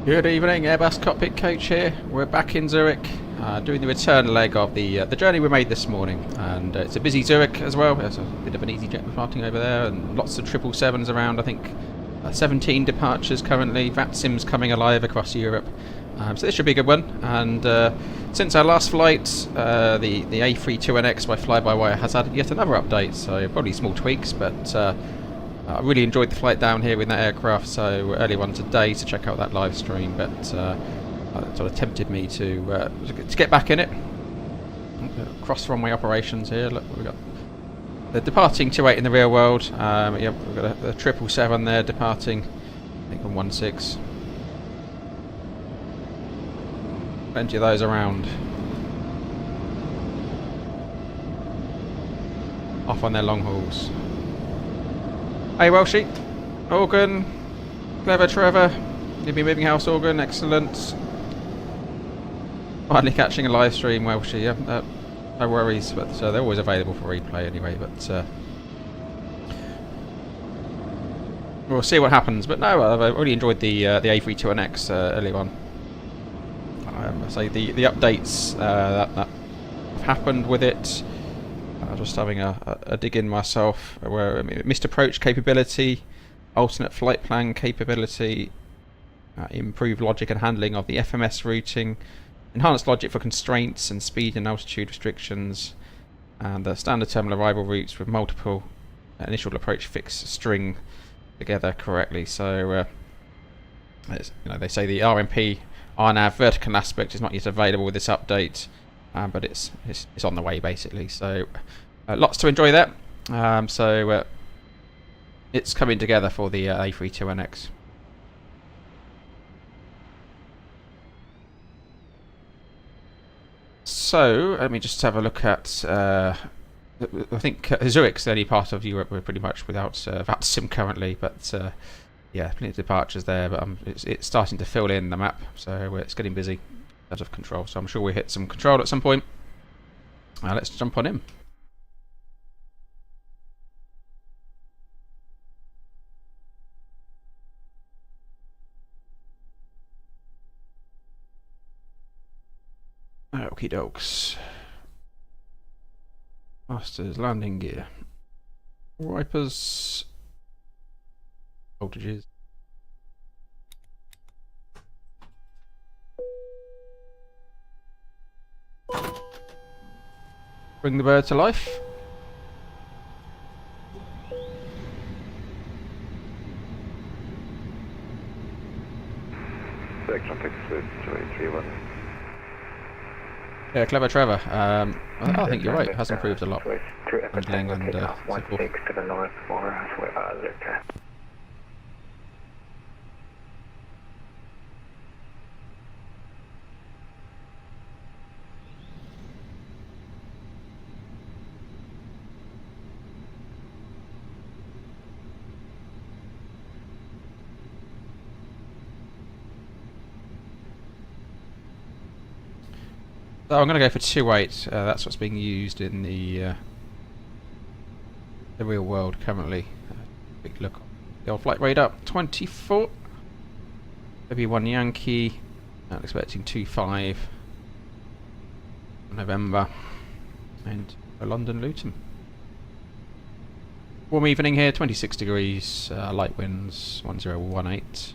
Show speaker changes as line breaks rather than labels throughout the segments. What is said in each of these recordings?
Good evening, Airbus cockpit coach here. We're back in Zurich, doing the return leg of the journey we made this morning, and it's a busy Zurich as well. There's a bit of an EasyJet departing over there, and lots of 777s around. I think 17 departures currently. VATSIM's coming alive across Europe, so this should be a good one. And since our last flight, the A320NX by Flybywire has had yet another update. So probably small tweaks, but I really enjoyed the flight down here with that aircraft, so earlier on today to check out that live stream, but it sort of tempted me to get back in it. Cross runway operations here. Look, we've got the departing 28 in the real world. Yeah, we've got a 777 there departing, I think on 16. Plenty of those around. Off on their long hauls. Hey Welshie, Organ, Clever Trevor, you've been moving house Organ, excellent. Finally catching a live stream, Welshie, yeah, no worries, but they're always available for replay anyway, but we'll see what happens. But no, I've really enjoyed the A320NX earlier on. So the updates that have happened with it. Just having a dig in myself, where missed approach capability, alternate flight plan capability, improved logic and handling of the FMS routing, enhanced logic for constraints and speed and altitude restrictions, and the standard terminal arrival routes with multiple initial approach fixed string together correctly. So they say the RMP RNAV vertical aspect is not yet available with this update, but it's on the way basically. So lots to enjoy there. So it's coming together for the A320NX. So let me just have a look at. I think Zurich's the only part of Europe we're pretty much without VATSIM currently, but yeah, plenty of departures there. But it's starting to fill in the map, so it's getting busy out of control. So I'm sure we'll hit some control at some point. Let's jump on in. Okie dokes. Masters, landing gear. Wipers. Voltages. Bring the bird to life. Yeah, Clever Trevor. I think you're right. It has improved a lot. Handling and so forth. So I'm going to go for 2.8. That's what's being used in the real world currently. Big look. The old flight radar 24. Maybe 1 Yankee. I'm expecting 2.5. November. And a London Luton. Warm evening here. 26 degrees. Light winds. 1018.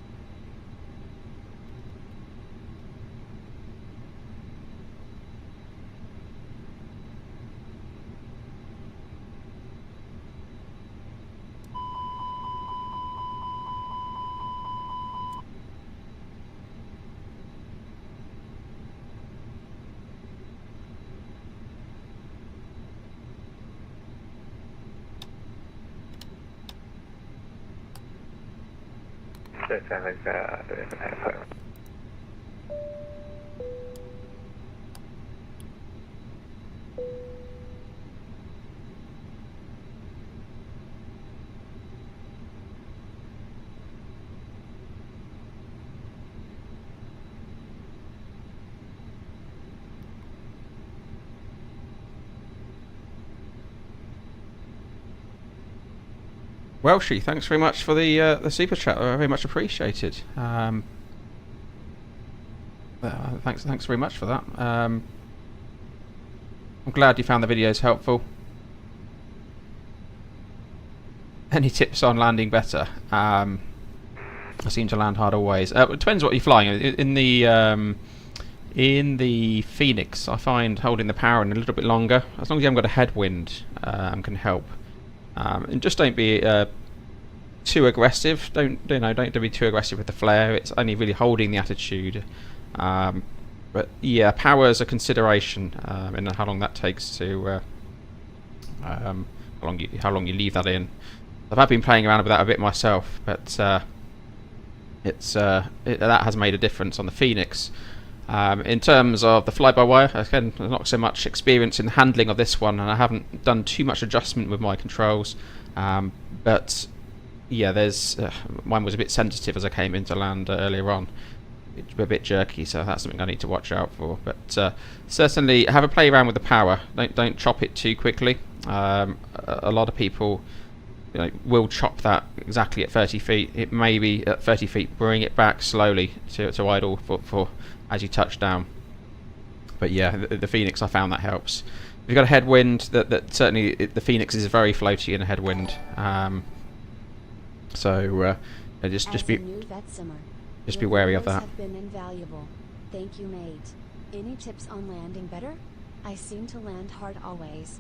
Welshie, thanks very much for the super chat. Very much appreciated. Thanks very much for that. I'm glad you found the videos helpful. Any tips on landing better? I seem to land hard always. It depends what you're flying. In the Fenix, I find holding the power in a little bit longer, as long as you haven't got a headwind, can help. And just don't be too aggressive. Don't be too aggressive with the flare. It's only really holding the attitude. But yeah, power is a consideration in how long that takes to how long you leave that in. I've been playing around with that a bit myself, but that has made a difference on the Fenix. In terms of the fly-by-wire, again, not so much experience in the handling of this one, and I haven't done too much adjustment with my controls. But yeah, mine was a bit sensitive as I came into land earlier on. A bit jerky, so that's something I need to watch out for. But certainly have a play around with the power. Don't chop it too quickly. A lot of people will chop that exactly at 30 feet. It may be at 30 feet, bring it back slowly to idle for as you touch down. But yeah, the Fenix, I found that helps. If you've got a headwind, that certainly the Fenix is very floaty in a headwind. So just be wary of that.
Have been invaluable. Thank you, mate. Any tips on landing better? I seem to land hard always.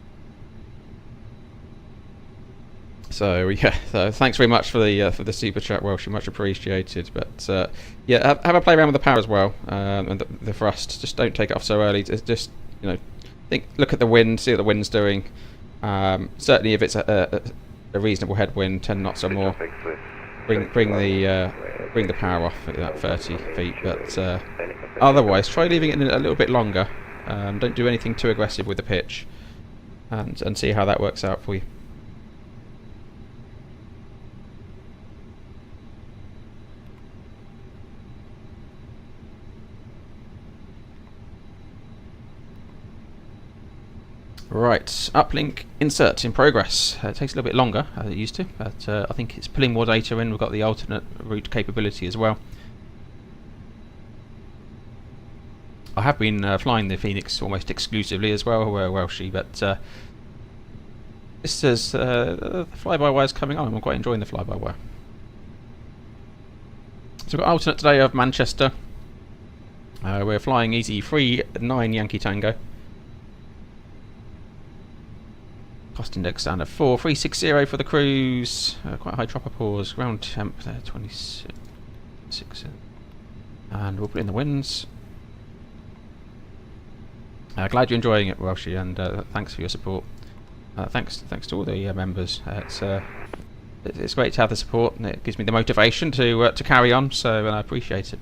So yeah, so thanks very much for the super chat, Welsh, much appreciated. But yeah, have a play around with the power as well, and the thrust. Just don't take it off so early. Just look at the wind, see what the wind's doing. Certainly, if it's a reasonable headwind, 10 knots or more, bring the power off at that 30 feet. But otherwise, try leaving it in a little bit longer. Don't do anything too aggressive with the pitch, and see how that works out for you. Right, uplink insert in progress. It takes a little bit longer than it used to, but I think it's pulling more data in. We've got the alternate route capability as well. I have been flying the Fenix almost exclusively as well, Welshie, but this says the fly-by-wire is coming on. I'm quite enjoying the fly-by-wire. So we've got alternate today of Manchester. We're flying easy 39 Yankee Tango. Cost index down at 4360 for the cruise. Quite high dropper pause. Ground temp there, 26. And we'll put in the winds. Glad you're enjoying it, Welshie, and thanks for your support. Thanks to all the members. It's great to have the support, and it gives me the motivation to carry on. So I appreciate it.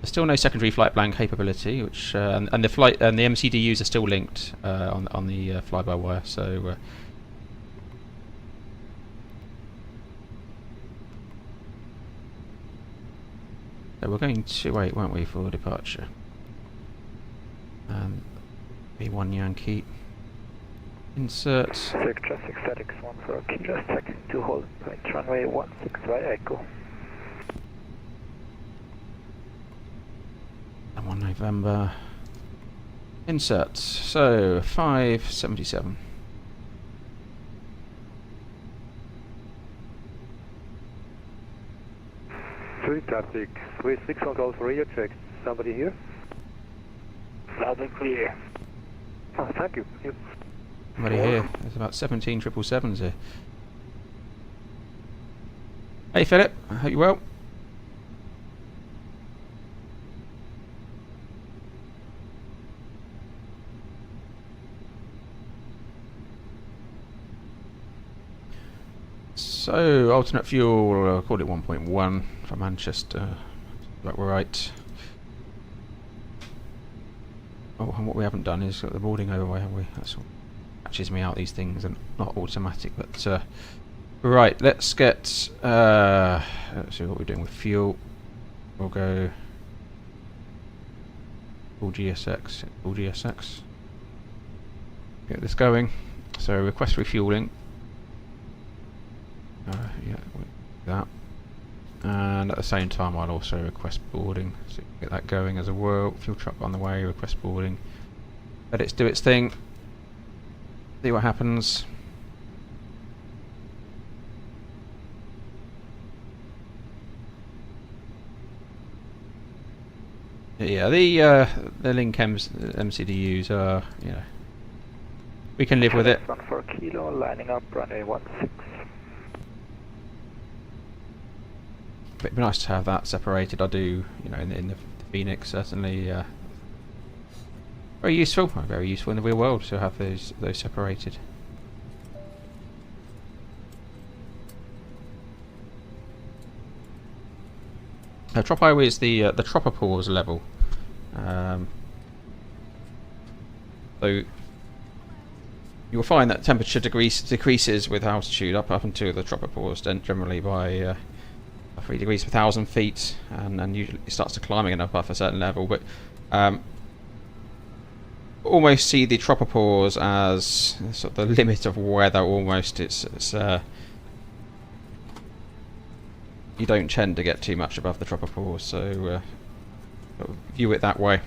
There's still no secondary flight plan capability, which and the MCDUs are still linked on the fly-by-wire. So we're going to wait, won't we, for departure? B1 Yankee. Insert.
Zurich traffic statics 1 for Kilo, second to hold point runway 16 by Echo.
And 1 November. Insert. So 577.
Zurich traffic 36 on call for radio check. Somebody here? Loud and clear. Oh, thank you.
Somebody here. There's about 17 777s here. Hey Philip, I hope you're well. So, alternate fuel, I'll call it 1.1 for Manchester. Right, we're right. Oh, and what we haven't done is got the boarding overway, have we? That's what catches me out, these things, and not automatic. But right, let's get. Let's see what we're doing with fuel. We'll go full GSX. Full GSX. Get this going. So request refueling. Yeah, that. And at the same time I'll also request boarding, so you can get that going as well. Fuel truck on the way, request boarding. Let it do its thing. See what happens. Yeah, the Link MCDUs are, you know, we can live with it.
14 kilo, lining up, runway 16.
But it'd be nice to have that separated. I do, you know, in the Fenix certainly. Very useful in the real world to have those separated. Troppo is the tropopause level. So you'll find that temperature decreases with altitude up until the tropopause, then generally by 3 degrees per 1,000 feet, and usually it starts to climbing above a certain level. But almost see the tropopause as sort of the limit of weather. Almost, it's you don't tend to get too much above the tropopause, so view it that way.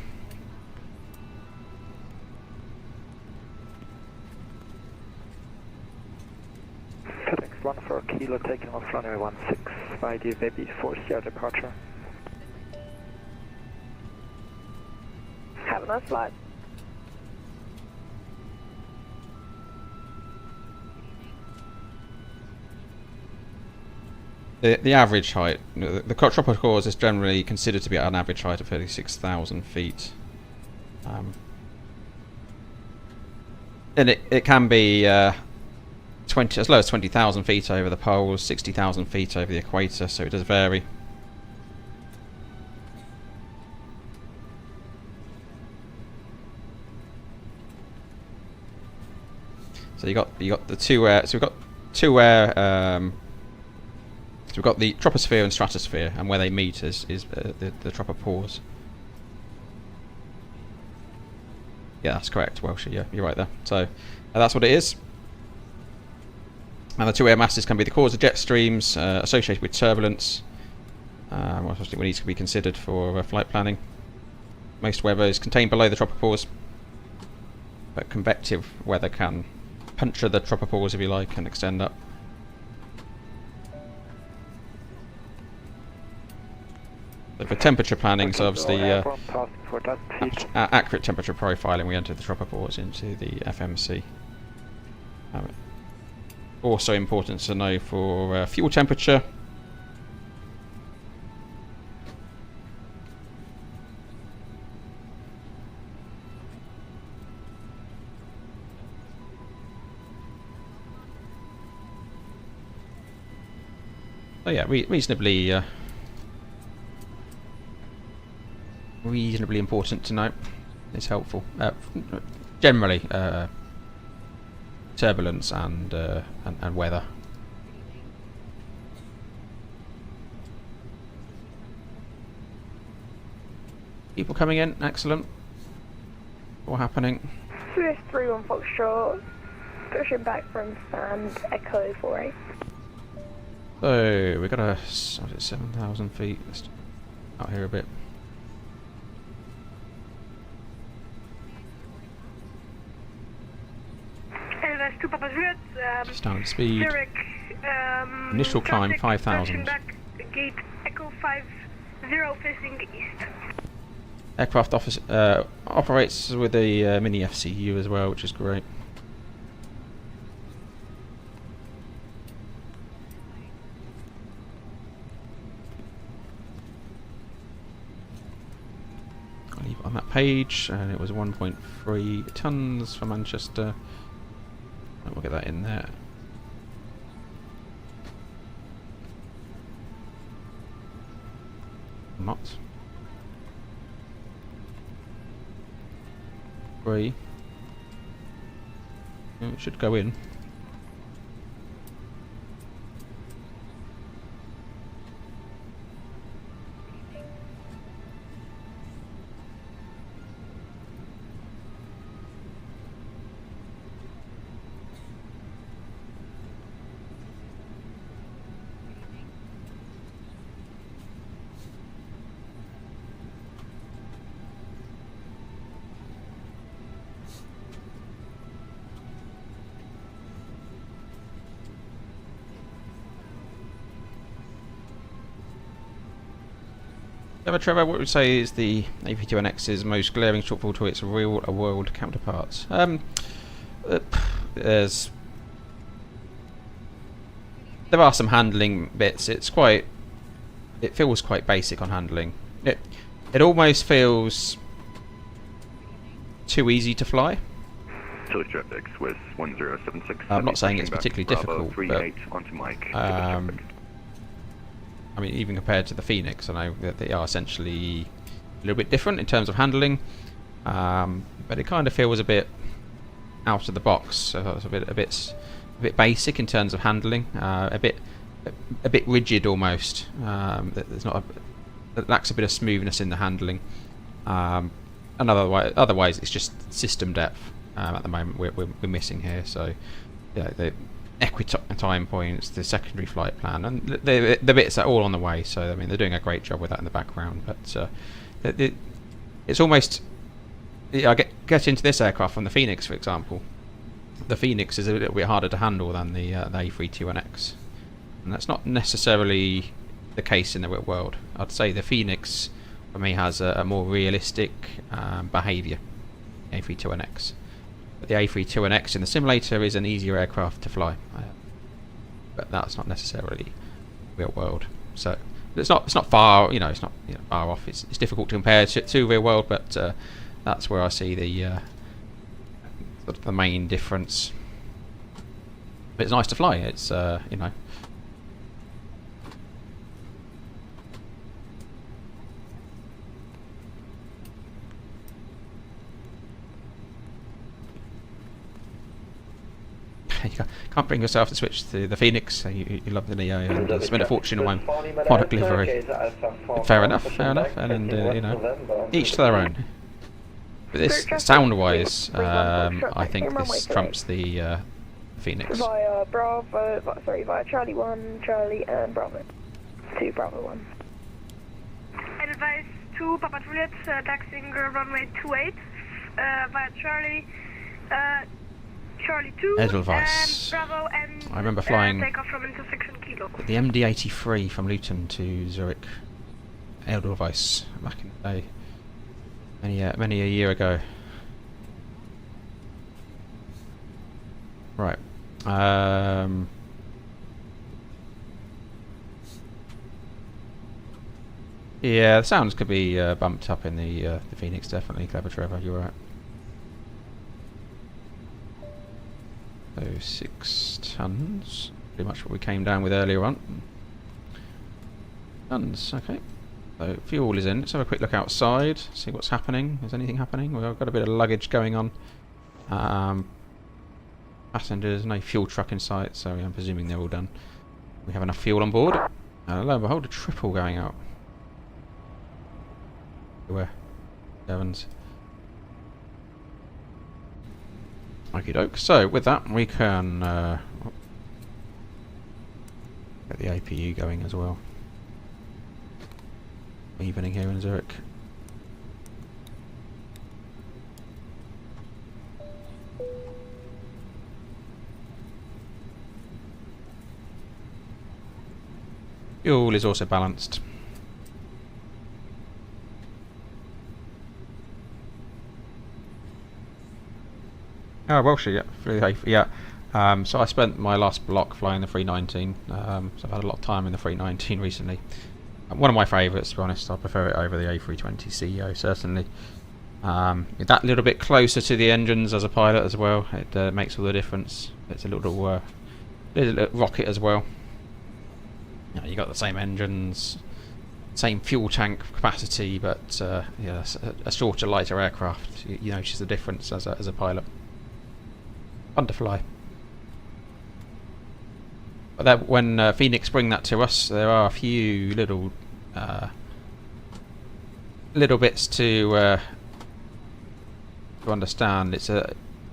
Fenix 14 kilo, taking off runway 16, ID baby 4CR departure.
Have a nice flight.
The average height, the tropopause is generally considered to be at an average height of 36,000 feet. And it can be as low as 20,000 feet over the poles, 60,000 feet over the equator, so it does vary. So you got the two air. So we've got two air. So we've got the troposphere and stratosphere, and where they meet is the tropopause. Yeah, that's correct, Welsh. Yeah, you're right there. So that's what it is. And the two air masses can be the cause of jet streams associated with turbulence, which needs to be considered for flight planning. Most weather is contained below the tropopause, but convective weather can puncture the tropopause, if you like, and extend up. So for temperature planning, so obviously accurate temperature profiling, we enter the tropopause into the FMC. Also important to know for fuel temperature. Oh yeah, reasonably important to note. It's helpful. Generally, turbulence and weather. People coming in, excellent. What happening?
Swiss 31 Foxtrot, pushing back from stand, Echo 48.
So we got a 7,000 feet. Let's out here a bit.
LS2 Papa Juliet,
Standard speed.
Zurich,
Initial climb 5,000.
Gate Echo 50 facing east.
Aircraft office operates with a mini FCU as well, which is great. I'll leave it on that page, and it was 1.3 tons for Manchester. And we'll get that in there. Not. 3. It should go in. Trevor, what would you say is the A320NX's most glaring shortfall to its real-world counterparts? There are some handling bits. It feels quite basic on handling. It almost feels too easy to fly. I'm not saying it's particularly difficult, but I mean, even compared to the Fenix, I know that they are essentially a little bit different in terms of handling, but it kind of feels a bit out of the box. So it's a bit basic in terms of handling, a bit rigid almost. It lacks a bit of smoothness in the handling. And otherwise, it's just system depth at the moment we're missing here. So, yeah, the equitime points, the secondary flight plan, and the bits are all on the way. So I mean, they're doing a great job with that in the background. But it's almost, I get into this aircraft from the Fenix, for example. The Fenix is a little bit harder to handle than the A321X, and that's not necessarily the case in the real world. I'd say the Fenix for me has a more realistic behaviour, A321X. But the A321X in the simulator is an easier aircraft to fly, but that's not necessarily real world. So it's not far, it's not far off. It's difficult to compare to real world, but that's where I see the sort of the main difference. But it's nice to fly. It's you can't bring yourself to switch to the Fenix. So you love the Neo and spend a fortune on one product livery. Fair enough. And each to their own. But this, sound-wise, I think this trumps the Fenix.
Via Charlie 1, Charlie and Bravo. 2 Bravo 1. Advice 2 Papa Juliet, taxiing runway 28 via Charlie. Charlie 2
Edelweiss.
and Bravo and
I remember flying
takeoff from intersection Kilo.
the MD-83 from Luton to Zurich, Edelweiss, back in the day, many a year ago. Right. Yeah, the sounds could be bumped up in the Fenix, definitely. Clever Trevor, you're right. So 6 tons, pretty much what we came down with earlier on. Tons, okay. So fuel is in. Let's have a quick look outside, see what's happening. Is anything happening? We've got a bit of luggage going on. Passengers, no fuel truck in sight, so I'm presuming they're all done. We have enough fuel on board. Lo and behold, a triple going out. Where? Evans. Okie doke. So with that, we can get the APU going as well. Evening here in Zurich. Fuel is also balanced. Oh, well, yeah. So I spent my last block flying the 319. So I've had a lot of time in the 319 recently. One of my favourites, to be honest. I prefer it over the A320 CEO, certainly. That little bit closer to the engines as a pilot as well. It makes all the difference. It's a little rocket as well. You got the same engines, same fuel tank capacity, but yeah, a shorter, lighter aircraft. You notice the difference as a pilot. Fun to fly. But that, when Fenix bring that to us, there are a few little bits to understand.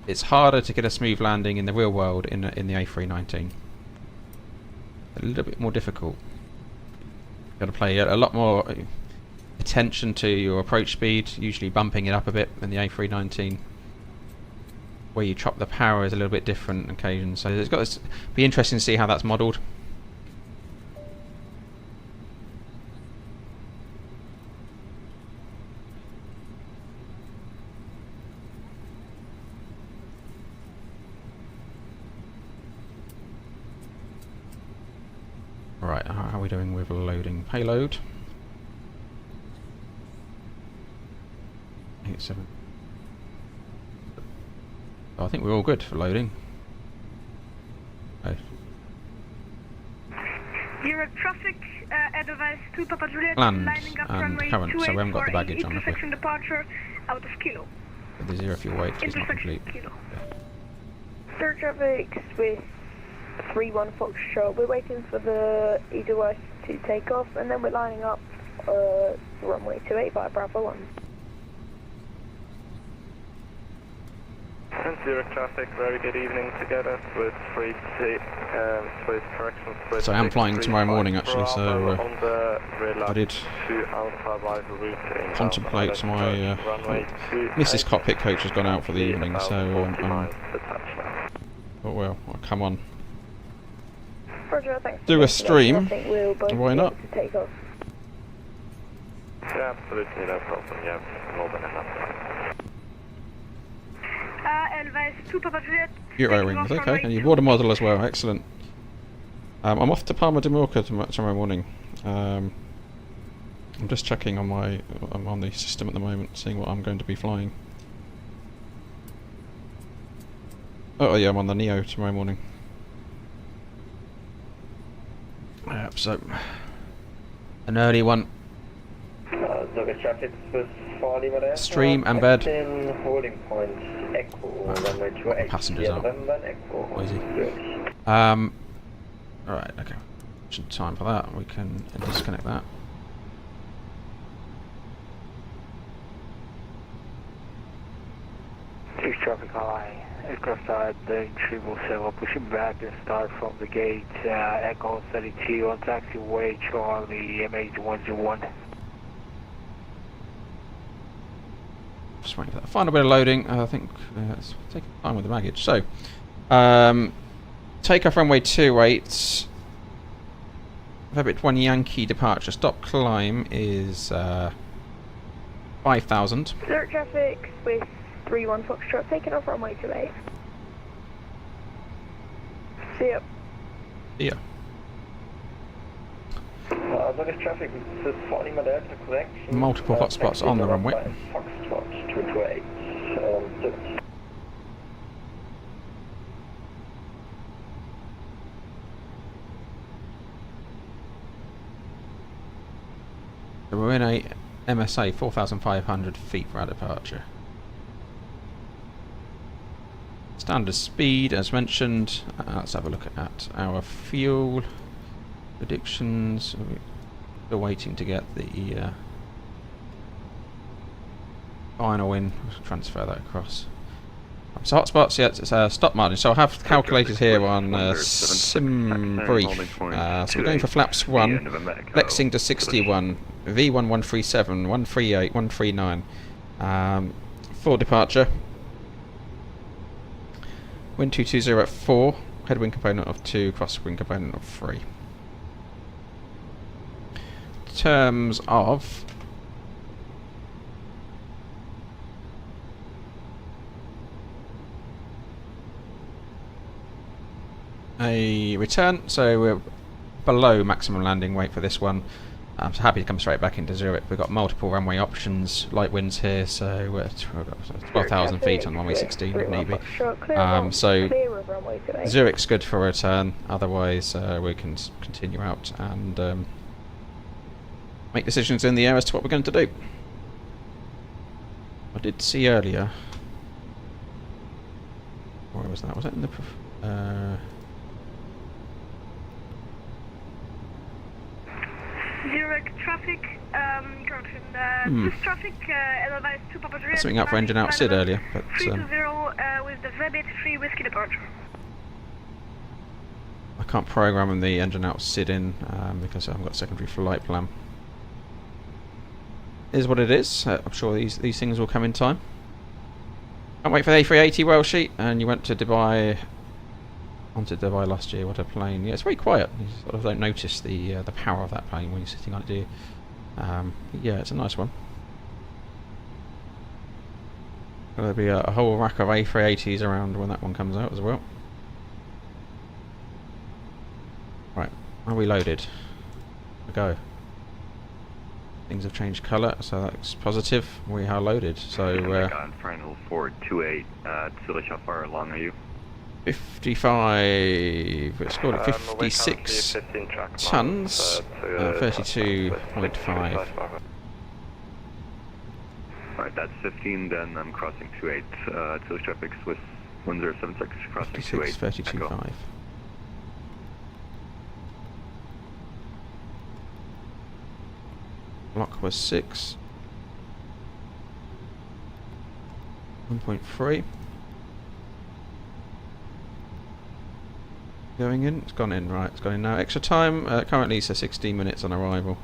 It's harder to get a smooth landing in the real world in the A319. A little bit more difficult. You've got to pay a lot more attention to your approach speed, usually bumping it up a bit in the A319. Where you chop the power is a little bit different on occasion, so it's got to be interesting to see how that's modelled. we doing with loading payload? 87. Oh, I think we're all good for loading. Oh.
Zurich traffic, advice to Papa Juliet,
Land
lining up
and
runway
current, so we haven't got the baggage on, have we?
intersection departure out of Kilo.
The 0 fuel weight is not complete.
Kilo.
Zurich traffic with 31 Foxtrot. We're waiting for the EGGW to take off, and then we're lining up runway 28 by Bravo 1.
Zurich traffic, very good evening together with Swiss corrections.
So I am flying tomorrow morning actually, so I did contemplate my Mrs. Cockpit coach has gone out for the evening, so oh well, I'll come on.
Roger, thanks.
Do a stream.
I think we'll both
Why not?
be able to take off.
Yeah, absolutely no problem. Yeah, more than enough time.
Advice to Papa Juliet.
Euro rings, okay, and you bought a model as well, excellent. I'm off to Palma de Mallorca tomorrow morning. I'm just checking on I'm on the system at the moment, seeing what I'm going to be flying. Oh yeah, I'm on the Neo tomorrow morning. So an early one. Stream and bed.
Holding point, Echo, runway 28.
Passengers out. Noisy. Alright, okay. Time for that. We can disconnect that.
Traffic high. Aircraft side, bearing 307, pushing back and start from the gate. Echo 32 on taxiway, Charlie, MH101.
Just waiting for that final bit of loading. I think it's taking time with the baggage. So, takeoff runway 28. Vebit 1 Yankee departure. Stop climb is 5,000.
Zurich traffic with 31 Foxtrot, taking off runway 28. See ya.
Yeah.
Traffic is falling my delta correction.
Multiple hotspots on the runway.
Foxtrot 228.
So we're in a MSA 4,500 feet for our departure. Standard speed, as mentioned. Let's have a look at our fuel predictions. We're waiting to get the final in. Transfer that across. So hotspots, yeah, it's stop margin. So I have calculators here on sim brief. So we're going for flaps 1, flexing to 61, V1 137, 138, 139. For departure. Wind 220 at 4, headwind component of 2, crosswind component of 3. In terms of a return, so we're below maximum landing weight for this one. I'm so happy to come straight back into Zurich. We've got multiple runway options, light winds here, so we've got 12,000 feet on runway 16 if need be. So Zurich's good for a return, otherwise we can continue out and make decisions in the air as to what we're going to do. I did see earlier, where was that? Was that in the
Zurich traffic, correction, traffic, advice to Papa Juliet.
something up for engine out SID earlier, but
320 with the Vebit 3 whiskey departure.
I can't program the engine out SID in because I haven't got a secondary flight plan. Is what it is. I'm sure these things will come in time. Can't wait for the A380 well sheet. And you went to Dubai, onto Dubai last year. What a plane! Yeah, it's very quiet. You sort of don't notice the power of that plane when you're sitting on it, do you? Yeah, it's a nice one. There'll be a whole rack of A380s around when that one comes out as well. Right, are we loaded? we go. Things have changed colour, so that's positive. We are loaded. So
on final 428, Zurich, how far along are you?
55. It's scored at 56 tons. 32.5.
Alright, that's 15. Then I'm crossing 28. Zurich traffic Swiss 1076 crossing 28.
32.5. Block was 6. 1.3. Going in. It's gone in, right. It's gone in now. Extra time. Currently, so 16 minutes on arrival.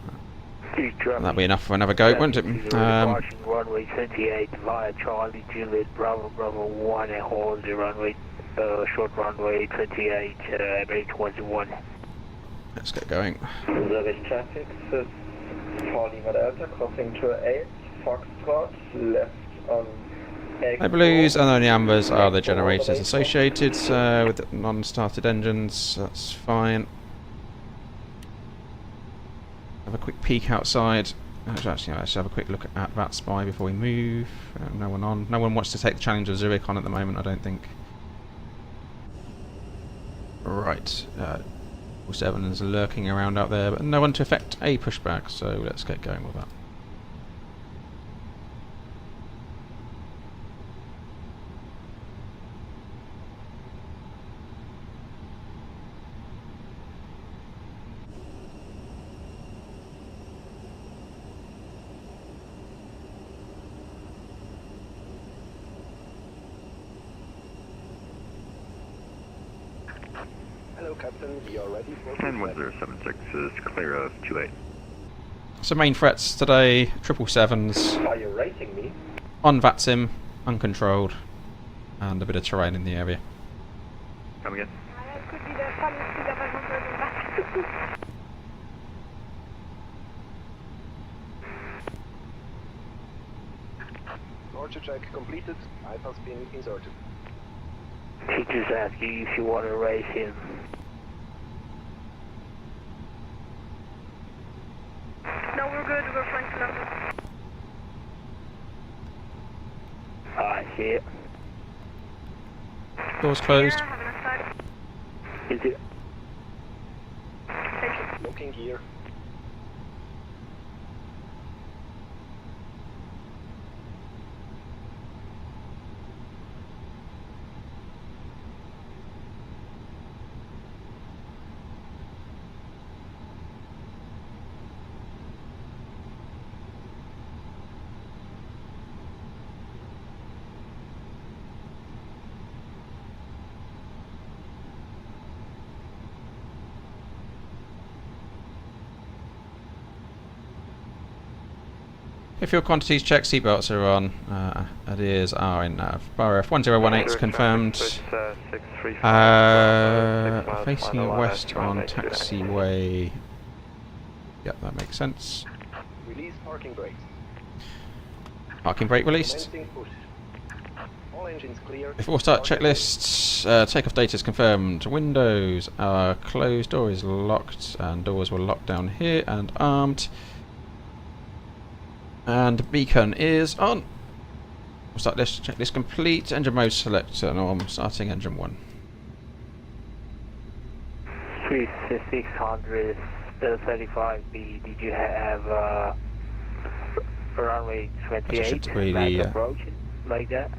That'll be enough for another go, won't it?
Runway 28 via Charlie Juliet Bravo Bravo 1 and hold the runway, short runway 28 A321.
Let's get going.
Zurich traffic, Swiss 4 Lima Delta, crossing 28, Foxtrot, left on
No blues and only ambers are the generators associated with non-started engines. That's fine. Have a quick peek outside. Actually, let's have a quick look at VATSIM before we move. No one on. No one wants to take the challenge of Zurich on at the moment, I don't think. Right. 7 is lurking around out there, but no one to effect a pushback, so let's get going with that.
Captain, we are ready for
1076 is clear of 28.
So main threats today, 777s.
Are you rating me?
On VATSIM, uncontrolled, and a bit of terrain in the area.
Come again?
That could be the funniest thing I've ever heard in that.
Order check completed. iPad's been inserted.
Teacher's asking if you want to race him.
No, we're good. We're flying to London.
I see it.
Doors closed.
Yeah, have a nice time.
Is it?
Thank you.
Looking gear.
Fuel quantities checked, seatbelts are on, ideas are in nav. Bar F1018 confirmed. Facing west on taxiway. Yep, that makes sense.
Release parking brakes.
Parking brake released.
Commencing push. All engines clear.
Before start checklists, takeoff data is confirmed. Windows are closed, door is locked, and doors were locked down here and armed. And beacon is on. We'll start this checklist complete. Engine mode select. No, I'm starting engine 1.
3600 35B. Did you have runway 28 back approach like that?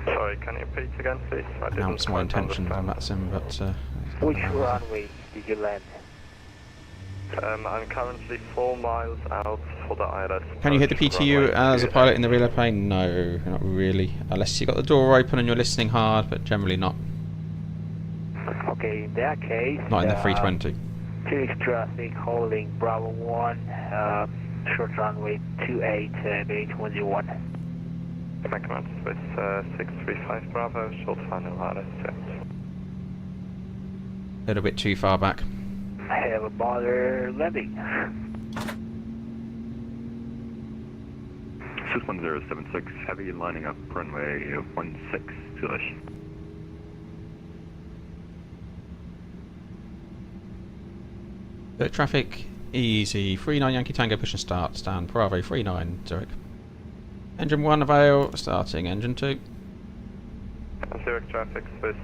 Sorry, can you repeat again, please? I didn't
Announce my intentions on VATSIM, but
Which runway did you land?
I'm currently 4 miles out for the ILS.
can you hit the PTU as a pilot in the relay plane? No, not really. Unless you've got the door open and you're listening hard, but generally not.
Okay, in that case...
Not in the 320.
Zurich traffic holding Bravo 1, short runway 28, A321.
Command Swiss 635 Bravo, short final ILS set.
A little bit too far back.
I have a bother landing.
Swiss 1076, heavy lining up runway 16 Zurich.
Traffic, easy. 39 Yankee Tango, push and start. Stand, Bravo, 39, Zurich. Engine 1 avail, starting. Engine 2.
Zurich traffic with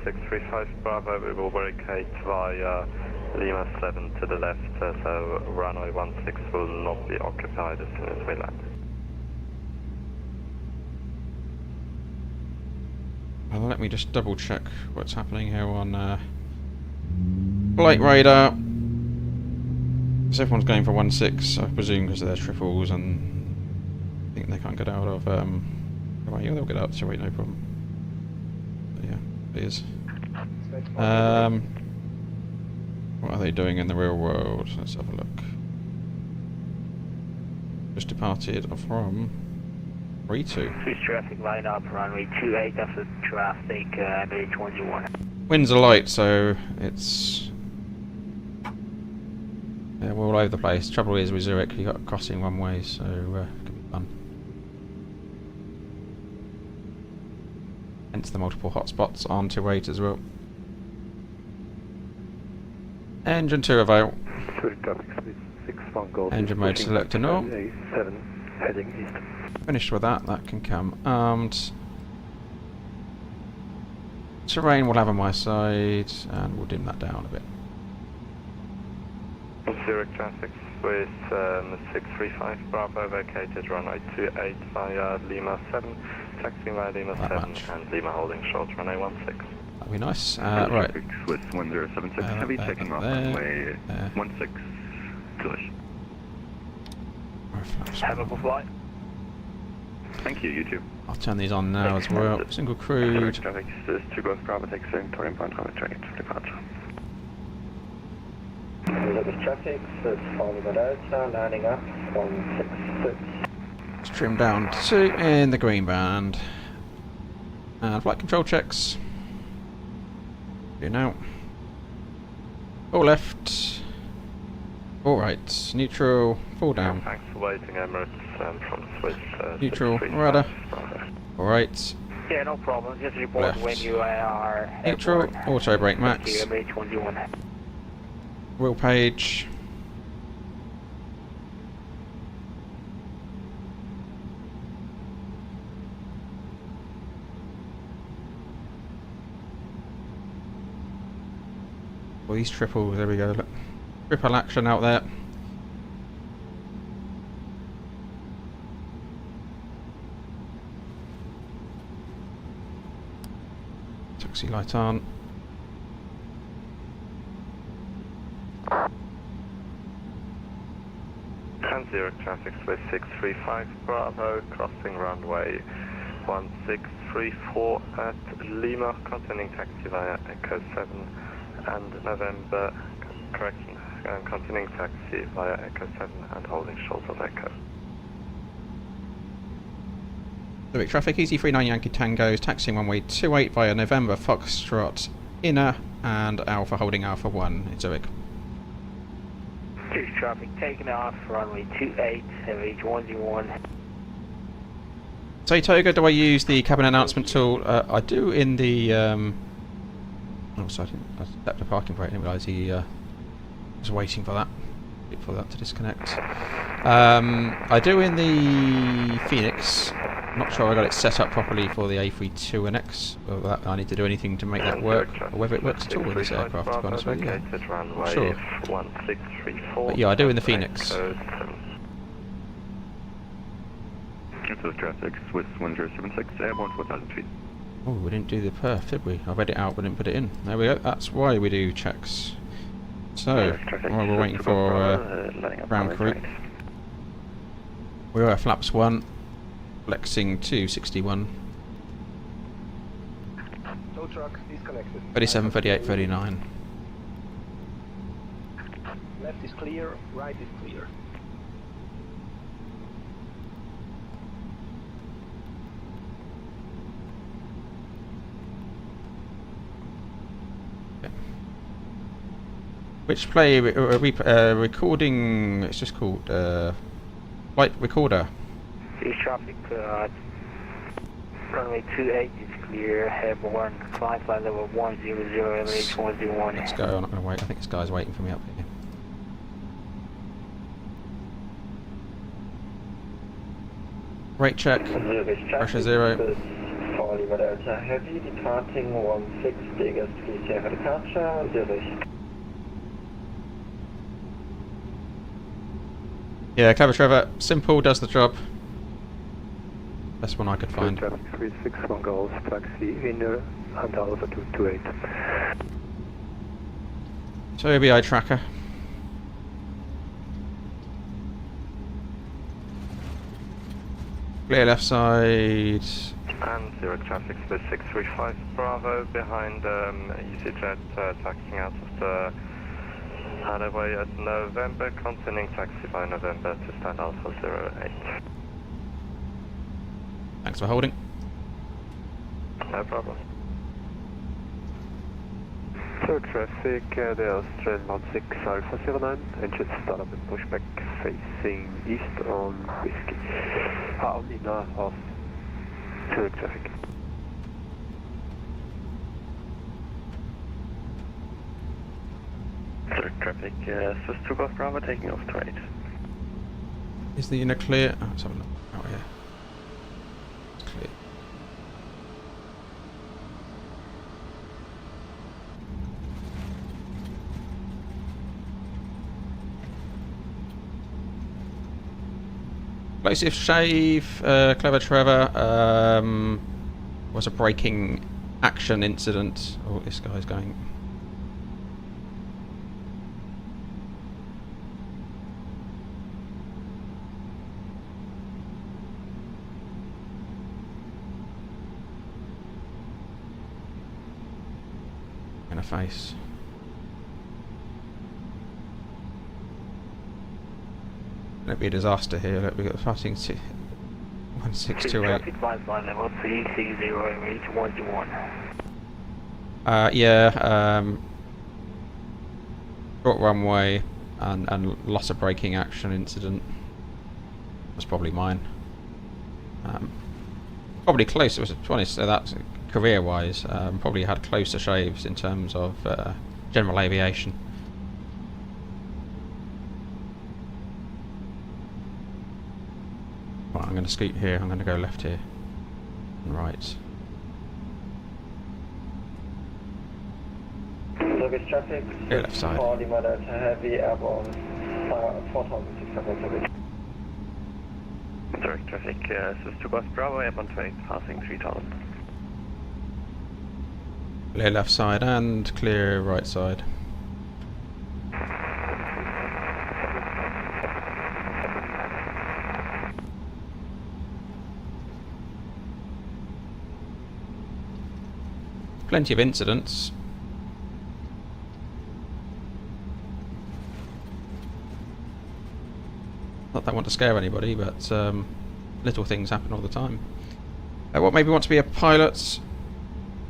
635 Bravo, we will vacate via Lima 7 to the left, so runway 16 will not be occupied as soon as we land.
Well, let me just double check what's happening here on flight radar. So everyone's going for 16, I presume, because of their triples, and I think they can't get out of. Right, yeah, they'll get out to 28, no problem. But yeah, it is. What are they doing in the real world? Let's have a look. Just departed from 32.
Swiss traffic line up runway 28 after traffic A321.
Winds are light, so it's yeah, we're all over the place. Trouble is with Zurich, you got crossing one way, so it could be fun. Hence the multiple hotspots on 28 as well. Engine 2 avail. Engine mode select to null. Finished with that, that can come armed. Terrain we'll have on my side, and we'll dim that down a bit.
Zurich traffic with 635 Bravo, vacated runway 28 via Lima 7, taxiing via Lima 7 and Lima holding short runway 16.
That'd be nice. Right.
Swiss 1076 heavy taking off runway 16 ToLiss.
Have a good flight.
Thank you, you too.
I'll turn these on now as well. Single crude.
Traffic is 2 Golf Bravo, taxiing turning point runway 28 for departure.
Zurich traffic, Swiss Lima Delta, lining up 166.
Let's trim down to in the green band. And flight control checks. Do now. All left. All right. Neutral. Fall down.
Thanks for waiting, Emirates from Swiss.
Neutral. Rudder. All right.
Yeah, no problem. Just report
Left.
when you are
Neutral. Auto brake max.
A321.
Wheel page. Well, these triples, there we go. Look. Triple action out there. Taxi light on.
And Zurich traffic with 635 Bravo, crossing runway 1634 at Lima, continuing taxi via Echo 7 and November, correction, continuing taxi via Echo 7 and holding short of Echo.
Zurich traffic, easy 39 Yankee Tangos, taxiing runway 28 via November, Foxtrot, inner, and Alpha holding Alpha 1 in Zurich.
Swiss traffic taking off runway 28 A321.
So Toga, do I use the cabin announcement tool? I do in the oh, sorry, I stepped a parking brake, I didn't realise he was waiting for that. Wait for that to disconnect. I do in the Fenix. Not sure I got it set up properly for the A32NX, or that I need to do anything to make that work, or whether it works at all with this aircraft, to be honest with you. Not sure. But yeah, I do in the Fenix.
Swiss traffic, Swiss 1076, airborne 4,000 feet.
Oh, we didn't do the perf, did we? I read it out but didn't put it in. There we go, that's why we do checks. So, while we're waiting for ground crew, we're at flaps 1, flexing 261.
Tow truck disconnected.
37, 38, 39.
Left is clear, right is clear.
Which play recording? It's just called flight recorder.
Swiss traffic runway 28 is clear. Airborne climb flight level 100 A321.
Let's go. I'm not going to wait. I think this guy's waiting for me up here. Rate check.
Zurich
Pressure
traffic
0.
with 4 Lima Delta Heavy departing 16 biggest PCIe departure, Zurich.
Yeah, Clever Trevor. Simple, does the job. Best one I could find.
Traffic 361 Golf, taxi inner and Alpha 228.
So ABI tracker. Clear left side.
And Zurich traffic with 635 Bravo behind EasyJet taxiing out of the highway at November, continuing taxi by November to stand Alpha 08.
Thanks for holding.
No problem.
Zurich traffic, the Australian 6 Alpha 09, engine start up and pushback facing east on Whiskey. Only north of Zurich traffic.
Zurich traffic, Swiss 2 Golf Bravo taking off to 8.
Is the inner clear? Oh, let's have a look. Oh, yeah. It's clear. Explosive shave, Clever Trevor, was a braking action incident. Oh, this guy's going. In a face. It'll be a disaster here. Look, we've got passing 1628.
Traffic 5 line level 360
Yeah, short runway and lots of braking action incident. Was probably mine. Probably close. It was, to be honest, that's career-wise. Probably had closer shaves in terms of general aviation. Right, I'm going to scoot here. I'm going to go left here and right.
Zurich traffic,
Yeah, left side.
4 Lima Delta Heavy airborne 4600
Zurich traffic, Swiss 2 Golf Bravo airborne to 8, passing 3000.
Clear left side and clear right side. Plenty of incidents. Not that I want to scare anybody, but little things happen all the time. What made me want to be a pilot?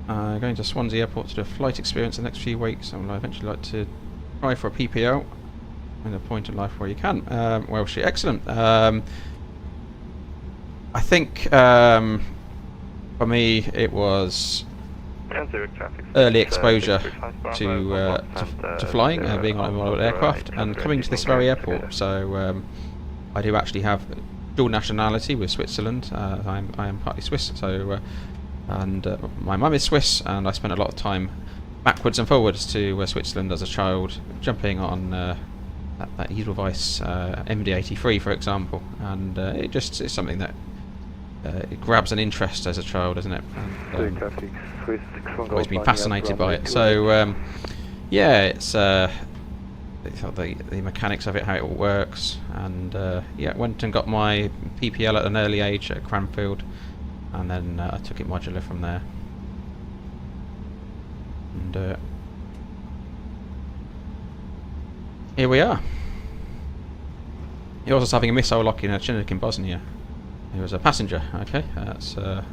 Going to Swansea Airport to do a flight experience in the next few weeks. I would eventually like to try for a PPL in a point in life where you can. Well, excellent. I think for me it was early exposure to flying, being on an aircraft, and coming to this very airport. So I do actually have dual nationality with Switzerland. I am partly Swiss, so and my mum is Swiss, and I spent a lot of time backwards and forwards to Switzerland as a child, jumping on that Edelweiss MD-83, for example, and it's something that it grabs an interest as a child, isn't it? And, always been fascinated by it. So yeah, it's the mechanics of it, how it all works, and yeah, went and got my PPL at an early age at Cranfield, and then I took it modular from there. And here we are. He was also having a missile lock in Chinook in Bosnia. He was a passenger. Okay, that's rather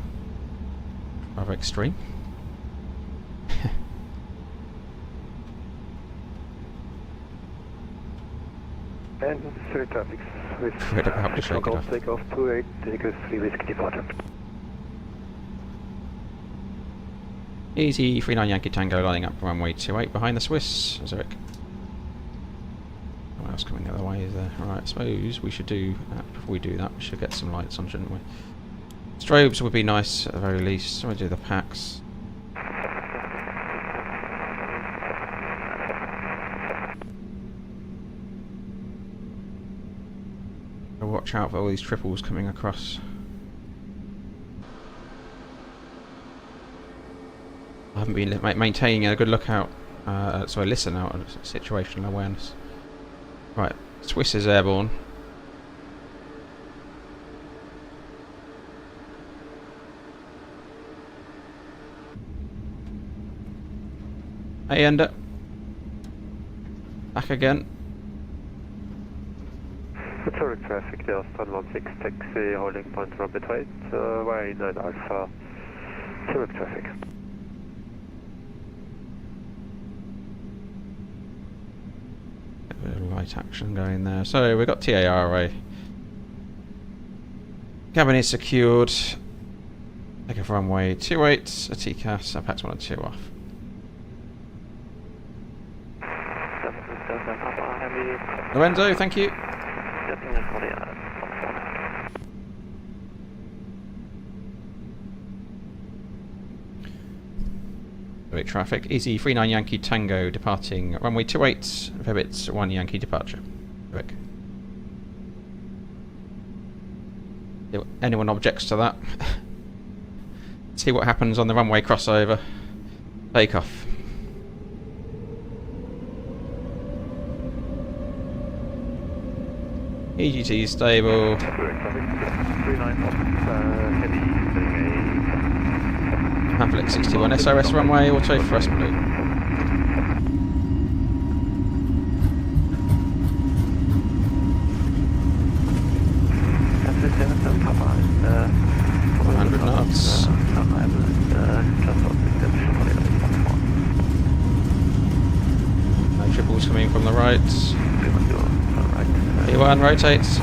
extreme.
And Zurich traffic with
about to shake it off.
Takeoff 28, take us 3 Whiskey departure.
Easy 39 Yankee Tango lining up runway 28 behind the Swiss. Zurich. else coming the other way, is there? Right, I suppose we should do, before we do that, we should get some lights on, shouldn't we? Strobes would be nice at the very least, so we do the packs. Watch out for all these triples coming across. I haven't been maintaining a good lookout, listen out on situational awareness. Right, Swiss is airborne. Hey, Ender. Back again.
Zurich traffic, the Austrian 16 taxi, holding point runway 28, wearing 9 Alpha, Zurich traffic.
A bit of light action going there. So we've got TARA. Cabin is secured. Takeoff runway 28, a TCAS, packs 1 and 2 off. Lorenzo, thank you. Traffic, easy 39 Yankee Tango departing runway 28, Vebits 1 Yankee departure. Quick. Anyone objects to that? See what happens on the runway crossover. Takeoff. EGT stable. Pamphlet 61 SOS runway, auto thrust blue. Knots. No triples coming from the right. E1 rotates.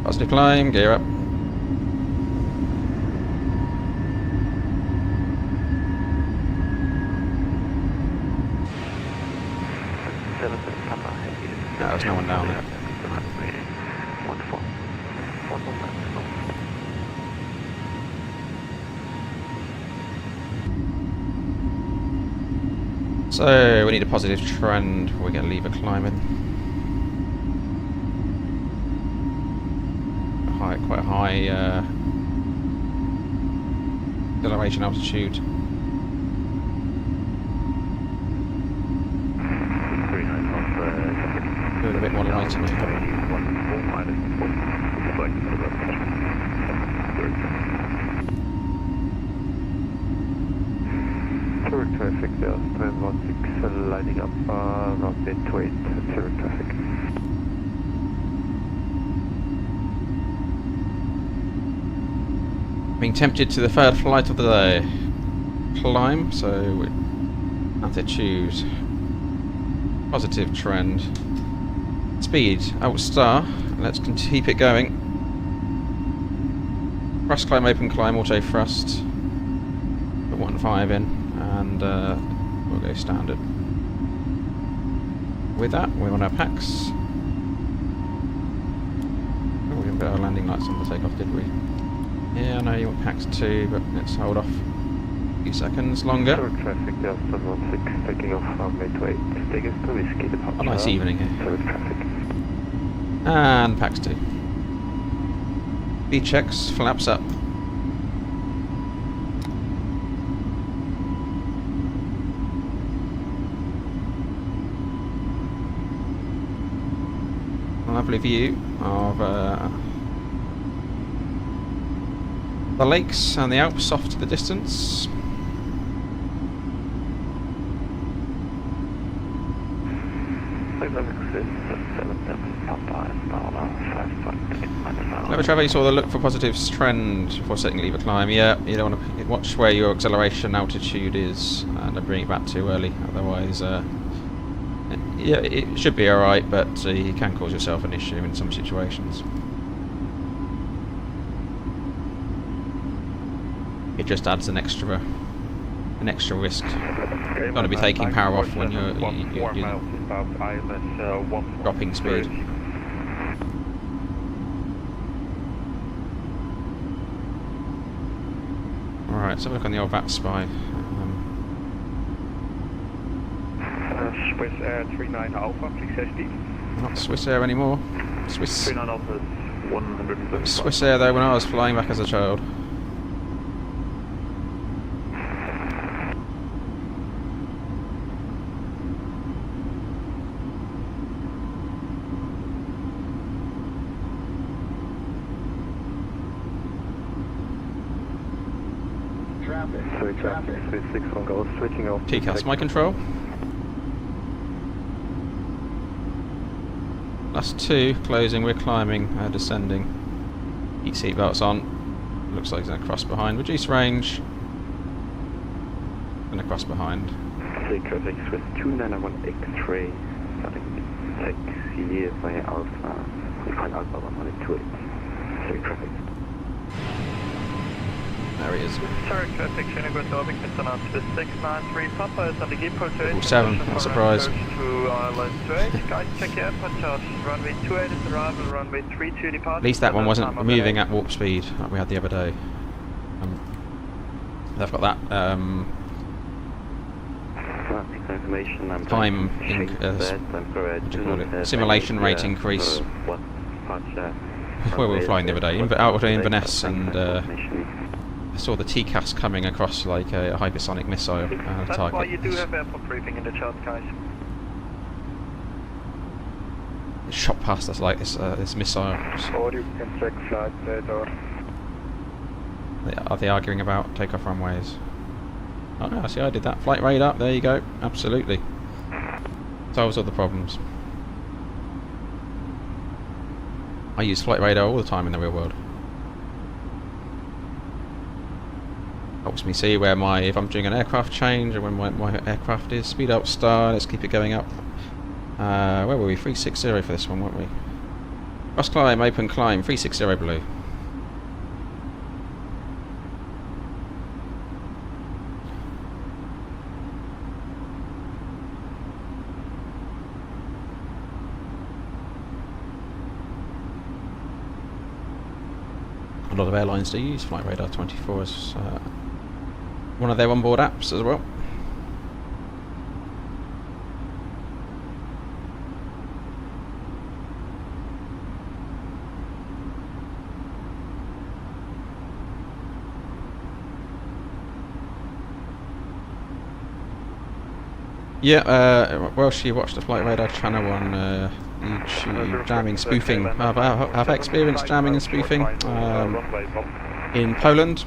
Positive climb, gear up. No, there's no one down there. So we need a positive trend before we get lever climbing. Quite high acceleration altitude. Doing a bit more light in here.
Zurich traffic, the Austrian 16 lining up runway 28, Zurich traffic.
Being tempted to the third flight of the day. Climb, so we have to choose. Positive trend. Speed, out star. Let's keep it going. Thrust climb, open climb, auto thrust. Put 1.5 in, and we'll go standard. With that, we're on our packs. Oh, we didn't put our landing lights on the takeoff, did we? Yeah, I know you want packs too, but let's hold off a few seconds longer.
Zurich traffic, the Austrian 16 taking off runway 28, take us to Whiskey departure.
A nice evening here.
Zurich traffic.
And packs 2. B checks, flaps up. Lovely view of the lakes and the Alps off to the distance. Never Trevor, you saw the look for positives trend before setting lever climb. Yeah, you don't want to watch where your acceleration altitude is and bring it back too early, otherwise yeah, it should be alright, but you can cause yourself an issue in some situations. It just adds an extra an extra risk. Don't want to be taking power off when you're dropping speed. Alright, let's have a look on the old VATSPI.
Swiss Air 39 Alpha, please 16.
Not Swiss Air anymore.
39 Alpha is 130.
Swiss Air though when I was flying back as a child.
Traffic, 61 goes, switching off.
TCAS, my control. That's 2, closing, we're climbing, descending. Keep seatbelts on. Looks like he's going to cross behind. Reduce range. Going to cross behind.
Take traffic, Swiss 291 X-ray. Starting taxi via Alpha. We find Alpha 128. Take traffic.
There he is.
Zurich traffic, Shinning with Orbit, Consonant with 693 Papa is on the gate approach.
7, not a surprise.
To LSZH, guys check your airport charge. Runway 28 is arrival, runway 32 departure.
At least that one wasn't moving at warp speed like we had the other day. They've got that time simulation rate increase where we were flying the other day, out of Inverness, and I saw the TCAS coming across like a hypersonic missile
That's
target.
why you do have airport briefing in the chart, guys.
It shot past us like this missile.
Or you can check flight radar.
Are they arguing about takeoff runways? Oh no, see I did that. Flight radar, there you go. Absolutely. Solves all the problems. I use flight radar all the time in the real world. Helps me see where if I'm doing an aircraft change or when my aircraft is. Speed up, star, let's keep it going up. Where were we? 360 for this one, weren't we? Cross climb, open climb, 360 blue. A lot of airlines do use Flight Radar 24 as one of their onboard apps as well. Yeah, well, she watched the Flight Radar channel on YouTube, jamming, spoofing. I've experienced jamming and spoofing in Poland.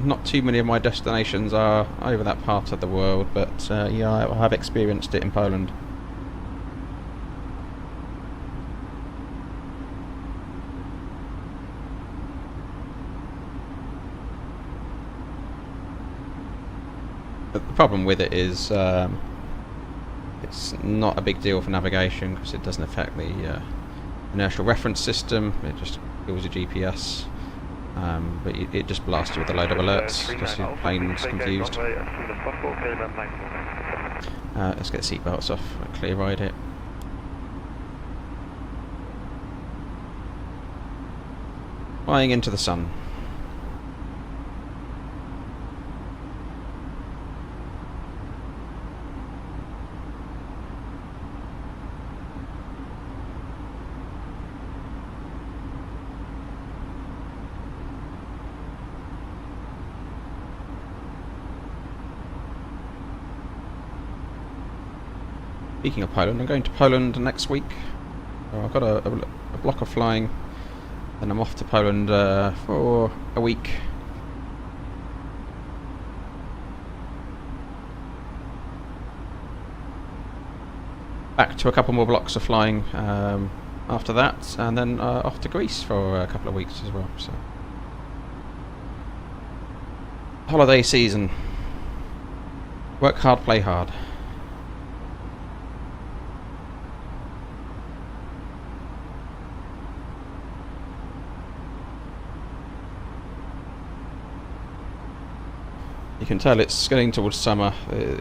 Not too many of my destinations are over that part of the world, but yeah, I have experienced it in Poland. But the problem with it is it's not a big deal for navigation because it doesn't affect the inertial reference system. It just kills your GPS, but it just blasts you with a load of alerts because your plane's confused. Let's get seatbelts off, clear ride it. Flying into the sun. Speaking of Poland, I'm going to Poland next week. I've got a block of flying, and I'm off to Poland for a week. Back to a couple more blocks of flying after that, and then off to Greece for a couple of weeks as well. So, holiday season. Work hard, play hard. can tell it's getting towards summer.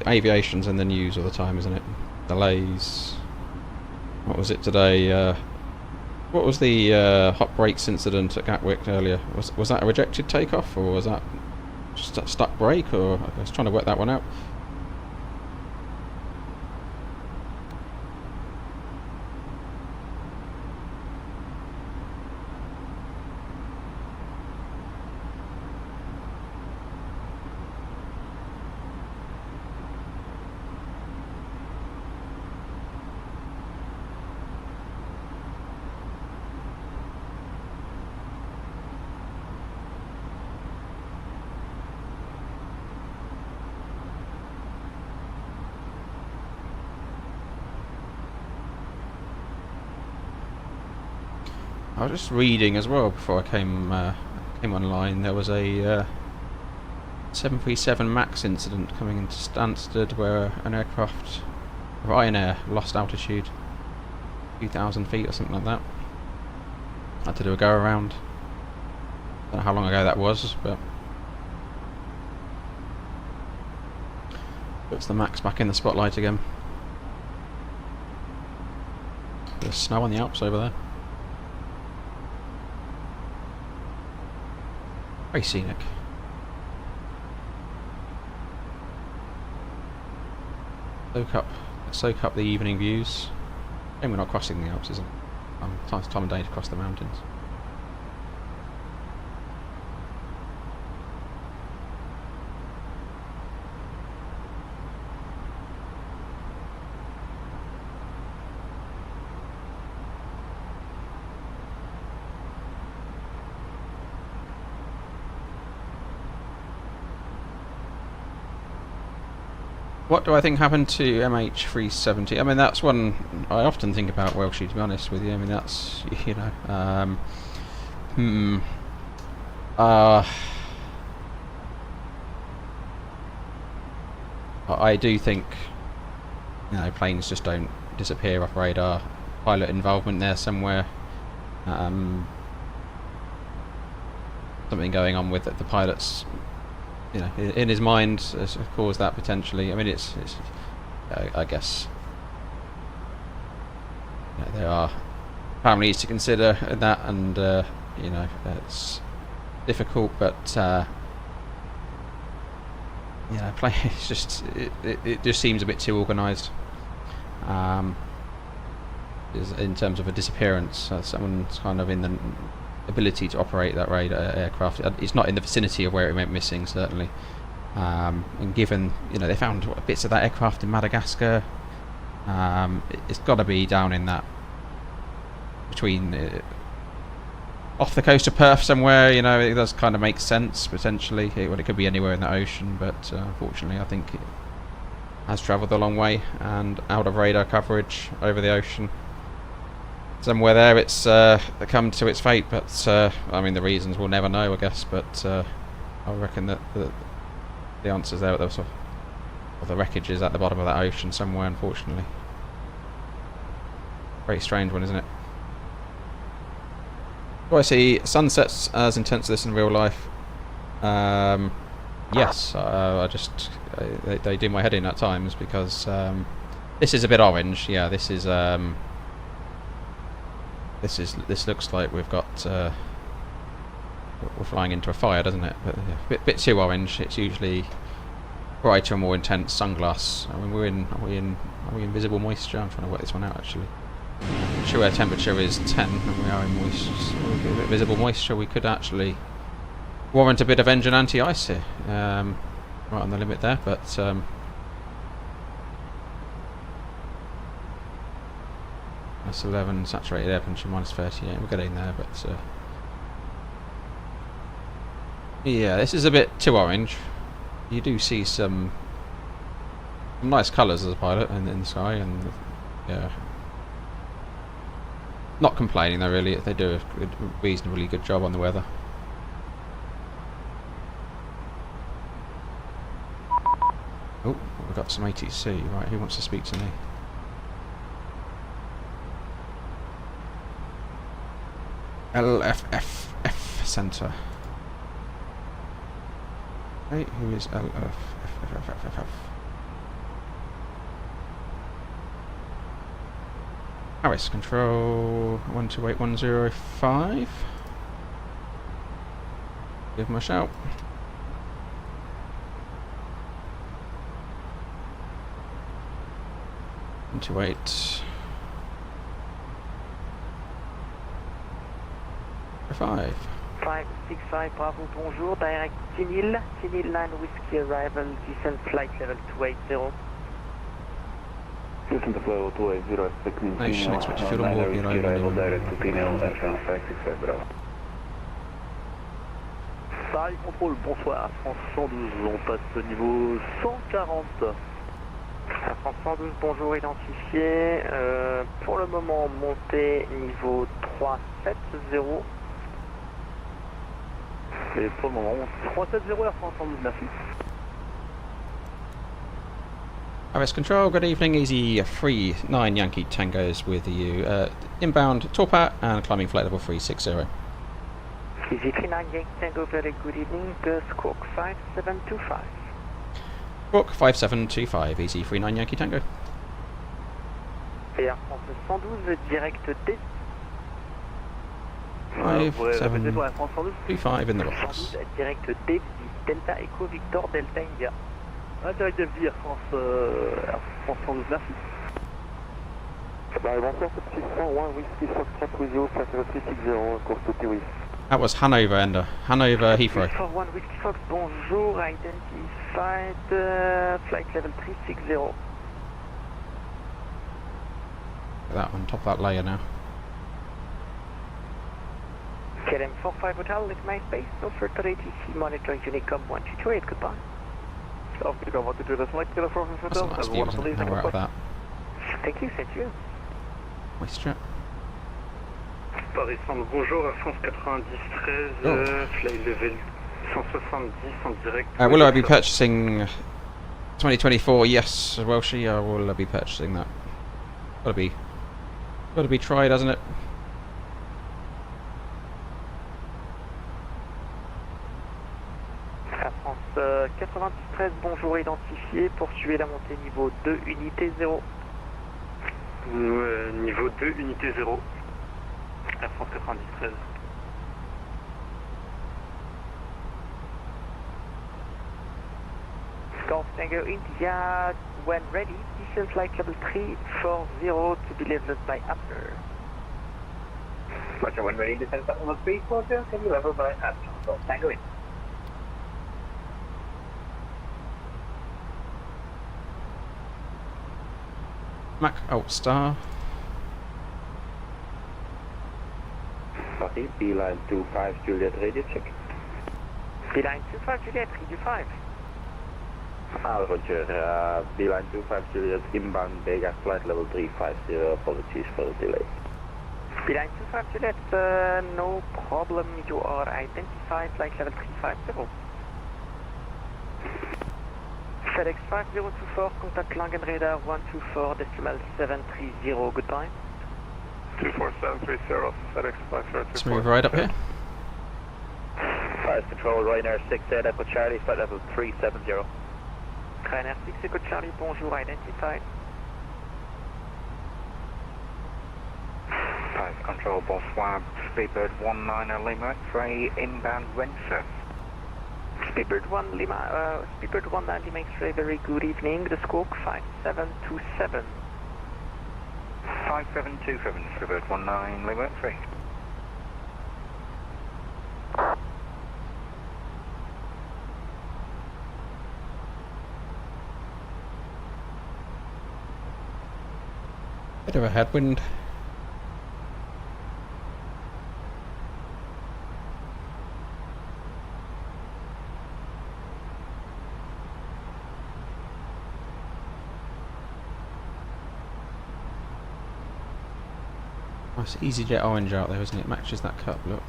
Aviation's in the news all the time, isn't it? Delays. What was it today? What was the hot brakes incident at Gatwick earlier? Was that a rejected takeoff, or was that stuck brake? Or I was trying to work that one out. I was just reading as well before I came online. There was a 737 MAX incident coming into Stansted where an aircraft, Ryanair, lost altitude, a few thousand feet or something like that. Had to do a go around. Don't know how long ago that was, but puts the MAX back in the spotlight again. There's snow on the Alps over there. Very scenic. Soak up the evening views. And we're not crossing the Alps, isn't it? Time of day to cross the mountains. What do I think happened to MH370? I mean, that's one I often think about Welshie, to be honest with you. I mean, that's, you know, I do think, you know, planes just don't disappear off radar. Pilot involvement there somewhere. Something going on with the pilots, you know, in his mind has caused that potentially. I mean, it's I guess, you know, there are families to consider in that, and you know, it's difficult, but you know, it's just it just seems a bit too organised. In terms of a disappearance, someone's kind of in the ability to operate that radar aircraft. It's not in the vicinity of where it went missing, certainly. And given, you know, they found bits of that aircraft in Madagascar, it's got to be down in that between off the coast of Perth somewhere. You know, it does kind of make sense potentially. Well, it could be anywhere in the ocean, but unfortunately, I think it has travelled a long way and out of radar coverage over the ocean. Somewhere there, it's come to its fate, but I mean, the reasons we'll never know, I guess. But I reckon that the answer's there. The wreckage is at the bottom of that ocean somewhere, unfortunately. Very strange one, isn't it? Do I see sunsets as intense as this in real life? Yes, they do my head in at times, because this is a bit orange. Yeah, this looks like we've got we're flying into a fire, doesn't it? But yeah, bit too orange. It's usually brighter and more intense sunglass. I mean, are we in visible moisture? I'm trying to work this one out actually. True air temperature is 10 and we are in visible moisture. We could actually warrant a bit of engine anti-ice here, right on the limit there, but that's 11, saturated air pressure -38. We're getting there, but yeah, this is a bit too orange. You do see some nice colours as a pilot in the sky, and yeah, not complaining though. Really, they do a reasonably good job on the weather. Oh, we've got some ATC. Right, who wants to speak to me? LFFF Centre. Okay, who is LF? Harris, control 128105. Give him a shout. Into 8. 5.
565 Bravo, bonjour, direct Tinil 9 Whiskey arrival, descent flight level 280.
Descent of level 280, expecting
Nation, expect fuel on board,
arrival direct to Tinil, entrance 565 Bravo.
Paris contrôle, bonsoir, France 112, on passe niveau 140. France 112, bonjour, identifié, pour le moment montée niveau 370. Et pour le moment, 370 Air France 112, merci.
RS Control, good evening, easy 39 Yankee Tangos with you. Inbound Torpat and climbing flight level 360.
Easy 39 Yankee Tango, very good evening, Squawk 5725.
Squawk 5725, easy 39 Yankee Tango.
Air France 112, direct D.
5725 in the box.
112, direct D, Delta Echo Victor Delta India. Direct Delta Air France 112, merci.
Bonsoir, 601 Whiskey Foxtrot with you, flight level 360, course to ToLiss.
That was Hanover, Ender. Hanover Heathrow.
641 Whiskey Fox, bonjour, identified, flight level 360.
That on top of that layer now.
KLM 45 Hotel, lift my space, no further ATC, monitor Unicom 1228, goodbye.
Africa, what to do, that's like Killer 45
That's a
Hotel.
nice view, isn't it? Now we're out of that.
Thank you, thank you.
Moisture.
Paris Centre, bonjour, Air France 9013, flight level 170 en direct.
Will I be purchasing 2024? Yes, Welshie, I will be purchasing that. Gotta be tried, hasn't it?
Air France 9013, bonjour, identifié, poursuivez la montée niveau 2, unité 0.
Niveau 2, unité 0. Air France 9013.
Golf Tango India, when ready, descent flight level 340 to be leveled by after.
Roger, when ready, descent flight level 340 can be leveled by after. Golf Tango India.
Mac Alt Star.
Copy, B-line 25 Juliet, radio check.
Beeline 25 Juliet, radio 5.
Roger, B-line 25 Juliet, inbound Vegas, flight level 350, apologies for the delay.
Beeline 25 Juliet, no problem, you are identified, flight level 350. FedEx 5024, contact Langen Radar 124, decimal 730, goodbye.
24730, FedEx 5024.
Let's move right up here.
Fires Control, Ryanair 68 Echo Charlie, flight level 370.
Ryanair 6 Echo Charlie, bonjour, identified.
Fires Control, bonsoir, Speedbird 19 Lima X-ray, inbound Windsor.
Speedbird 1 Lima, Speedbird 19 Lima X-ray, very good evening, the Squawk 5727.
5727, Speedbird 19 Lima X-ray.
Bit of a headwind. Nice EasyJet orange out there, isn't it? Matches that cup look.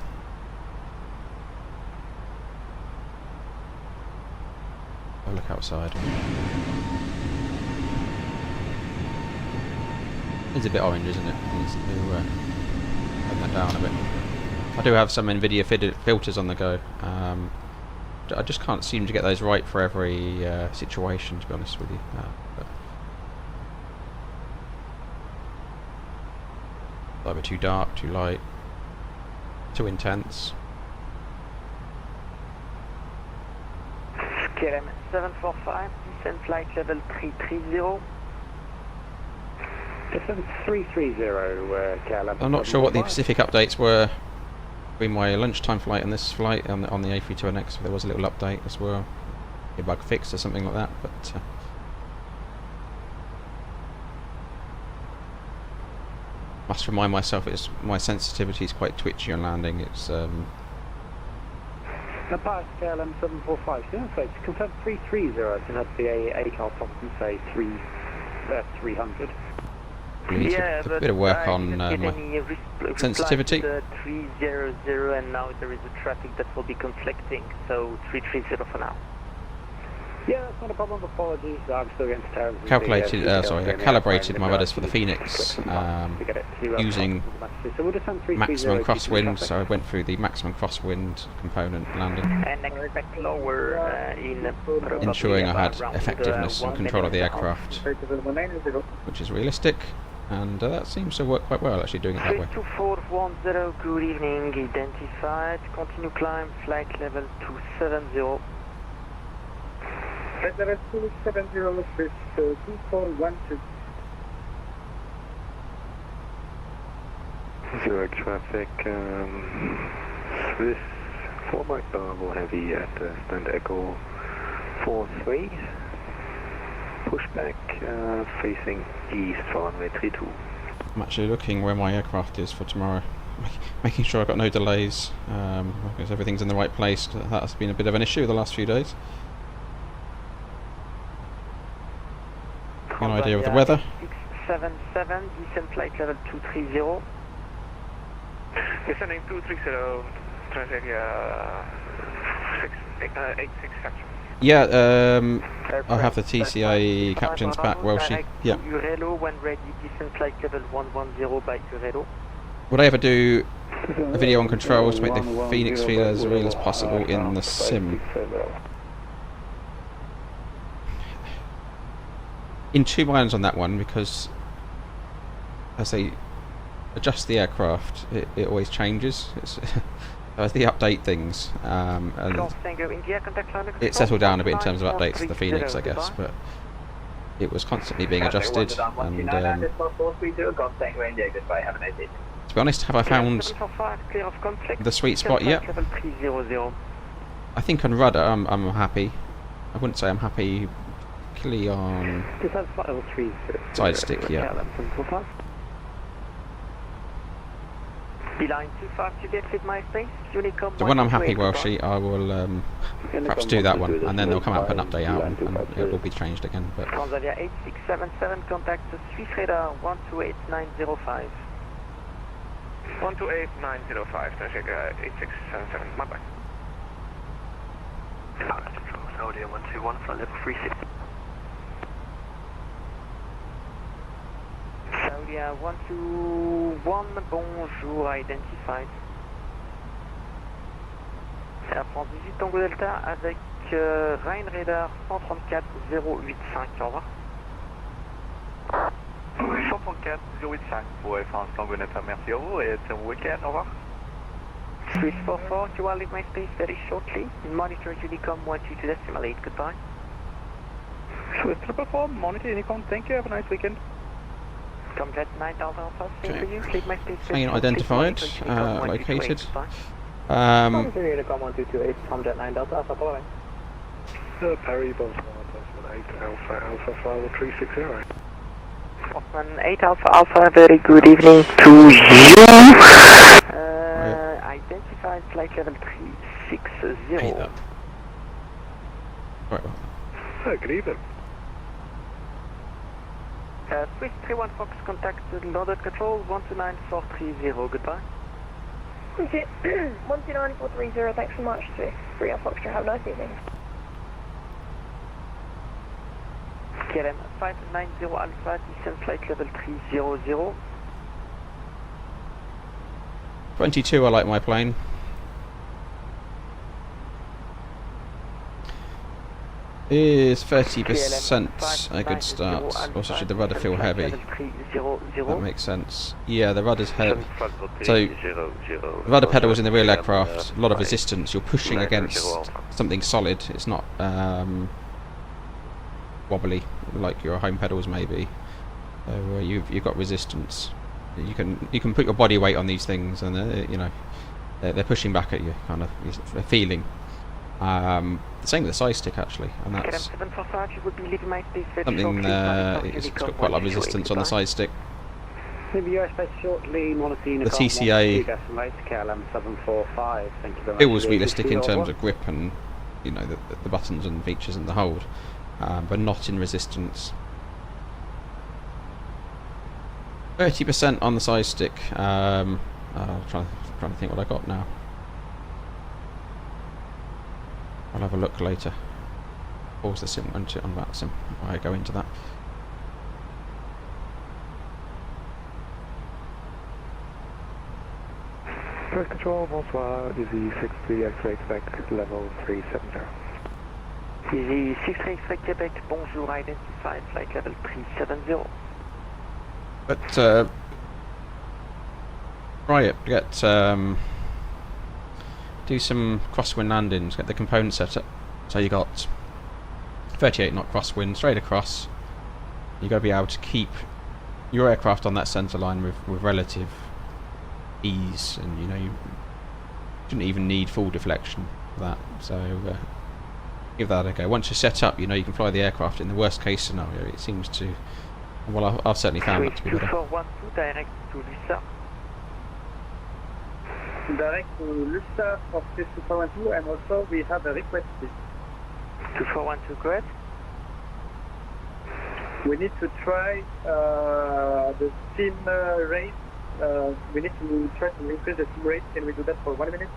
Oh, look outside. It's a bit orange, isn't it? Needs to turn that down a bit. I do have some NVIDIA filters on the go. I just can't seem to get those right for every situation, to be honest with you. But either too dark, too light, too intense.
KLM 745, descent flight level 330.
Descent 330, KLM.
I'm not sure what the specific updates were between my lunchtime flight and this flight on the A320NX. There was a little update as well, a bug fixed or something like that. But must remind myself my sensitivity is quite twitchy on landing. It's
Pass KLM 745, so it's confirmed 330, and that's the ACAL problem, say 300.
we need
Yeah,
a
but
bit of work
I
on
didn't get
my
any
sensitivity.
reply to the 300, and now there is a traffic that will be conflicting, so 330 for now.
Yeah, that's not a problem. Apologies. I'm still getting terrible.
Calculated, I calibrated my rudders for the Phoenix using maximum crosswind, so I went through the maximum crosswind component landing,
And expect lower
ensuring I had effectiveness and control of the aircraft, which is realistic, and that seems to work quite well, actually, doing it that way.
2410, good evening, identified, continue climb, flight level 270.
Flight level 270, 2412.
Zurich traffic, Swiss 4 Mike Bravo Heavy at stand Echo 43. Pushback facing east for runway 32.
I'm actually looking where my aircraft is for tomorrow, making sure I've got no delays, because everything's in the right place. That's been a bit of an issue the last few days. An idea of the weather.
677, descent flight level 230.
Descending 230, traffic 86 section.
Yeah, I have the TCIe captain's back, Welshie. Yeah.
Urelo, when ready, descent flight level 110 by Urelo.
Would I ever do a video on controls to make the Fenix feel as real as possible in the sim? In two minds on that one, because as they adjust the aircraft, it always changes. As they update things, and it settled down a bit in terms of updates to the Fenix, I guess, but it was constantly being adjusted, and to be honest, have I found the sweet spot yet? I think on rudder I'm happy. I wouldn't say I'm happy particularly on side stick, yeah.
Beeline 25 to get with my space, Unicom.
So when I'm happy, Welshie, I will perhaps do that one, and then they'll come out and put an update out, and it will be changed again. But
Transavia 8677, contact Swiss radar 128905.
128905, traffic 8677, my bad.
Saudi 121, flight level 36. Saudi 121, bonjour, identified. Air France 18 Tango Delta avec Rhein Radar 134 085, au revoir.
134 085 pour Air France Tango Delta, merci à vous et bon week-end, au revoir.
Swiss 44, you will leave my space very shortly. Monitor Unicom 122.8, goodbye.
Swiss 444, monitor Unicom, thank you, have a nice weekend.
Comjet 9 Delta Alpha, same for you, leave my space very
plane
shortly.
identified, located.
Unicom 1228, Comjet 9 Delta Alpha, bye.
Perry, Boston 8 Alpha Alpha 5360.
Boston 8 Alpha Alpha, very good evening to you. Identified flight level 360.
Hate that. Right.
Good evening.
Swiss 31 Fox, contact London Control 129430, goodbye.
129430, thanks so much, Swiss 3 Fox, have a nice evening.
KLM 590 Alpha, descent flight level 300.
22, I like my plane. Is 30% a good start? Also, should the rudder feel heavy? That makes sense. Yeah, the rudder's heavy. So, the rudder pedal is in the real aircraft, a lot of resistance. You're pushing against something solid. It's not wobbly like your home pedals maybe. So you've got resistance. You can put your body weight on these things, and you know they're pushing back at you, kind of a feeling. The same with the side stick actually, and that's something it's got quite a lot of resistance on the side stick. The TCA feels realistic in terms of grip and you know the buttons and features and the hold, but not in resistance. 30% on the side stick. I'm trying to think what I got now. I'll have a look later. Pause the sim on VATSIM before I go into that.
First control, bonsoir, Easy 63 X-ray Quebec, level 370.
Easy 63 X-ray Quebec, bonjour, identified flight level 370.
But try it. Get do some crosswind landings. Get the component set up. So you got 38 knot crosswind straight across. You got to be able to keep your aircraft on that centre line with relative ease, and you know you shouldn't even need full deflection for that. So give that a go. Once you're set up, you know you can fly the aircraft in the worst case scenario. It seems to. Well, I've certainly found that to be better.
2412 direct to Lussa.
Direct to Lussa for 2412, and also we have a request.
2412, go ahead.
We need to try the sim rate. We need to try to increase the sim rate. Can we do that for 1 minute?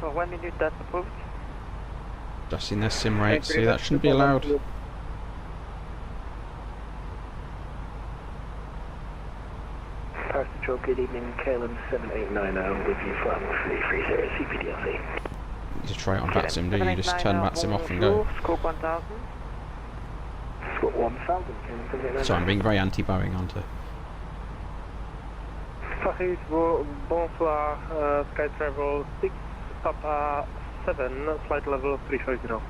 For 1 minute, that's approved.
Just in their sim rate, so that shouldn't be allowed.
Paris Control, good evening, KLM 7890 with you for 330 CPDLC.
You just try it on VATSIM, do you? Just turn VATSIM off and go.
Scope 1000.
Scope 1000, can you get that?
So I'm being very anti-Boeing, aren't I?
Paris, bonsoir, Sky Travel 6, Papa 7, flight level 350.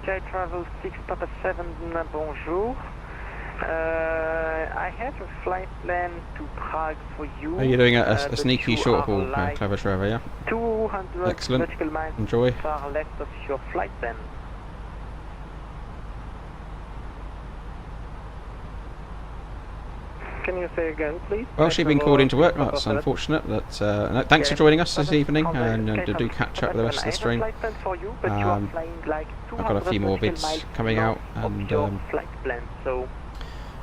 Sky Travel 6, Papa 7, bonjour. I have a flight plan to Prague for you.
Are you doing a sneaky short haul, Clever Trevor, yeah?
200
excellent.
nautical miles
Enjoy.
far left of your flight plan.
Can you say again, please?
Well, she's been called into work. That's unfortunate. But no, thanks for joining us this evening, and do catch up with the rest of the stream. I've got a few more vids coming out, and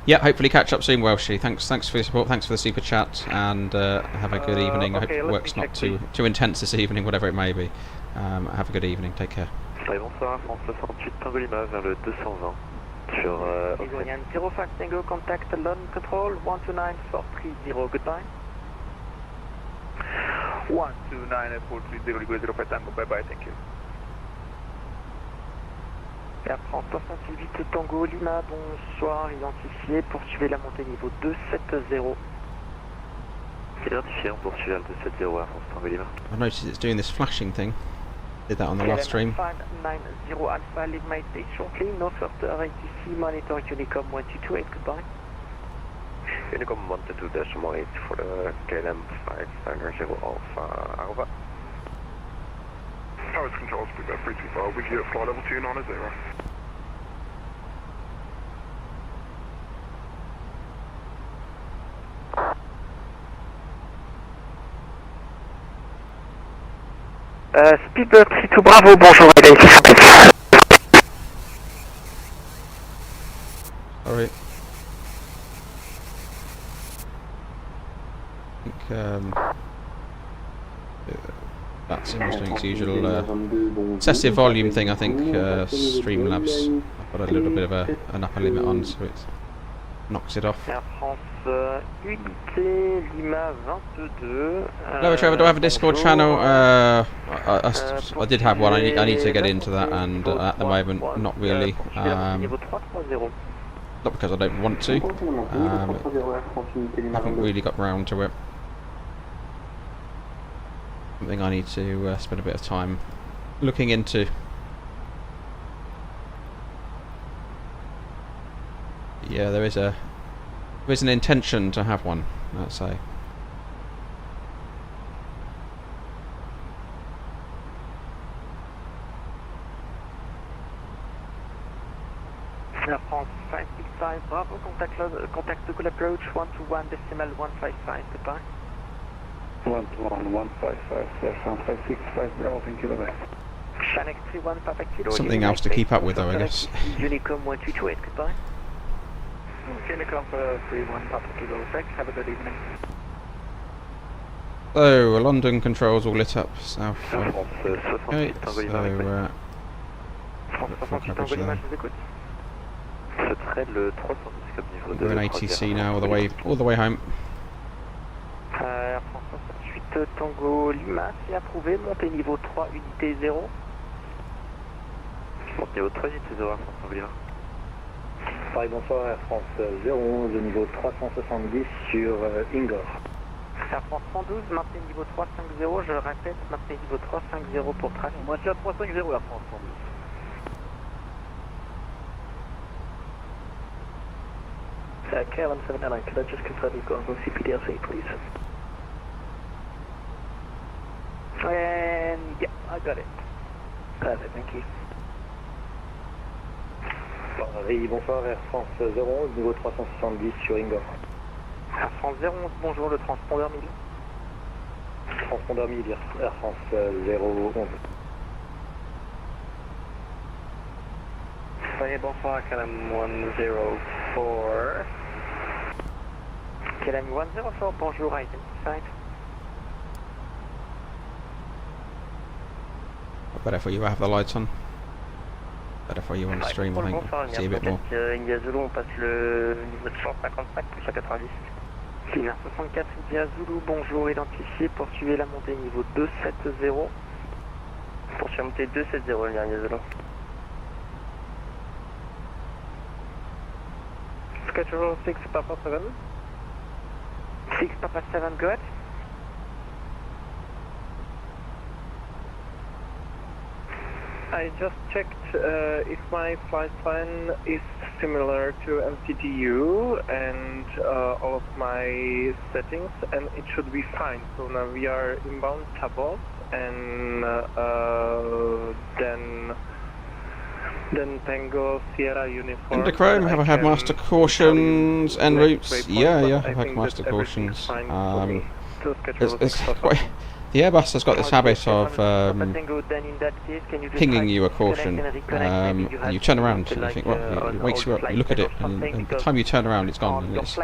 yeah, hopefully catch up soon, Welshie. Thanks for your support. Thanks for the super chat, and have a good evening. I hope your work's not too intense this evening, whatever it may be. Have a good evening. Take care.
Bonsoir, France 68 Tango Lima vers le 220. Sur
Egonian 05 Tango, contact London Control 129-430, goodbye.
129-430, 05 Tango, bye bye, thank you.
Air France 68 Tango Lima, bonsoir, identifié, poursuivez la montée niveau 270.
Identifié, on poursuit le 270 Air France Tango Lima.
I noticed it's doing this flashing thing. Did that on the last stream.
590 Alpha, leave my state shortly, no further ATC, monitor Unicom 128, goodbye.
Unicom 122.8 for the KLM 590 Alpha, over.
Paris Control, speed about 325, we can get flight level 290.
Speedbird 32 Bravo, bonjour, identifié.
Alright. I think that's doing its usual excessive volume thing. I think Streamlabs, I've got a little bit of an upper limit on, so it's knocks it off.
Air France Unité Lima 22.
Hello Trevor, do I have a Discord channel? I did have one, I need to get into that, and at the moment not really. Not because I don't want to, haven't really got round to it. Something I need to spend a bit of time looking into. Yeah, there is an intention to have one, let's say.
Air France 565, Bravo, contact local approach 121.155, goodbye.
121.155, Air France 565, Bravo, thank you, bye-bye.
Shannon 31, Papa Kilo.
Something else to keep up with though, I guess.
Unicom 1228, goodbye. Unicom 31, Papa Kilo, thanks, have a good evening.
So, London controls all lit up south. Okay, so full coverage there. We're in ATC now, all the way home.
Air France 68 Tango Lima, c'est approuvé, montée niveau 3, unité 0.
Montée niveau 3, unité 0, Air France Tango Lima.
Paris, bonsoir, Air France 011, niveau 370 sur Ingor.
Air France 112, maintenez niveau 350, je répète, maintenez niveau 350 pour trafic.
Maintien 350, Air France 112.
KLM7 airline, could I just confirm you've got on CPDLC, please? And yeah, I got it. Perfect, thank you.
Paris, bonsoir, Air France 011, niveau 370 sur Ingor.
Air France 011, bonjour, le transpondeur 1000.
Transpondeur 1000, Air France 011.
Soyez bonsoir, KLM 104. KLM 104, bonjour, identified.
Better for you to have the lights on. Better for you on the stream, I think. See a bit more.
India Zulu, on passe le niveau de 155 plus 190. Lima 64, India Zulu, bonjour, identifié, poursuivez la montée niveau 270. Poursuivez la montée 270, India Zulu. Schedule 6 Papa 7. 6 Papa 7, go ahead.
I just checked if my flight plan is similar to MCTU and all of my settings, and it should be fine. So now we are inbound Tabos, and then Tango Sierra Uniform.
Endochrome, have I had master cautions en routes? Yeah, I've had master cautions. It's quite, the Airbus has got this habit of pinging you a caution, and you turn around and you think, well, it wakes you up, you look at it, and by the time you turn around it's gone, and it's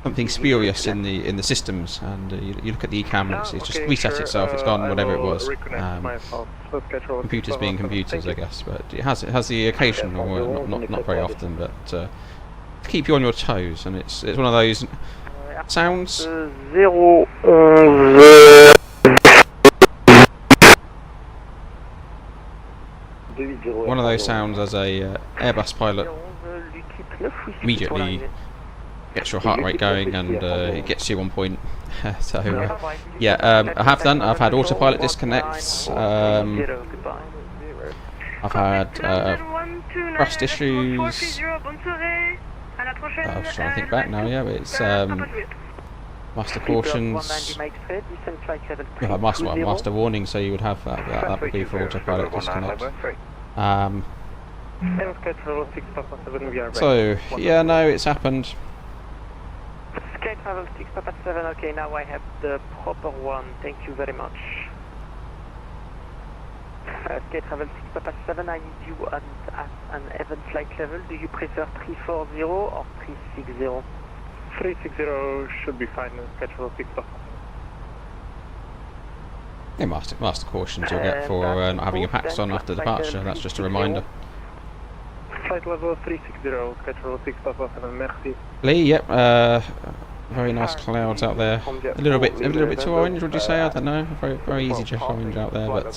something spurious in the systems, and you look at the ECAM and it's just reset itself, it's gone, whatever it was. Computers being computers, I guess, but it has the occasional, not very often, but to keep you on your toes, and it's one of those sounds. One of those sounds as a Airbus pilot immediately gets your heart rate going, and it gets you on point. So yeah, I've had autopilot disconnects. I've had thrust issues. I was trying to think back now, yeah, but it's master cautions. You have master warning, so you would have that would be for autopilot disconnect. So yeah, no, it's happened.
Sky Travel 6 Papa 7, okay, now I have the proper one, thank you very much. Sky Travel 6 Papa 7, I need you at an even flight level. Do you prefer 340 or 360?
360 should be fine in Sky Travel 6 Papa 7.
Yeah, master cautions you'll get for not having your packs on after departure, that's just a reminder.
Flight level 360, Control 6 Papa 7, merci.
Lee, yep. Very nice clouds out there. A little bit too orange, would you say? I don't know. Very easy to orange out there, but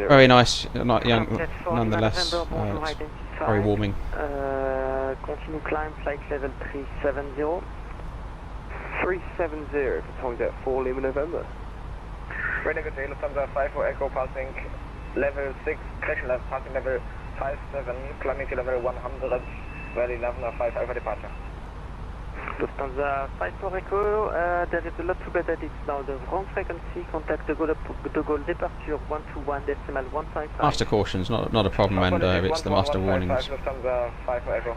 very nice. Not young, nonetheless. It's very warming.
Continue climb, flight level 370.
370 for Tonga 4 Lima November.
Ready to Lufthansa 54 Echo passing level 6, crash left passing level 57, climbing to level 100, ready 11 or 5 Alpha departure.
Lufthansa 54 Echo, there is a lot to bet that it's now the wrong frequency, contact the goal departure 121.155.
Master cautions, not a problem, and it's the master warnings.
Lufthansa 54 Echo.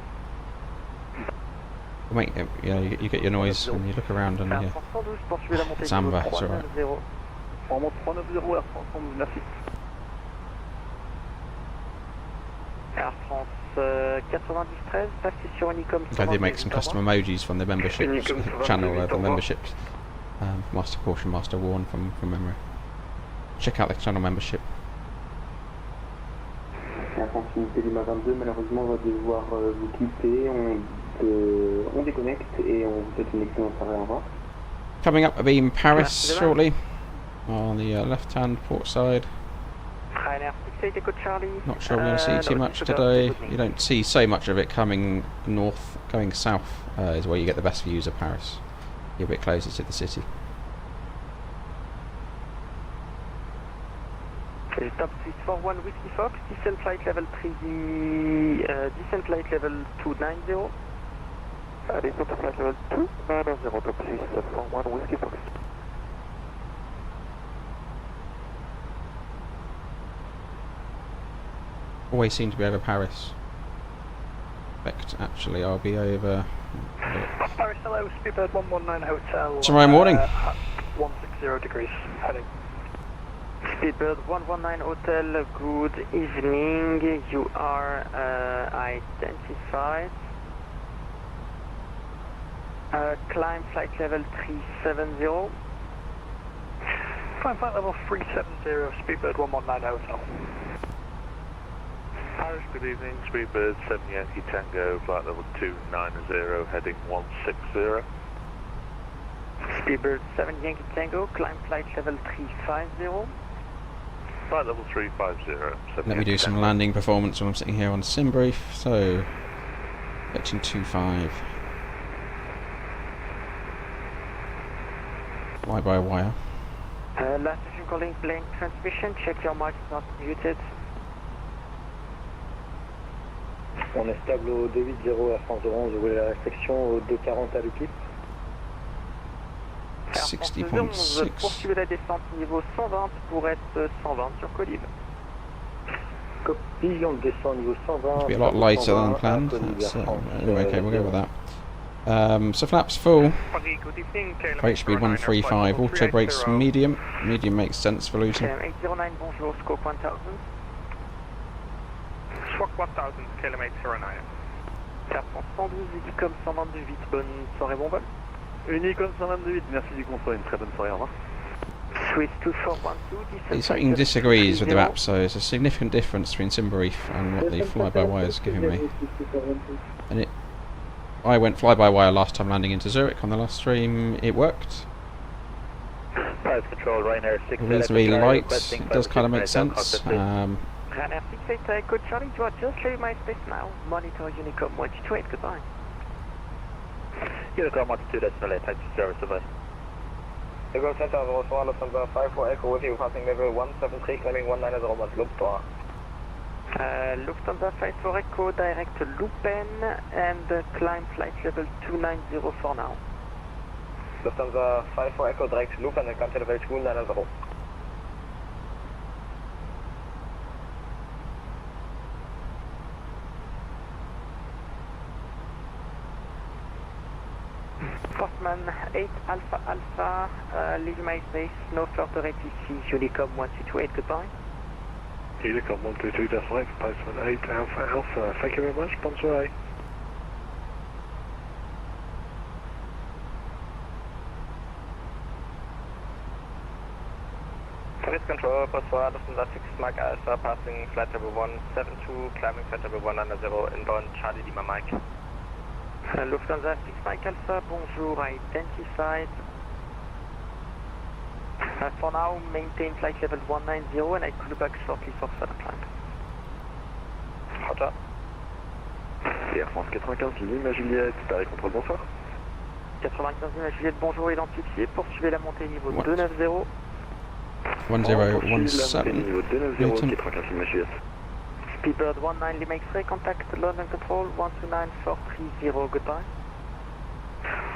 You get your noise when you look around and hear Samba, it's alright.
Air France 93, passez sur Unicom.
They did make some custom emojis from the membership channel, the memberships. Master caution, master warn from memory. Check out the channel membership.
Air France Unité Lima 22, malheureusement on va devoir vous quitter. On déconnecte et on vous souhaite une excellente soirée. Au revoir.
Coming up, beam Paris shortly on the left-hand port side. Not sure we're going to see too much today. You don't see so much of it coming north. Going south is where you get the best views of Paris. You're a bit closer to the city.
Top 641 Whiskey Fox, descent flight level 290.
Descent flight level 290, top 641 Whiskey Fox.
Always seem to be over Paris. Expect actually I'll be over.
Paris, hello, Speedbird 119 Hotel.
Tomorrow morning.
160 degrees, heading.
Speedbird 119 Hotel, good evening. You are identified. Climb flight level 370.
Climb flight level 370, Speedbird 119 Hotel.
Paris, good evening. Speedbird 7 Yankee Tango, flight level 290, heading 160.
Speedbird 7 Yankee Tango, climb flight level 350.
Flight level 350.
Let me do some landing performance while I'm sitting here on sim brief. So, pitching 25. Fly-by-wire.
Last station calling plane transmission, check your mic is not muted.
On est stable au 280 Air France 11, vous voulez la restriction au 240 à l'équipe.
60.6.
Poursuivez la descente niveau 120 pour être 120 sur Colib.
Copie, on descend niveau 120.
It'll be a lot lighter than planned. That's, okay, we'll go with that. So flaps full. Brake speed 135. Auto brakes medium. Medium makes sense for Luton.
809, bonjour, scope 1000.
Squawk 1000, kilometer 09.
Air France 112, Unicom 128, bonne soirée, bon vol.
Unicom 128, merci du contrôle, une très bonne soirée, au revoir.
Swiss 2412,
It's something disagrees with the map, so there's a significant difference between Simbrief and what the fly-by-wire is giving me. And I went fly-by-wire last time landing into Zurich on the last stream. It worked.
Paris Control, Ryanair 6.
Reasonably light. It does kind of make sense.
Ryanair 68, Echo Charlie, you are just leaving my space now. Monitor Unicom 128, goodbye.
Unicom 128, taxi service, goodbye.
Echo Center 04, Lufthansa 54 Echo with you, passing level 173, climbing 190 Lufthansa.
Lufthansa 54 Echo, direct Luton and climb flight level 290 for now.
Lufthansa 54 Echo, direct Luton and climb to level 290.
Postman 8 Alpha Alpha, leave my space, no further ATC, Unicom 128, goodbye.
Unicom 122, definitely, Postman 8 Alpha Alpha. Thank you very much, bonne soirée.
ToLiss control, bonsoir, Lufthansa 6 Mike Alpha, passing flight level 172, climbing flight level 190, inbound Charlie Lima Mike.
Lufthansa 6 Mike Alpha, bonjour, identified. For now, maintain flight level 190 and I cool back shortly for further climb.
Roger.
Air France 95 Lima Juliette, Paris contrôle, bonsoir.
95 Lima Juliette, bonjour, identifié, poursuivez la montée niveau 290.
1017.
Niveau 290, qui est 95 Lima Juliette.
Speedbird 19 Lima X-ray, contact London Control 129430, goodbye.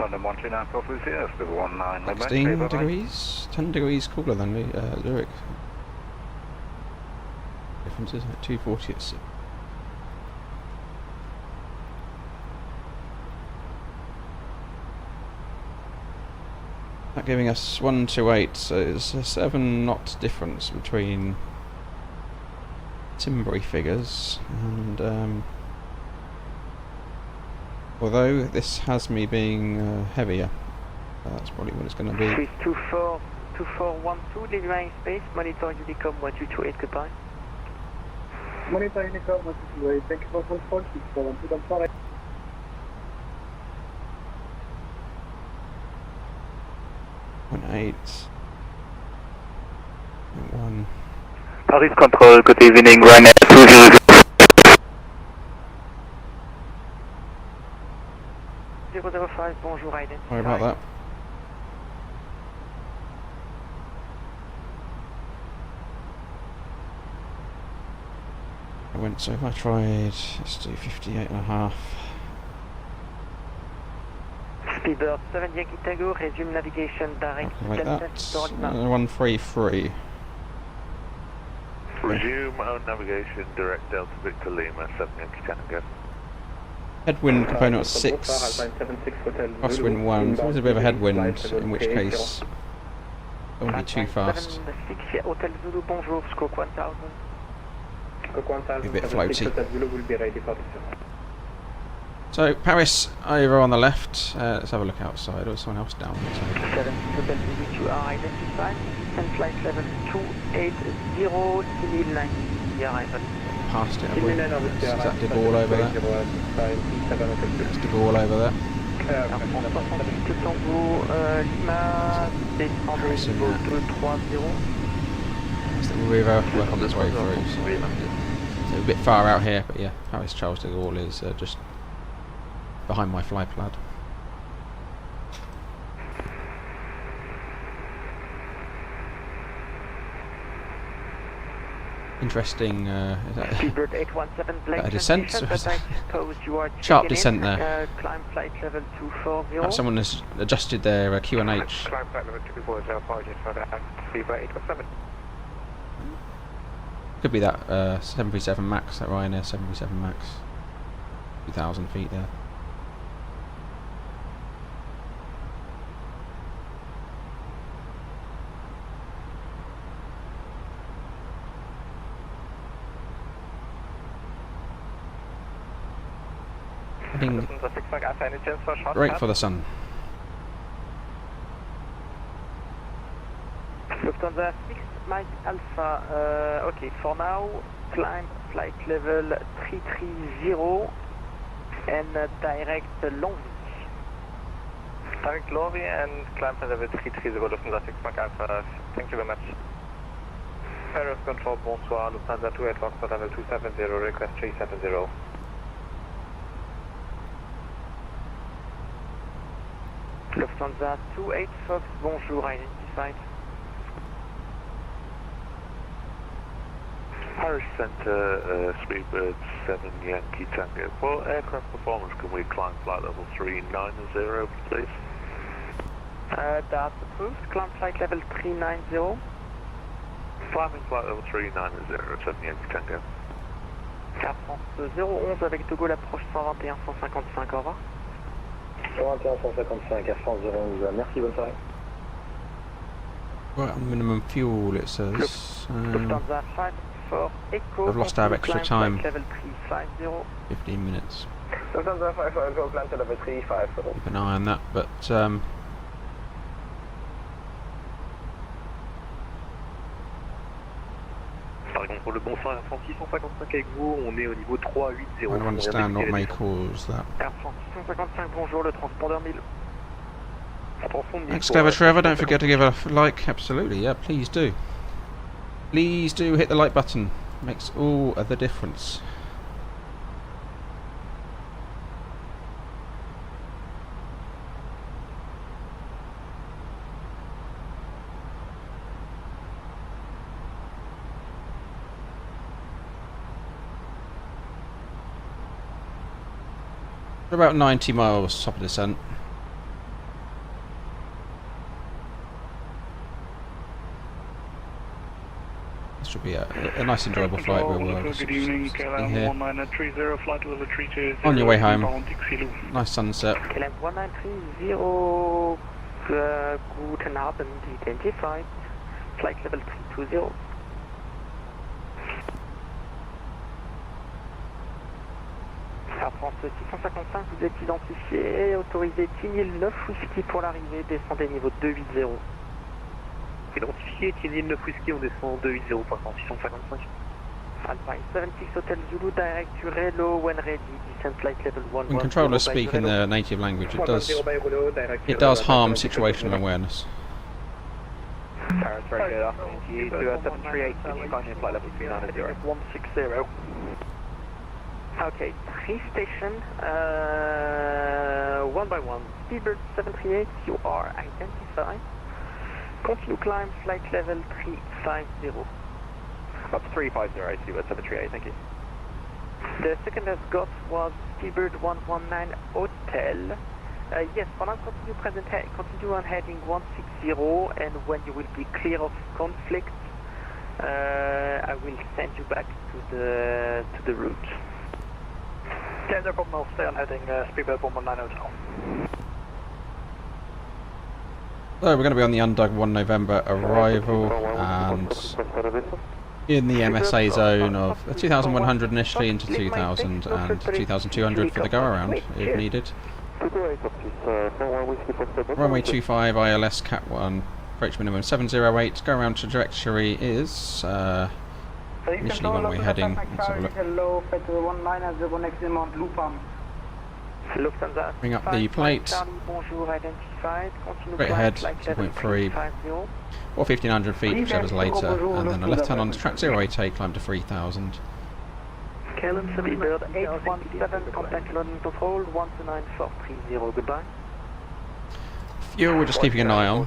London 129430, Speedbird 19 Lima.
16 degrees, 10 degrees cooler than Zurich. Difference is at 240 at 6. That giving us 128, so it's a 7 knot difference between Timbury figures, and although this has me being heavier, that's probably what it's going to be.
Swiss 2412, Lima space, monitor Unicom 1228, goodbye.
Monitor Unicom 1228, thank you for control, 642, I'm sorry.
One.
Paris Control, good evening, Ryanair 200.
005, bonjour, identified.
Sorry about that. So if I tried, let's do 58.5.
Speedbird 7 Yankee Tango, resume navigation direct.
Like that. 133.
Resume own navigation, direct Delta Victor Lima, 7 Yankee Tango.
Headwind component of 6, crosswind 1, so there's a bit of a headwind, in which case it won't be too fast.
Hotel Zulu, bonjour, Scope 1000.
Be a bit floaty. So Paris over on the left, let's have a look outside, or someone else down there.
7 Hotel Zulu, you are identified, and flight level 280, 90 arrival.
Past it, have we? Is that de Gaulle over there? That's de Gaulle over there.
Tango, Lima, descendez niveau 230.
We're work on this way through. So a bit far out here, but yeah, Paris Charles de Gaulle is just behind my fly pad.
Speedbird
Interesting
817 Black
descent.
Sharp
descent there.
Climb flight level 240.
Oh, someone has adjusted their QNH.
Climb flight level 240, apologies for that. Speedbird 817.
Could be that 737 Max, that Ryanair 737 Max. 2,000 feet there. Heading right for the sun.
Lufthansa 6 Mike Alpha, okay, for now, climb flight level 330 and direct Longwy.
Direct Longwy and climb flight level 330, Lufthansa 6 Mike Alpha, thank you very much. Paris Control, bonsoir, Lufthansa 28 Fox, level 270, request 370.
Lufthansa 28 Fox, bonjour, identified.
Paris Centre, Speedbird 7 Yankee Tango. For aircraft performance, can we climb flight level 390, please?
That's approved. Climb flight level 390.
Climbing flight level 390, 7 Yankee Tango.
Air France 011 avec De Gaulle approche 121 155, au revoir.
121 155, Air France 011, merci, bonne soirée.
Right, on minimum fuel it says.
Lufthansa 5 for Echo.
I've lost to have extra time.
Level 350.
15 minutes.
Lufthansa 5 for Echo, climb to level 350.
Keep an eye on that, but
contrôle, bonsoir Air France 655 avec vous, on est au niveau 380.
I don't understand what may cause that.
Air France 655, bonjour, le transpondeur 1000.
Thanks, Clever Trevor. Don't forget to give a like. Absolutely, yeah, please do. Please do hit the like button. Makes all of the difference. We're about 90 miles top of descent. This should be a nice enjoyable flight. We'll
good evening, KLM
here.
1930, flight level 320.
On your way home. Nice sunset.
KLM 1930, guten Abend, identified, flight level 320. Air France 655, vous êtes identifié, autorisé 6009 Whisky pour l'arrivée, descendez niveau 280.
Identifié, Thierry 9 Whisky, on descend 280 pour 655.
Alpine 76 Hotel Zulu, direct to Relo when ready, descent flight level 11.
When controllers speak in their native language, it does harm situational awareness.
Paris, very good afternoon to you. 738, can you find me flight level 390?
160. Okay, 3 station, 1 by 1. Speedbird 738, you are identified. Continue climb, flight level 350.
Up 350, I see, 738, thank you.
The second I've got was Speedbird 119 Hotel. Yes, for now continue on heading 160, and when you will be clear of conflict, I will send you back to the route.
Yeah, no problem, I'll stay on heading Speedbird 119 Hotel.
So we're going to be on the undug 1 November arrival and in the MSA zone of 2,100 initially into 2,000 and 2,200 for the go around if needed. Runway 25 ILS Cat 1, approach minimum 708, go around trajectory is initially one way heading. Let's have a look.
Hello, Flight 190 next amount Lupam.
Bring up the plate. Straight ahead, 2.3. Or 1,500 feet, whichever is later, and then a left hand on the track 088, climb to 3,000.
Speedbird 817, contact London control, 129430, goodbye.
Fuel, we're just keeping an eye on.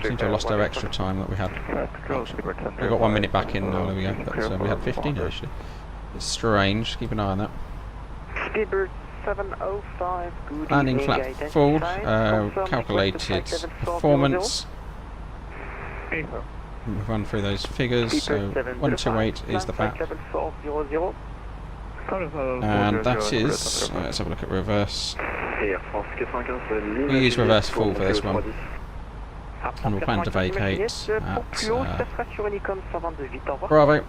Seem to have lost our extra time that we had. We got 1 minute back in, there we go, but we had 15 actually. It's strange, keep an eye on that.
Speedbird 705, good
Landing
evening,
flap full, calculated performance. We've run through those figures, so 128 is the FAP. And that is, let's have a look at reverse. We use reverse full for this one. And we'll plan to vacate at Bravo,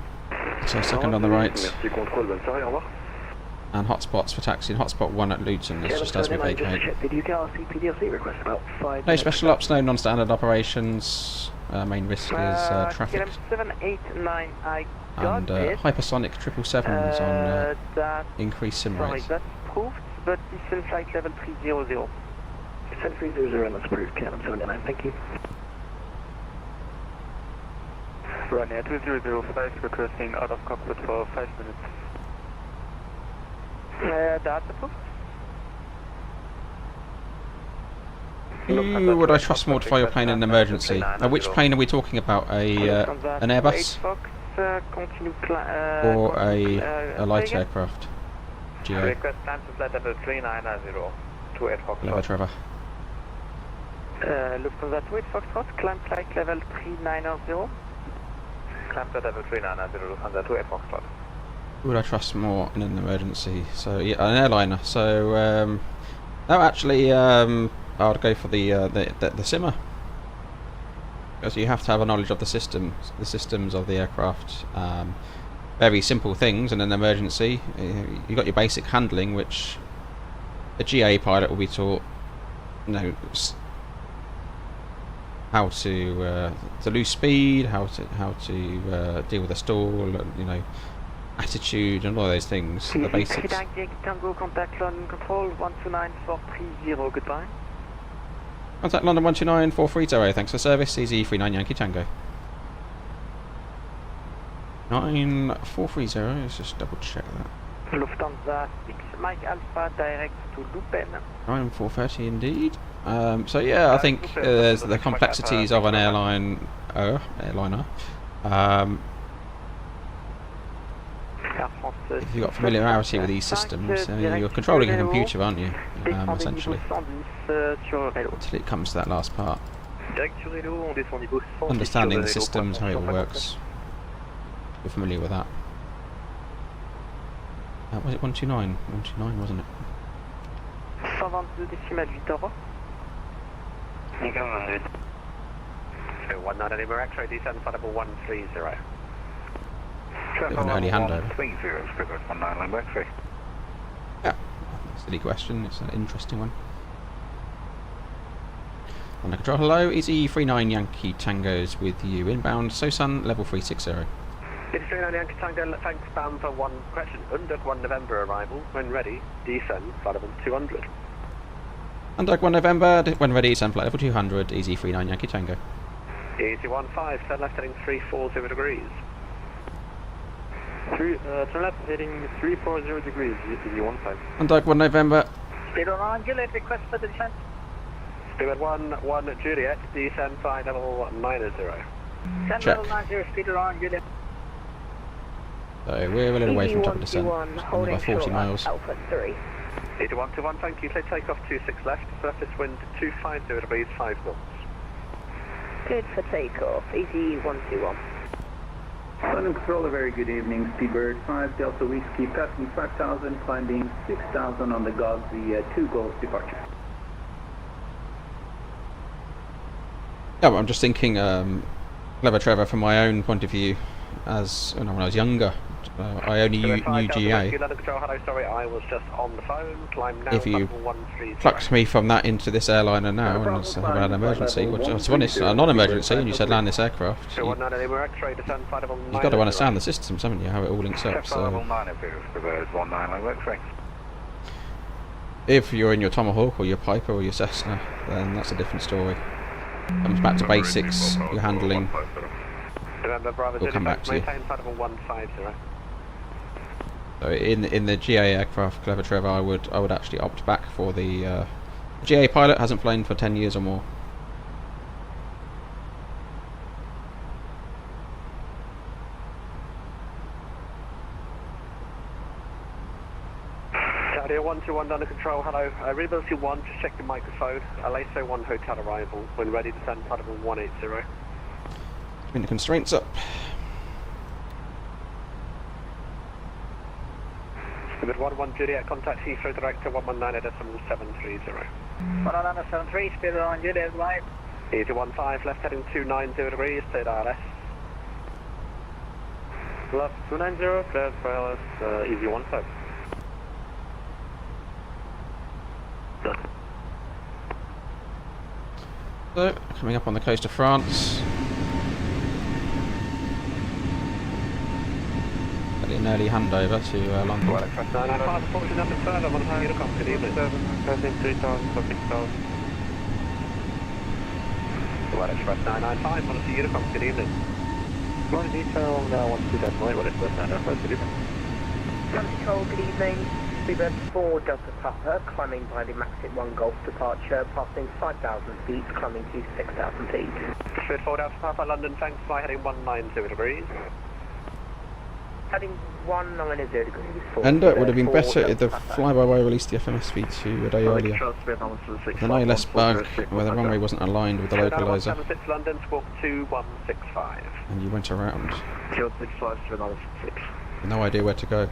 so second on the right. And hotspots for taxi, and hotspot 1 at Luton is just as we vacate. No special ops, no non-standard operations. Main risk is traffic. And hypersonic 777s on increased sim rates.
That's approved, but descent flight level 300. Descent 300, and that's approved, KLM 79, thank you.
Ryanair 2005, requesting out of cockpit for 5 minutes.
That's approved.
Who would I trust more to fly your plane in an emergency? Which plane are we talking about? An Airbus? Or a light aircraft? GA.
Request time to flight level 390 to 8 Foxtrot.
Hello, Trevor.
Lufthansa 28 Foxtrot, climb flight level 390.
Climb flight level 390, Lufthansa 28 Foxtrot.
Who would I trust more in an emergency? So, yeah, an airliner. So, no, actually, I would go for the simmer. Because you have to have a knowledge of the systems of the aircraft. Very simple things in an emergency. You've got your basic handling, which a GA pilot will be taught, how to lose speed, how to deal with a stall, and, you know, attitude and all those things, the basics.
Tango, contact London Control 129430, goodbye.
Contact London 129430, thanks for service, EZ39 Yankee Tango. 9430, let's just double check that.
Lufthansa 6 Mike Alpha direct to Luton.
9430 indeed. So yeah, I think there's the complexities of an airliner. If you've got familiarity with these systems, you're controlling a computer, aren't you? Essentially. Until it comes to that last part. Understanding the systems, how it all works. You're familiar with that. Was it 129? 129, wasn't it?
122 décimal 8 euros.
So 19 Lima X-ray, descend flight level 130.
Bit of an early handover.
19 Lima X-ray.
Yeah, silly question, it's an interesting one. On the control, hello, EZ39 Yankee Tango's with you, inbound Sosan level 360.
EZ39 Yankee Tango, thanks, bound for 1 question, Unduk 1 November arrival, when ready, descend flight level 200.
Unduk 1 November, when ready, descend flight level 200, EZ39 Yankee Tango.
EZ15, turn left heading 340 degrees.
Turn left heading 340 degrees, EZ15.
Unduk 1 November.
Speed on Juliet, request for the descent.
Speed 1 Juliet, descend flight level 90.
Descend level 90, speed on Juliet.
So we're a little away from top of descent, only by 40 miles.
Alpha 3.
EZ121, thank you, clear takeoff 26 left, surface wind 250 degrees 5 knots.
Good for takeoff, EZ121.
London Control, a very good evening. Speedbird 5 Delta Whiskey, passing 5,000, climbing 6,000 on the GOG, the 2 Golf departure.
Yeah, but I'm just thinking, Clever Trevor, from my own point of view, as when I was younger, I only knew GA.
Sorry, I was just on the phone. Climb now.
If you plucked me from that into this airliner now and I had an emergency, which to be honest, a non-emergency, and you said land this aircraft, you've got to understand the systems, haven't you, how it all links up. So if you're in your Tomahawk or your Piper or your Cessna, then that's a different story. Comes back to basics, your handling. We'll come back to you. So in the GA aircraft, Clever Trevor, I would actually opt back for the GA pilot hasn't flown for 10 years or more.
Saudi 121 under control, hello. Readability 1, just check the microphone. LSZH 1 hotel arrival. When ready, descend flight level 180.
Bring the constraints up.
With 11 Juliet, contact Heathrow Director 119.730.
119.73, speed on Juliet, right.
EZ15, left heading 290 degrees, stay RS.
Left 290, cleared for LS, EZ15.
So, coming up on the coast of France. An early handover to London.
Well, express 995, approaching nothing further, on how you come, good evening.
7, 3000, 6000.
Well, express 995, on to Unicom, good evening.
One detail, now 12.8, well, express 995, good evening.
London Control, good evening. Speedbird 4 Delta Papa, climbing by the Maxit 1 Golf departure, passing 5,000 feet, climbing to 6,000 feet.
Speed 4 Delta Papa, London, thanks, fly heading 190 degrees.
Heading 190 degrees.
And it would have been better if the Flybywire released the FMS speed to a day earlier. The ILS bug where the runway wasn't aligned with the localizer.
London, squawk 2165.
And you went around. No idea where to go.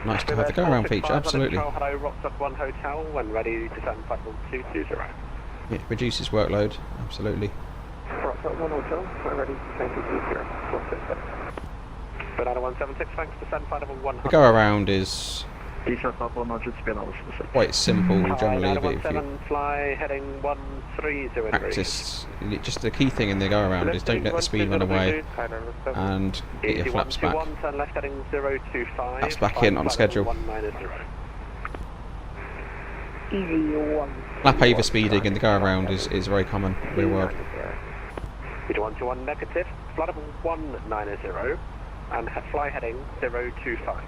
Nice to have the go around feature, absolutely.
Hello, Rockstock 1 Hotel, when ready, descend flight 220.
It reduces workload, absolutely.
Rockstock 1 Hotel, when ready, descend 220. Banana 176, thanks, descend flight 100.
The go around is quite simple generally, but if you
917, fly heading 130
practice, just the key thing in the go around is don't let the speed run away and get your flaps back.
Turn left heading 025.
Flaps back in on schedule.
190.
Easy 1.
Lap over speeding in the go around is very common real world.
121 negative, flight level 190 and fly heading 025.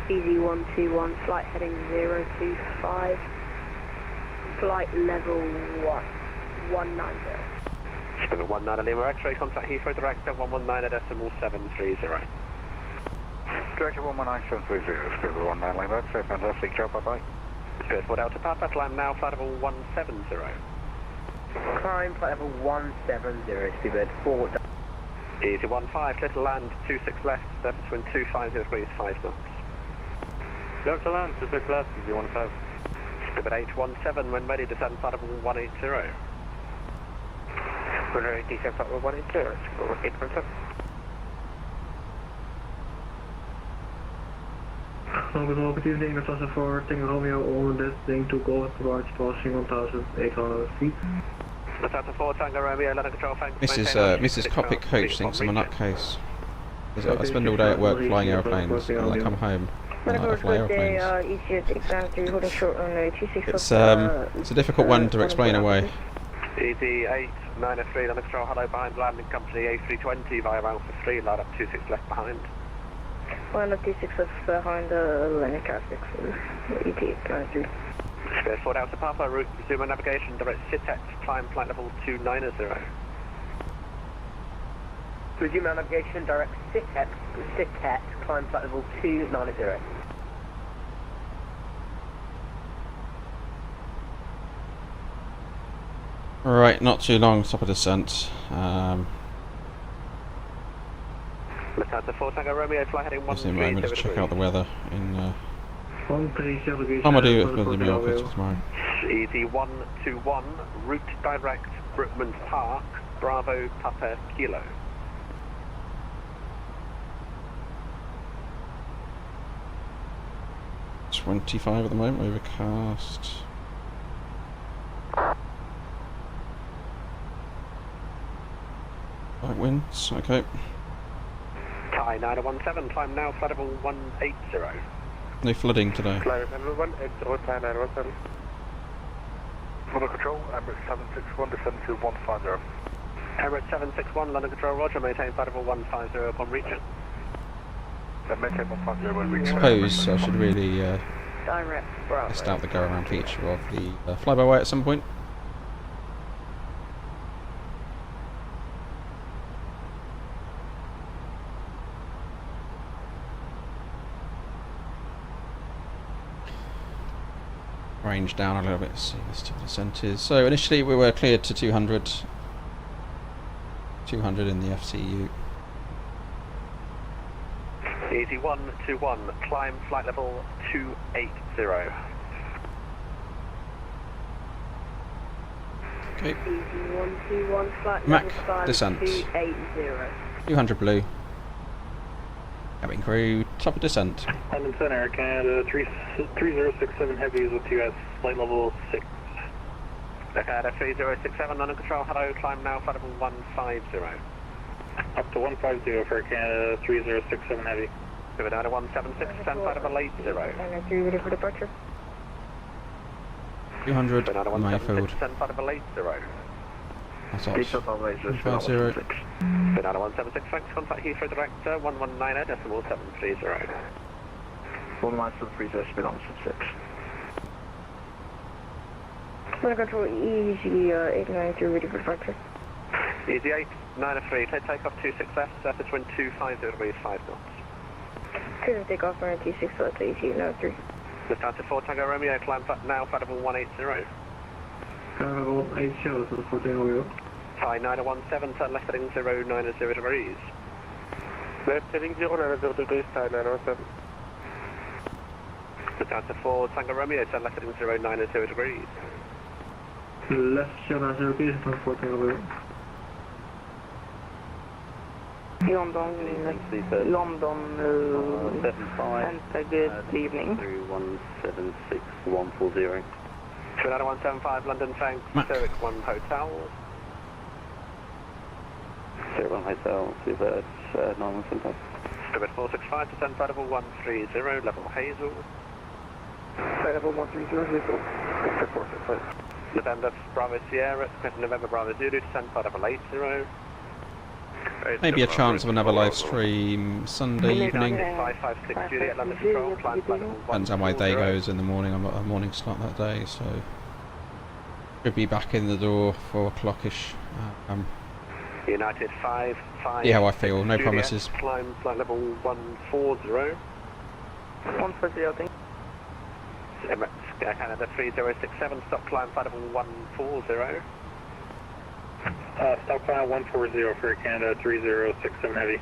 Easy 121, flight heading 025, flight level 190.
Spirit 19 Lima X-ray, contact Heathrow director 119.730.
Director 119.730, Spirit 19 Lima X-ray, fantastic job, bye-bye.
Spirit 4 Delta Papa, climb now, flight level 170.
Climb, flight level 170, Spirit 4 Delta.
Easy 15, clear to land, 26 left, surface wind 250 degrees, 5 knots.
Clear to land, 26 left, easy 15.
Spirit 817, when ready, descend flight level 180.
When ready, descend flight level 180, Spirit 817.
Good evening, that was for Tango Romeo on descending to go towards passing 1,800 feet.
Delta 4 Tango Romeo, London Control, thanks.
Mrs. Cockpit Coach thinks I'm a nutcase. I spend all day at work flying airplanes, and I come home and I fly airplanes. It's a difficult one to explain away.
Easy 893, London Control, hello, behind landing company A320 via Alpha 3, line up 26 left behind.
Line up 26 left behind landing traffic for ET93.
Spirit 4 Delta Papa, route resume navigation, direct SITEX, climb flight level 290.
Resume navigation, direct SITEX, climb flight level 290.
Right, not too long, top of descent.
Delta 4 Tango Romeo, fly heading 130.
Just a moment to check out the weather in.
130
I'm gonna do it with the meal tomorrow.
Easy 121, route direct Brookman Park, Bravo Papa Kilo.
.25 at the moment, overcast. Light winds, okay.
Thai 917, climb now, flight level 180.
No flooding today.
Flight level 180, Thai 917. London Control, Emirates 761, descend to 150.
Emirates 761, London Control, roger, maintain flight level 150 upon reaching.
Maintain 150 when
I
reaching.
suppose I should really
Direct Bravo.
test out the go-around feature of the Flybywire at some point. Range down a little bit, see this to the descent is. So initially we were cleared to 200 in the FCU.
Easy 121, climb flight level 280.
Okay.
Easy 121, flight
Mac,
level 5
descent.
280.
200 blue. Cabin crew, top of descent.
London Center, Canada 3067 heavies with you guys, flight level 6.
Canada 3067, London Control, hello, climb now, flight level 150.
Up to 150 for Canada 3067 heavy.
Canada 176, stand flight level 80.
And 3 ready for departure.
200
Canada
Mayfield.
176, stand flight level 80.
That's off. 150.
Canada 176, thanks, contact Heathrow director 119.730.
119.730, spin on 6.
London Control, easy 893, ready for departure.
Easy 893, clear takeoff 26 left, surface wind 250 degrees, 5 knots.
Clear to take off runway 26 left, easy 93.
Delta 4 Tango Romeo, climb now, flight level 180.
Level 80, this is for Tango Romeo.
Thai 917, turn left heading 090 degrees.
Left heading 090 degrees, Thai 917.
Delta 4 Tango Romeo, turn left heading 090 degrees.
Left 090 degrees, for Tango Romeo.
London, London, and good evening.
3176-140.
29175 London, thanks. Zurich 1 Hotel.
Zurich 1 Hotel, Seabird 9175.
Seabird 465, descend flight level 130, level Hazel.
Flight level 130, Hazel. 465.
November Bravo Sierra, November Bravo Zulu, descend flight level 80.
Maybe a chance of another live stream Sunday evening.
556 Juliet, London Control, climb flight level 140.
Depends how my day goes in the morning. I'm not a morning slot that day, so should be back in the door 4 o'clock-ish.
United 5,
Yeah, how I feel. No promises.
Climb flight level 140.
140, I think.
Canada 3067, stop climb flight level 140.
Stop climb 140 for Canada 3067 Heavy.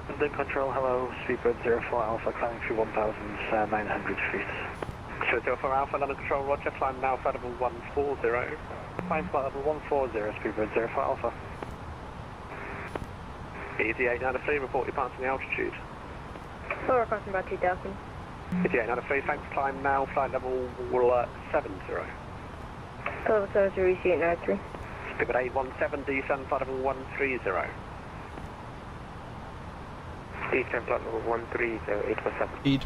London Control, hello, Speedbird 04 Alpha, climbing through 1,900 feet.
04 Alpha, London Control, roger, climb now flight level 140.
Climb flight level 140, Speedbird 04 Alpha.
EG893, report your passing altitude.
We're crossing about 2,000.
EG893, thanks, climb now flight level 70.
Level 70, EG893.
Speedbird 817, descend flight level 130.
Descend flight level 130, 817.
Speed.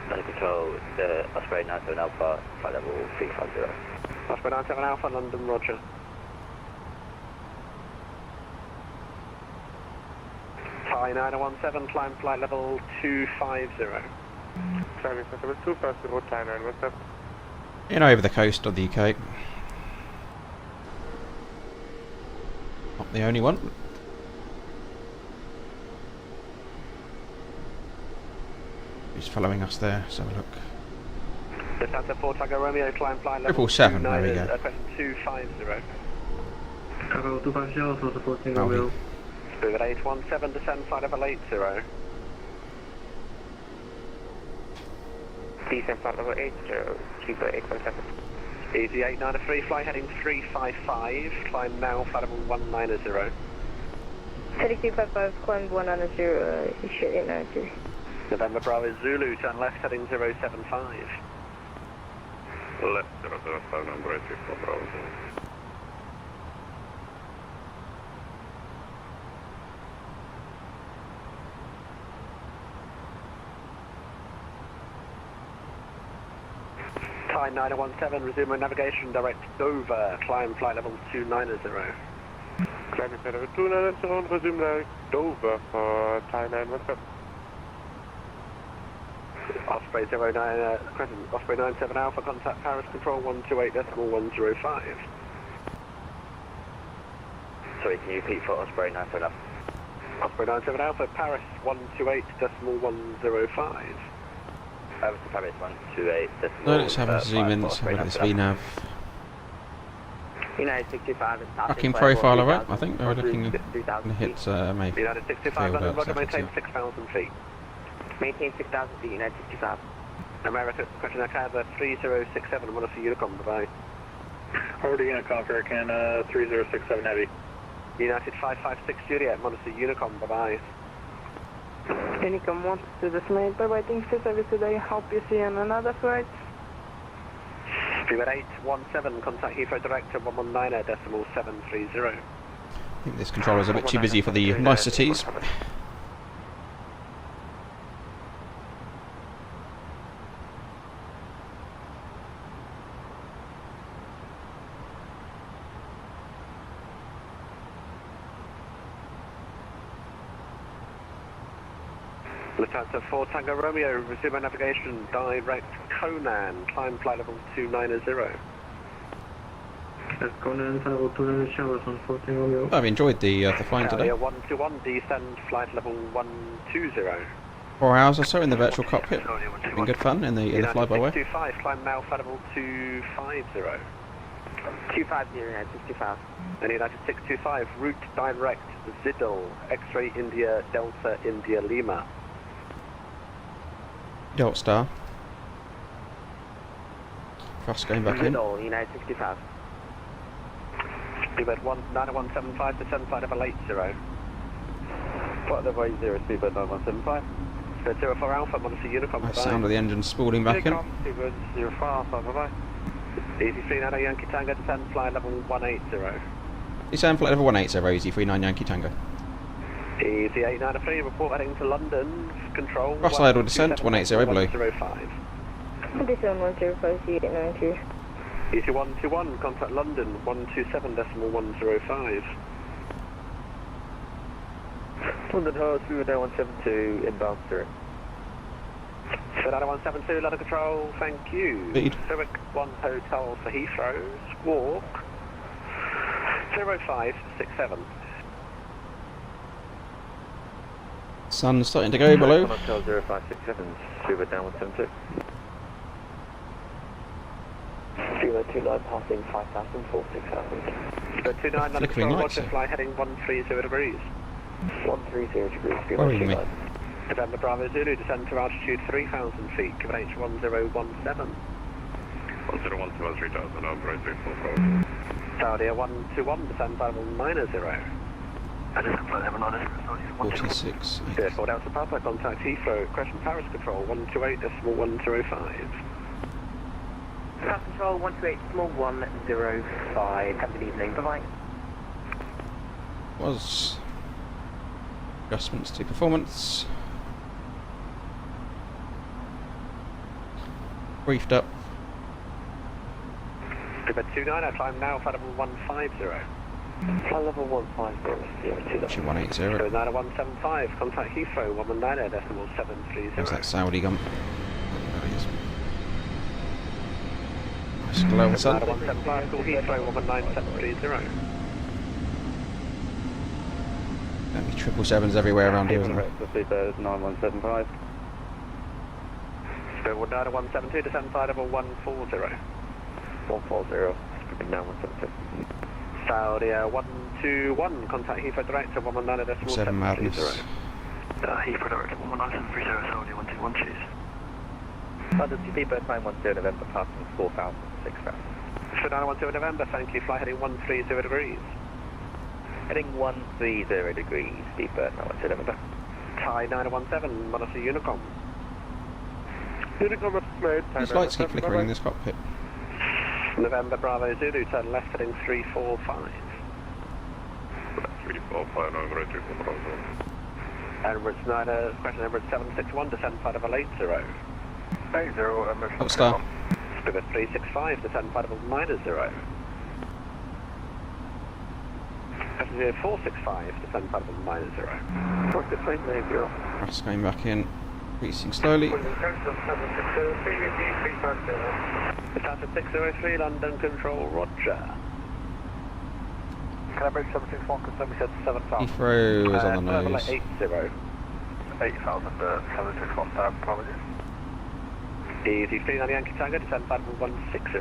London Control, Osprey 97 Alpha, flight level 350.
Osprey 97 Alpha, London, roger. Thai 917, climb flight level 250.
Charlie, level 250, Thai 917.
In over the coast of the UK. Not the only one. Who's following us there? Let's have a look.
Descent 4 Tango Romeo, climb flight level
777, there we go.
250.
Tango 250, also supporting
Aldi.
Romeo.
Speedbird 817, descend flight level 80.
Descend flight level 80, Speedbird 817.
EG893, fly heading 355, climb now flight level 190.
3255, climb 190, issue 893.
November Bravo Zulu, turn left heading 075.
Left 005, number 84 Bravo.
Thai 917, resume navigation direct Dover, climb flight level 290.
Climbing flight level 290, resume direct Dover for Thai 917.
Osprey 09, Crescent, Osprey 97 Alpha, contact Paris Control 128.105.
Sorry, can you repeat for Osprey 97 Alpha?
Osprey 97 Alpha, Paris 128.105.
Over to Paris 128.
No, let's have a zoom in, let's have a look at this VNAV.
United 65 is
Tracking profile alright, I think we're looking to hit maybe.
United 65, London, roger, maintain 6,000 feet.
Maintain 6,000 feet, United 65.
America, question Canada 3067, I want to see Unicom, bye-bye.
Already Unicom for Canada 3067 Heavy.
United 556 Juliet, I want to see Unicom, bye-bye.
Unicom wants to dismay, bye-bye, thanks for service today, hope you see you on another flight.
Speedbird 817, contact Heathrow Director 119.730.
I think this controller's a bit too busy for the niceties.
Lufthansa 4 Tango Romeo, resume navigation direct Conan, climb flight level 290.
Conan, flight level 290, showers on 14 Romeo.
I've enjoyed the flying today.
121, descend flight level 120.
4 hours or so in the virtual cockpit. Been good fun in the Flybywire.
625, climb now flight level 250.
250, United 65.
And United 625, route direct Ziddle, X-ray India Delta India Lima.
Delta Star. Fast going back in.
Middle, United 65.
Speedbird 9175 to 7580.
Flight level 80, speedbird 9175.
Speedbird 04 Alpha, Monitor Unicom.
Nice sound of the engine spooling back in.
Speedbird 04 Alpha, bye bye.
Easy 39 Yankee Tango, descend flight level 180.
Descend flight level 180, Easy 39 Yankee Tango.
Easy 893, report heading to London, control.
Cross-side or descent, 180 below.
105.
Descend 105, C892.
Easy 121, contact London, 127.105.
London Host, we were down 172, inbound Zurich.
Set out 172, ladder control, thank you.
Speed.
Zurich 1 Hotel for Heathrow, squawk 0567.
Sun's starting to go below.
Hotel 0567, speedbird down 172.
Speedbird 29 passing 5,000, 46,000.
Speedbird 29, ladder
Flickering
control,
lights.
Roger, fly heading 130 degrees.
130 degrees, speedbird
Worrying me.
29.
November Bravo Zulu, descend to altitude 3,000 feet, give it H1017.
1017 3000, operator 44.
Saudi 121, descend by level 90.
I just flight level 90,
46.
Clear for Delta Papa, contact Heathrow, Crescent Paris Control, 128.105.
Pass Control 128.105, have a good evening, bye bye.
Was adjustments to performance. Briefed up.
Speedbird 29, I climb now, flight level 150.
Flight level 150,
Actually 180.
Speedbird 9175, contact Heathrow, 119.730.
There's that Saudi gun. There he is. Nice glow on the sun.
9175, call Heathrow, 19730.
There'll be 777s everywhere around here, isn't there?
Speedbird 9175.
Speedbird 19172, descend flight level 140.
140, speedbird down 172.
Saudi 121, contact Heathrow Director, 119.730.
7 madness.
Heathrow Director 19730, Saudi 121, cheese.
London speedbird 910 November, passing 4,000, 6,000.
Speedbird 912 November, thank you, fly heading 130 degrees.
Heading 130 degrees, speedbird 910 November.
Thai 917, Monitor Unicom.
Unicom made.
These lights keep flickering in this cockpit.
November Bravo Zulu, turn left heading 345.
345, operator 44.
Emirates 9, question Emirates 761, descend flight level 80.
80, Emirates.
Upstar.
Speedbird 365, descend flight level 90. Passenger 465, descend flight level 90.
4690.
Just going back in. Increasing slowly.
Descent 603, London Control, roger.
Can I break 761, confirm we said 7,000.
Heathrow is on the
level
nose.
80.
8,000, 761, apologies.
Easy 39 Yankee Tango, descend flight level 160.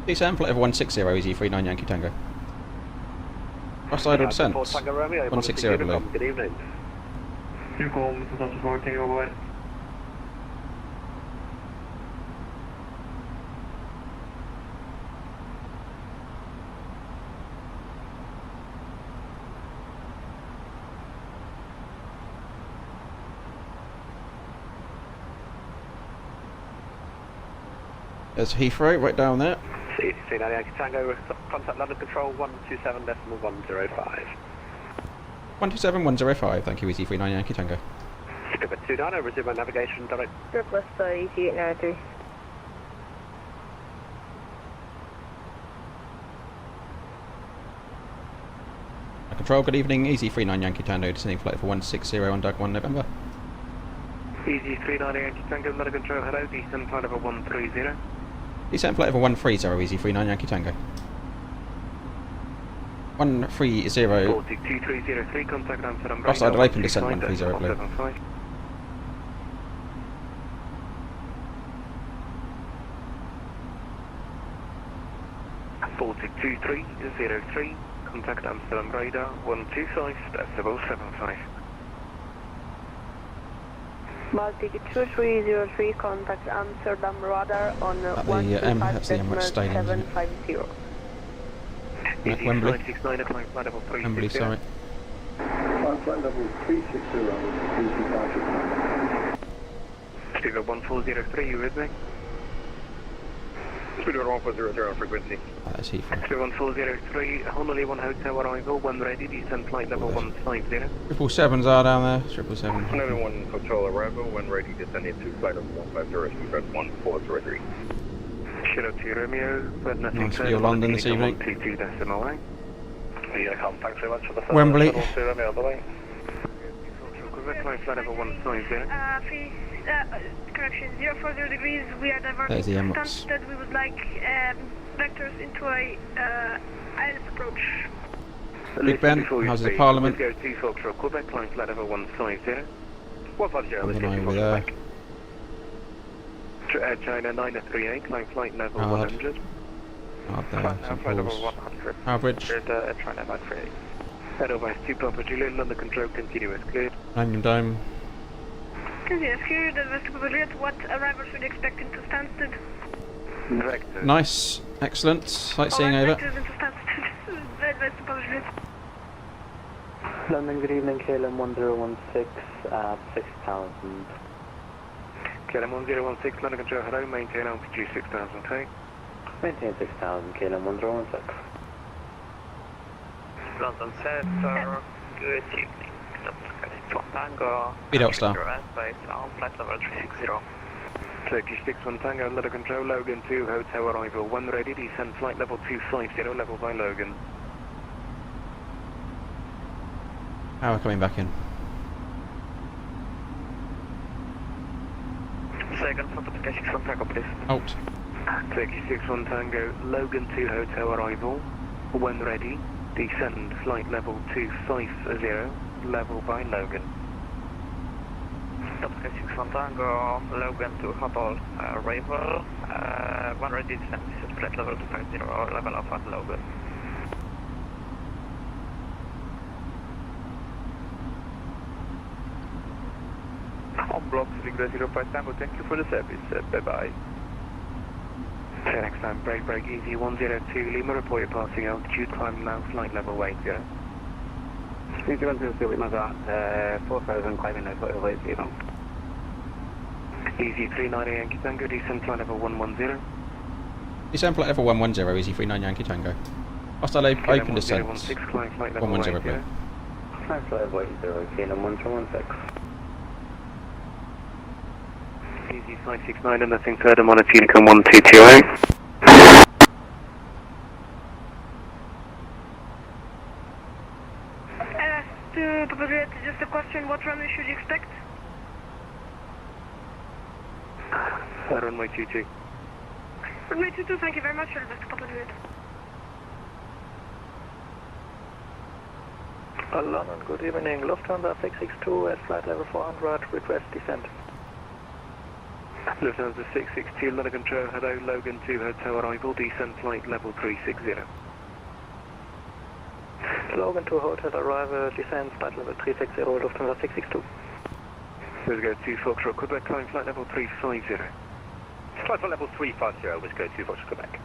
Descend flight level 160, Easy 39 Yankee Tango. Cross-side or descent? 160 below.
Good evening.
Unicom, South Africa, take over.
There's Heathrow right down there.
Easy 39 Yankee Tango, contact London Control 127.105.
127.105, thank you, Easy 39 Yankee Tango.
Speedbird 29, resume my navigation direct.
Surplus EG893.
Control, good evening, Easy 39 Yankee Tango, descending flight for 160 on Doug 1 November.
Easy 39 Yankee Tango, London Control, hello, descend flight level 130.
Descent flight level 130, Easy 39 Yankee Tango. 130.
42303, contact Amsterdam.
Cross-side open descent 130 below.
42303, contact Amsterdam radar 125.075.
Baltic 2303, contact Amsterdam radar on
That's the Emirates Stadium, isn't it?
750.
Wembley.
569, applying flight level 360.
Wembley, sorry.
Flight level 360, please departure.
Speedbird 1403, you with me? Speedbird 1403 on frequency.
That's Heathrow.
Speedbird 1403, Honolulu 1 Hotel arrival, when ready, descend flight level 150.
777s are down there, 777.
Honolulu 1 Hotel arrival, when ready, descend into flight level 150, Speedbird 1403.
Kilo 2 Romeo, but nothing
Nice view of London this evening.
122 decimal 8.
Yeah, thanks very much for the
Wembley.
Shuttle 2 Romeo on the way.
Flight level 150.
Correction, 040 degrees, we are diverting
There's the
to
Emirates.
Stansted. We would like vectors into a island approach.
Big Ben, Houses of Parliament.
Go to Foxtrot, Quebec, climb flight level 150. 150, let's
And
go
then
to
over there.
Foxtrot. China 938, climb flight level
Hard.
100.
Hard there, St
Flight level
Paul's.
100.
Tower Bridge.
Cleared China 938.
Head over to Papa Juliet, London control, continuous, cleared.
Millennium Dome.
Continuous, cleared, Advance to Juliet. What arrivals should we expect into Stansted?
Vector.
Nice, excellent. Sightseeing
Alright,
over.
vectors into Stansted. Advance to Papa Juliet.
London, good evening, KLM 1016 at 6000.
KLM 1016, London control, hello, maintain altitude 6000, take.
Maintain 6000, KLM 1016.
London Center, good evening. Tango.
Speed out, Star.
Airspace on flight level 360.
Turkish 61 Tango, London control, Logan 2, hotel arrival, when ready, descend flight level 250, level by Logan.
Power coming back in.
Second, front of Turkish 61 Tango, please.
Alt.
Turkish 61 Tango, Logan 2, hotel arrival, when ready, descend flight level 250, level by Logan.
Turkish 61 Tango, Logan to Hotel arrival, when ready, descend flight level 250, level off at Logan.
On block 005 Tango, thank you for the service. Bye-bye.
Next time, break, easy, 102 Lima, report you're passing altitude, climb now, flight level 80.
Easy 102 Lima, 4000, climbing now, flight level 80.
Easy 39 Yankee Tango, descend flight level 110.
Descend flight level 110, easy 39 Yankee Tango. Hostile open descent.
1016, climb flight level
110,
80.
Climb flight level 80, KLM 1016.
Easy 569 and nothing further, monitor Unicom 1228.
To Papa Juliet, just a question, what runway should you expect?
Runway 22.
Runway 22, thank you very much, Advance to Papa Juliet.
London, good evening. Lufthansa 662 at flight level 400, request descent.
Lufthansa 662, London control, hello, Logan 2, hotel arrival, descend flight level 360.
Logan to hotel arrival, descend flight level 360, Lufthansa 662.
Let's go to Foxtrot, Quebec, climb flight level 350.
Flight for level 350, let's go to Foxtrot, Quebec.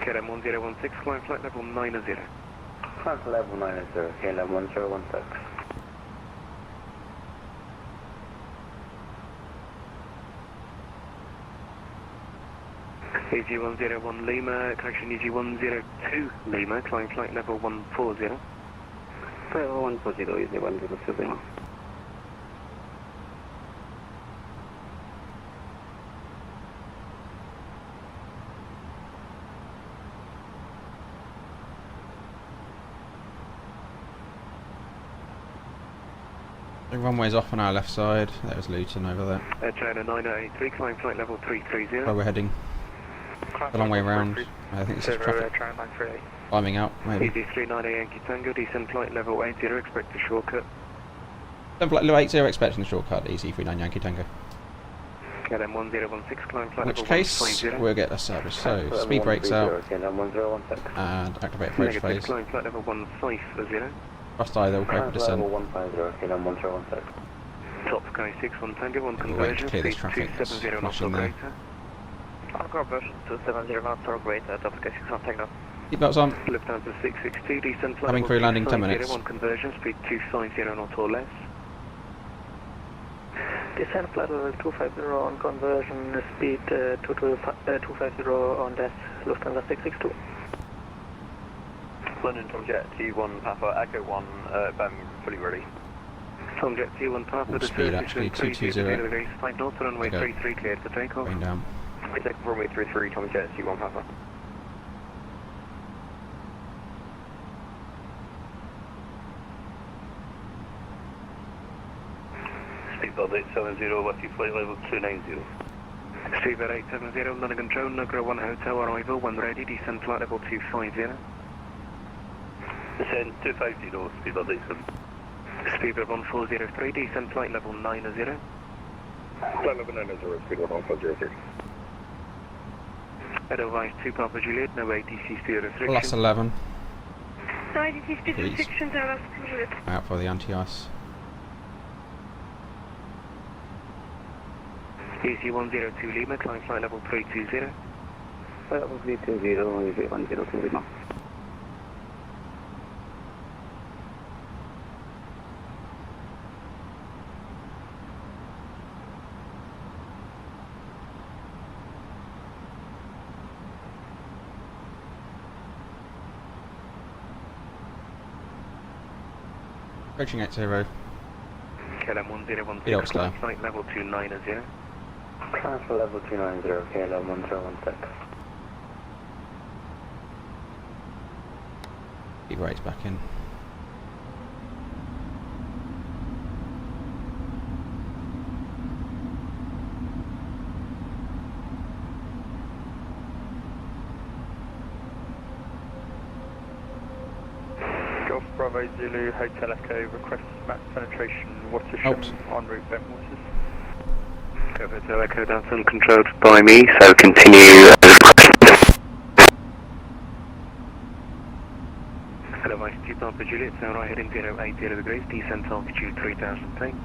KLM 1016, climb flight level 90.
Climb to level 90, KLM 1016.
EG101 Lima, correction EG102 Lima, climb flight level 140.
Flight level 140, easy 102 Lima.
The runway's off on our left side. There's Luton over there.
China 983, climb flight level 330.
Where we're heading. A long way around. I think this is traffic. Climbing out, maybe.
ED39 Yankee Tango, descend flight level 80, expect a shortcut.
Descend flight level 80, expecting the shortcut, easy 39 Yankee Tango.
KLM 1016, climb flight
In which
level
case,
150.
we'll get a service. So, speed brakes out, and activate approach
Negative,
phase.
climb flight level 150.
Thrust either, okay for descent.
Level 150, KLM 1016. Top Sky 61 Tango, 1
We'll wait
conversion,
to clear this
speed
traffic that's
270 knots or
flashing there.
greater.
On conversion 270 knots or greater, top Sky 61 Tango.
Seatbelts on.
Lufthansa 662, descent flight
Coming
level
through, landing 10 minutes.
1 conversion, speed 250 knots or less.
Descent flight level 250 on conversion, speed 250 on less, Lufthansa 662.
London Tomjet T1 Papa, Echo 1, fully ready. Tomjet T1 Papa,
Full
the
speed,
surface
actually,
wind 320
220.
degrees, flight north, runway
Okay.
33 cleared for takeoff.
Going down.
We take runway 33, Tomjet T1 Papa. Speedbird 870, Westy flight level 290. Speedbird 870, London Control, Nugra 1 Hotel arrival, 1 ready, descent flight level 250. Descent 250, Speedbird 87. Speedbird 1403, descent flight level 90. Flight level 90, Speedbird 1403. Otherwise 2 Papa Juliet, no ATC speed restriction.
Plus 11.
No ATC speed
Please.
restrictions are less Juliet.
Out for the anti-ice.
EC 102 Lima, climb flight level 320.
Flight level 320, EC 102 Lima.
Approaching 80.
KLM 1016,
Yep,
climb flight level 290.
Climb for level 290, KLM 1016.
Keep rates back in.
Golf Bravo Zulu Hotel Echo requests max penetration watership en route Bentwaters.
Golf Hotel Echo, that's uncontrolled by me, so continue as requested. Otherwise 2 Papa Juliet, so right heading 080 degrees, descent altitude 3000 feet.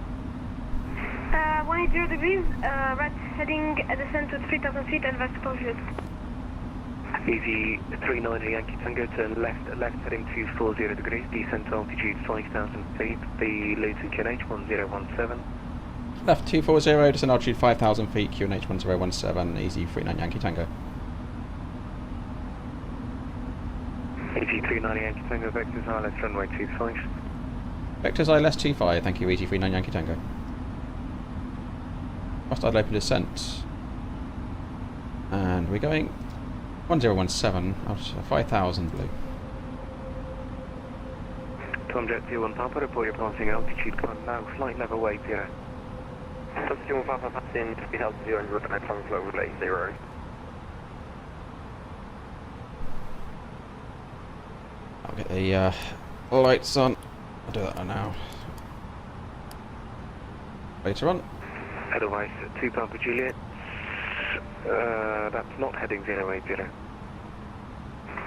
180 degrees, right heading descent to 3000 feet and west to Juliet.
Easy 390 Yankee Tango, turn left heading 240 degrees, descent altitude 5000 feet, the Luton QNH 1017.
Left 240, descent altitude 5,000 feet, QNH 1017, easy 39 Yankee Tango.
Easy 390 Yankee Tango, vectors ILS runway 25.
Vectors ILS 25, thank you, easy 39 Yankee Tango. Hostile open descent. And we're going 1017 out of 5,000 blue.
Tomjet T1 Papa, report your passing altitude, climb now, flight level 80.
Top T1 Papa passing, speed held 0 and recommend from flow with 80.
I'll get the lights on. I'll do that now. Later on.
Otherwise 2 Papa Juliet, that's not heading 080.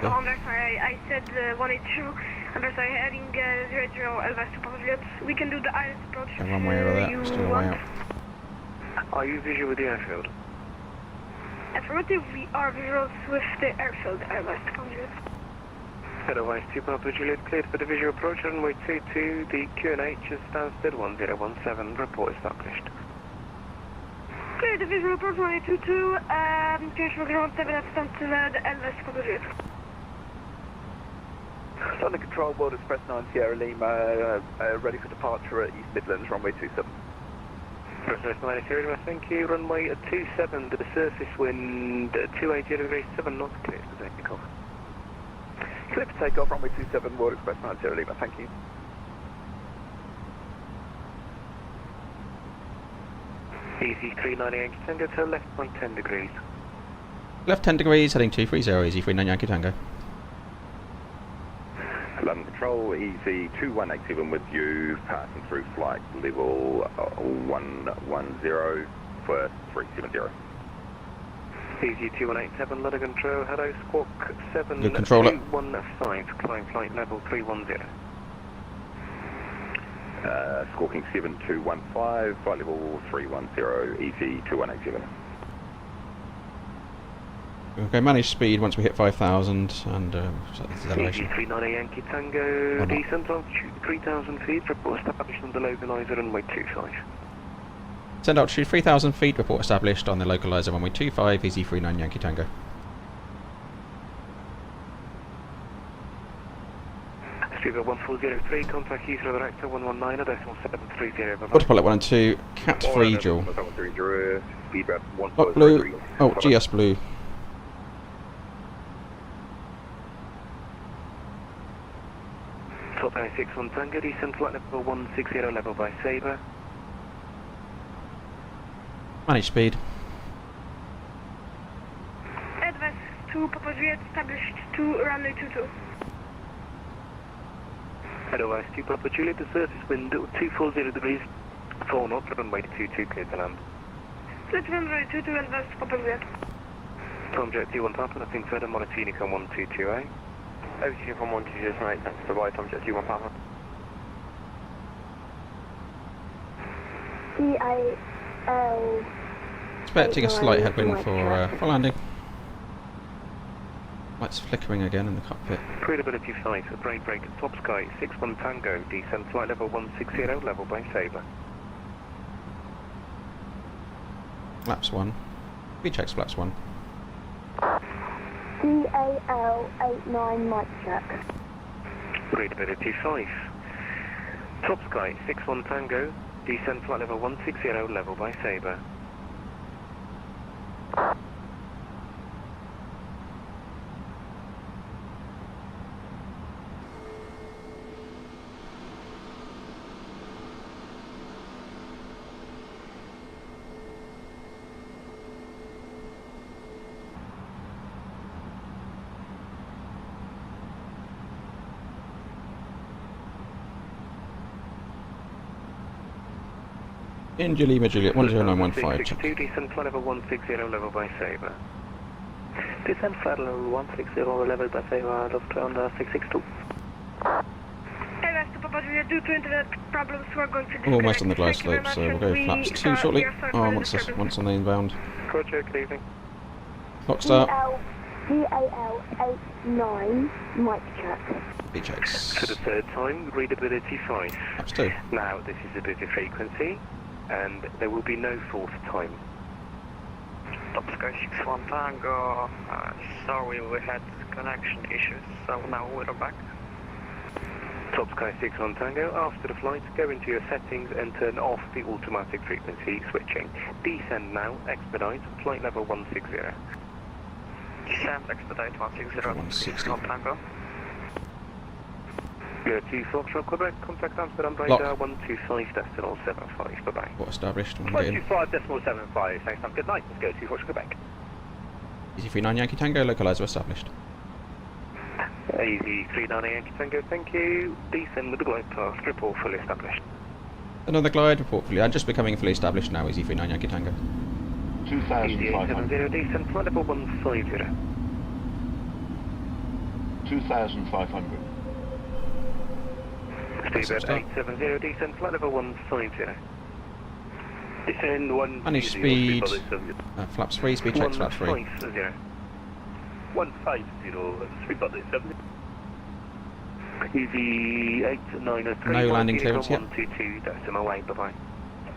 So I'm very sorry, I said 182. I'm very sorry, heading 080 Elvas to Papa Juliet. We can do the ILS approach
And one way over there,
you
still a way
want.
out.
Are you visual with the airfield?
Affirmative, we are visuals with the airfield Elvas to Papa Juliet.
Otherwise 2 Papa Juliet, cleared for the visual approach, runway 22, the QNH is standstill 1017, report established.
Clear the visual approach 122, QNH 117 at standstill the Elvas to Papa Juliet.
London Control, World Express 9 Sierra Lima, ready for departure at East Midlands, runway 27.
Express 9 Sierra Lima, thank you, runway 27, the surface wind 280 degrees, 7 knots, clear for takeoff.
Clear for takeoff, runway 27, World Express 9 Sierra Lima, thank you.
Easy 390 Yankee Tango, turn left by 10 degrees.
Left 10 degrees, heading 230, easy 39 Yankee Tango.
London Control, easy 2187 with you, passing through flight level 110 for 370.
Easy 2187, London Control, hello, squawk
Good controller.
7215, climb flight level 310.
Squawking 7215, flight level 310, EC2187.
Okay, manage speed once we hit 5,000 and set the elevation.
EG39 Yankee Tango, descent altitude 3,000 feet, report established on the localizer runway 25.
Send altitude 3,000 feet, report established on the localizer runway 25, EZ39 Yankee Tango.
Speedbird 1403, contact Heathrow Director 119.730.
Autopilot 1 and 2, Cat 3 dual. Lock blue, oh, GS blue.
Top 61 Tango, descent flight level 160 level by Sabre.
Manage speed.
Advise to Papa Juliet, established to runway 22.
Advise to Papa Juliet, the surface wind 240 degrees, 4 knots, runway 22, clear to land.
Split runway 22, advise to Papa Juliet.
Tom Jet T1 Papa, nothing further, monitor Unicom 122A.
Aviation from 122, mate, thanks for the bye, Tom Jet T1 Papa.
CAL.
Expecting a slight headwind for landing. Lights flickering again in the cockpit.
Credibility 5, break, top sky, 61 Tango, descent flight level 160, level by Sabre.
Flaps 1. V-checks flaps 1.
CAL 89 mic check.
Credibility 5. Top sky, 61 Tango, descent flight level 160, level by Sabre.
India Lima Juliet 10915 check.
Descent flight level 160, level by Sabre.
Descent flight level 160, level by Sabre, Lufthansa 662.
Advise to Papa Juliet, due to internet problems, we're going to
Almost on the glide slope, so we'll go flaps 2 shortly. Once on the inbound.
Roger, good evening.
Clock start.
CAL 89 mic check.
V-checks.
For the third time, readability 5.
Flaps 2.
Now, this is a busy frequency, and there will be no fourth time.
Top Sky 61 Tango, sorry we had connection issues, so now we're back.
Top Sky 61 Tango, after the flight, go into your settings and turn off the automatic frequency switching. Descend now, expedite, flight level 160.
Descend, expedite 160, 61 Tango.
Go to Foxtrot, Quebec, contact Amsterdam radar 125.75, bye-bye.
What established?
125.75, thanks, Sam, good night, let's go to Foxtrot, Quebec.
EZ39 Yankee Tango, localizer established.
EZ39 Yankee Tango, thank you. Descend with the glide path, report fully established.
Another glide, report fully. I'm just becoming fully established now, EZ39 Yankee Tango.
2,500. Descent flight level 150.
2,500.
Speedbird 870, descent flight level 150. Descend 150.
Manage speed. Flaps 3, speed checks flaps 3.
150.
150, Speedbird 870.
EV8903.
No landing clearance yet.
122, decimal 8, bye-bye.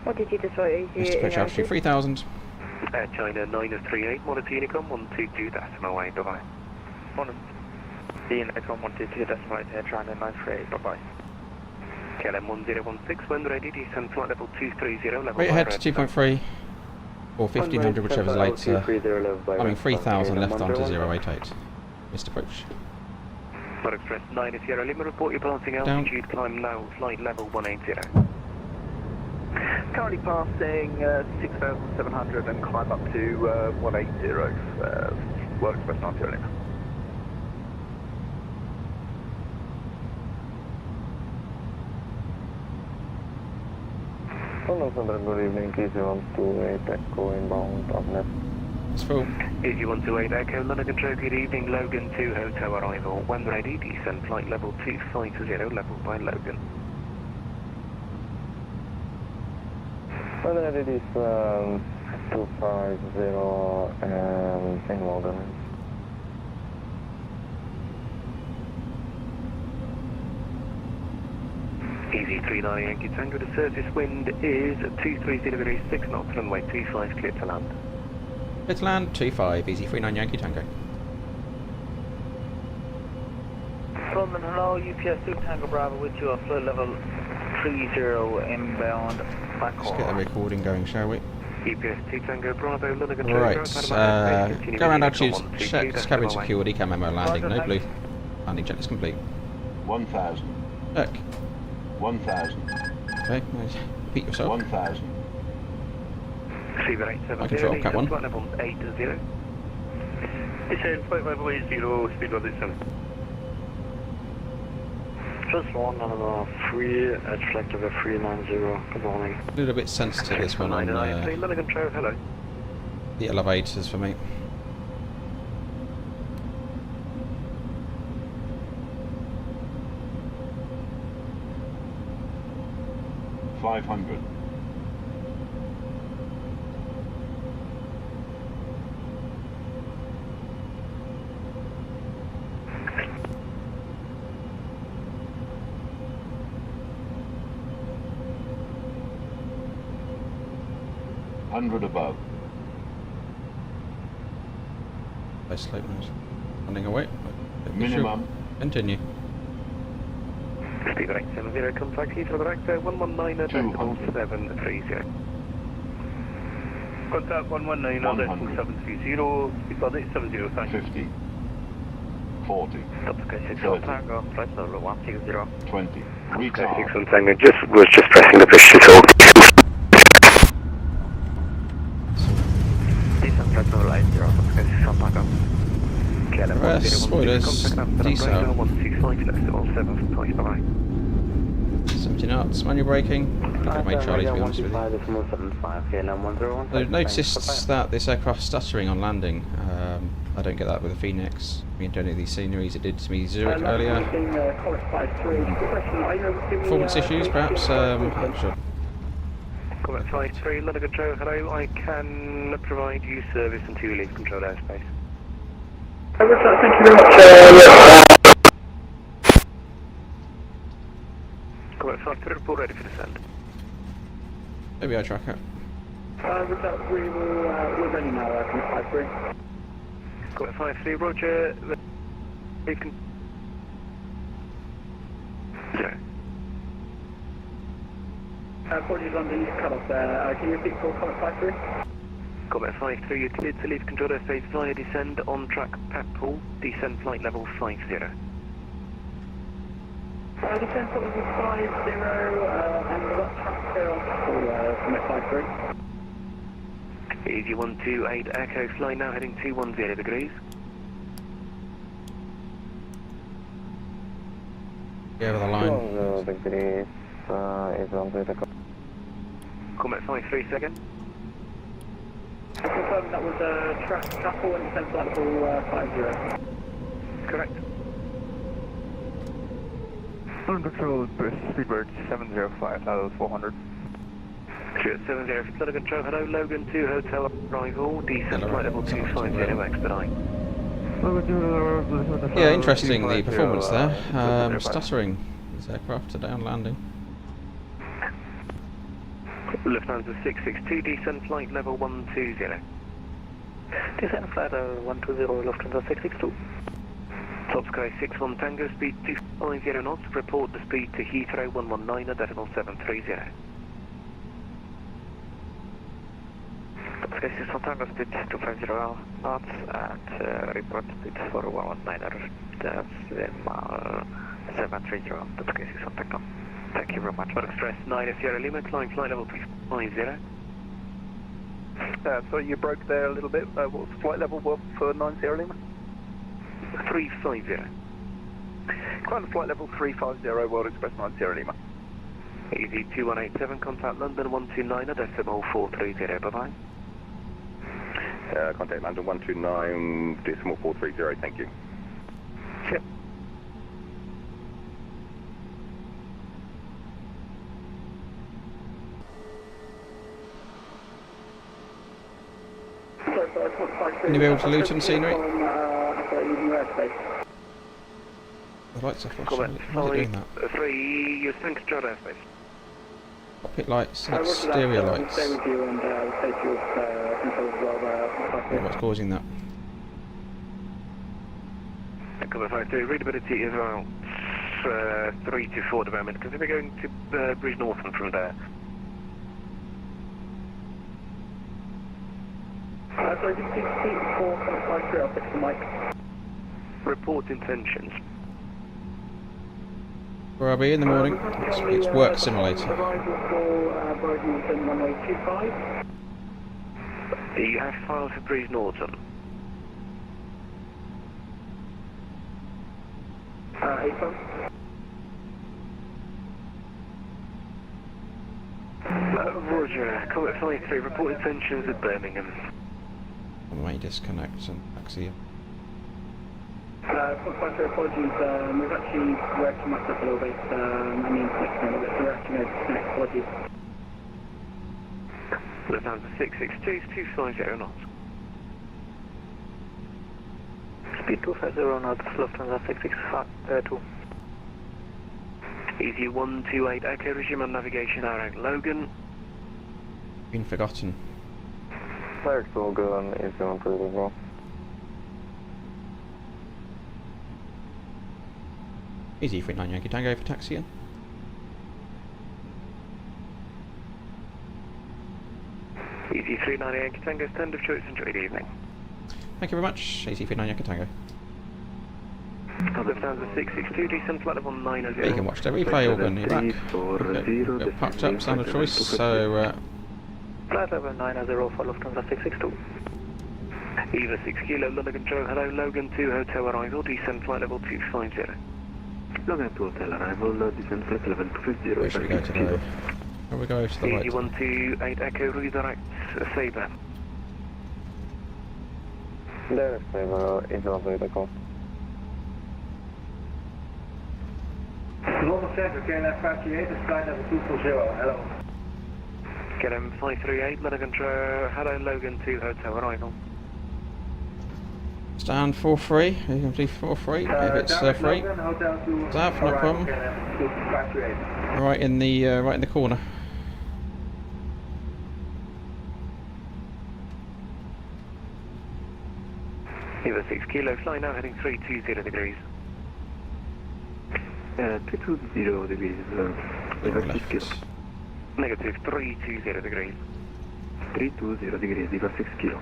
What did you just say?
Mr. Coach altitude 3000.
Air China 9038, monitor Unicom 122, decimal 8, bye-bye.
Monitor Unicom 122, decimal 8, Air China 938, bye-bye.
KLM 1016, when ready, descend flight level 230, level
Rate ahead to 2.3 or 1500, whichever's later. I mean 3000 left onto 088. Missed approach.
Flight Express 90 Sierra Lima, report your passing altitude, climb now, flight level 180.
Currently passing 6,700 and climb up to 180, World Express 90 Sierra Lima.
Good evening, EG128 Echo inbound on net.
It's full.
EG128 Echo, London Control, good evening, Logan 2 Hotel arrival. When ready, descend flight level 250, level by Logan.
Further it is 250 and in London.
Easy 39 Yankee Tango, the surface wind is 230 degrees 6 knots, runway 25, clear to land.
Clear to land, 25, easy 39 Yankee Tango.
London, hello, UPS 2 Tango Bravo with you, flight level 30 inbound back.
Let's get the recording going, shall we?
UPS 2 Tango Bravo, London Control.
Right, go around altitude, check cabin security, cam memo landing, no blue. Landing check is complete.
1,000.
Check.
1,000.
Okay, repeat yourself.
1,000.
I control Cat 1.
Flight level 80.
Descend, flight level 80, speed 187.
Just 1 at flight level 390, good morning.
A little bit sensitive this one on
London Control, hello.
the elevators for me.
$500. $100 above.
Base slope nose. Landing away.
Minimum.
Continue.
Speed 870, contact Heathrow director 119 730.
Contact 119 730, speed 870, thank you.
50. 40.
Okay, 6 on Tango, flight level 160.
20.
Okay,
Retard.
6 on Tango, was just pressing the push to talk.
Descent flight level 80, okay, 6 on Tango.
Press spoilers, desal.
125, bye.
70 knots, manual braking. I've made Charlie, to be honest with you. I've noticed that this aircraft stuttering on landing. I don't get that with the Fenix. I mean, don't know these sceneries it did to me Zurich earlier. Performance issues, perhaps. I'm not sure.
Comment 53, London Control, hello. I can provide you service until you leave control airspace.
Thank you very much.
Comment 53, report ready for descent.
Maybe I track it.
We're ready now, can 53.
Comment 53, roger. You can... Zero.
Apologies on the cut-off there. Can you repeat for comment 53?
Comment 53, you're cleared to leave control airspace via descend on track Pat Pool, descend flight level 50.
Descend flight level 50, and what track there on comment 53?
Easy 128 Echo, fly now heading 210 degrees.
Go over the line.
210 degrees is on the
Comment 53 second.
I confirm that was track Chapel and descend flight level 50.
Correct.
London Control, Speedbird 705, level 400.
70, London Control, hello, Logan 2 Hotel arrival, descent flight level 250, expedite.
Yeah, interesting the performance there. Stuttering this aircraft today on landing.
Lufthansa 662, descent flight level 120.
Descent flight level 120, Lufthansa 662.
Top Sky 61 Tango, speed 250 knots, report the speed to Heathrow 119.730.
Top Sky 61 Tango, speed 250 knots, and report speed for 119, that's 730, Top Sky 61 Tango. Thank you very much.
Express 9 Sierra Lima, climb flight level 350.
So you broke there a little bit. What was the flight level for 9 Sierra Lima?
350.
Climb flight level 350, World Express 9 Sierra Lima.
Easy 2187, contact London 129 decimal 430, bye bye.
Contact London 129 decimal 430, thank you.
Yep.
Any view to Luton scenery?
From, leaving airspace.
The lights are flashing. Why is it doing that?
3, you're still in control airspace.
Cockpit lights and exterior lights.
Stay with you and take your control as well.
What's causing that?
Cover 5-2, readability is around 3 to 4 at the moment, because we're going to Bridge Norton from there.
Sorry, just keep 4.53, I'll fix the mic.
Report intentions.
Where I'll be in the morning. It's work simulator.
Arrival for Bridge Norton, runway 25.
You have files for Bridge Norton.
April.
Roger, Comet 53, report intentions at Birmingham.
I may disconnect and taxi.
Apologies, we've actually worked your mic up a little bit, I mean, connecting a little bit, so we're actually going to disconnect, apologies.
Lufthansa 662 is 250 knots.
Speed 250 knots, Lufthansa 662.
Easy 128 Echo, resume on navigation direct Logan.
Been forgotten.
Direct Logan is going pretty well.
Easy 39 Yankee Tango for taxiing.
Easy 39 Yankee Tango, stand of choice, enjoy the evening.
Thank you very much. Easy 39 Yankee Tango.
Lufthansa 662, descent flight level 90.
You can watch the replay organ, you're back. Bit packed up, sound of choice, so
Flight level 90 for Lufthansa 662.
Eva 6 Kilo, London Control, hello, Logan 2 Hotel arrival, descent flight level 250.
Logan 2 Hotel arrival, descent flight level 250.
where should we go today? Where we go to the
Easy
right?
128 Echo, redirect Sabre.
Direct Sabre is on the takeoff.
Northern Central, KLM 538, is flight level 240, hello.
KLM 538, London Control, hello, Logan 2 Hotel arrival.
Stand 4-3, you can do 4-3 if it's free. Staff, no problem. Right in the corner.
Eva 6 Kilo, fly now heading 320 degrees.
320 degrees, Eva 6 Kilo.
Negative 320 degrees.
320 degrees, Eva 6 Kilo.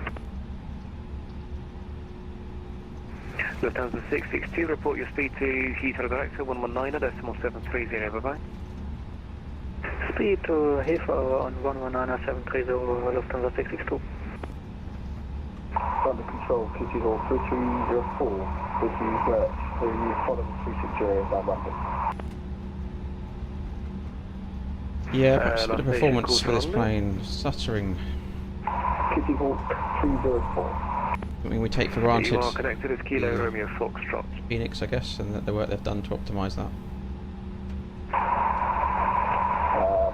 Lufthansa 662, report your speed to Heathrow Director 119 at decimal 730, bye-bye.
Speed to Heathrow on 119 730, Lufthansa 662.
Under control, QT Hall 3304, with you left, so you follow 360 down rapid.
Yeah, perhaps a bit of performance for this plane. Stuttering.
QT Hall 304.
Something we take for granted.
You are connected as Kilo Romeo Foxtrot.
Phoenix, I guess, and the work they've done to optimise that.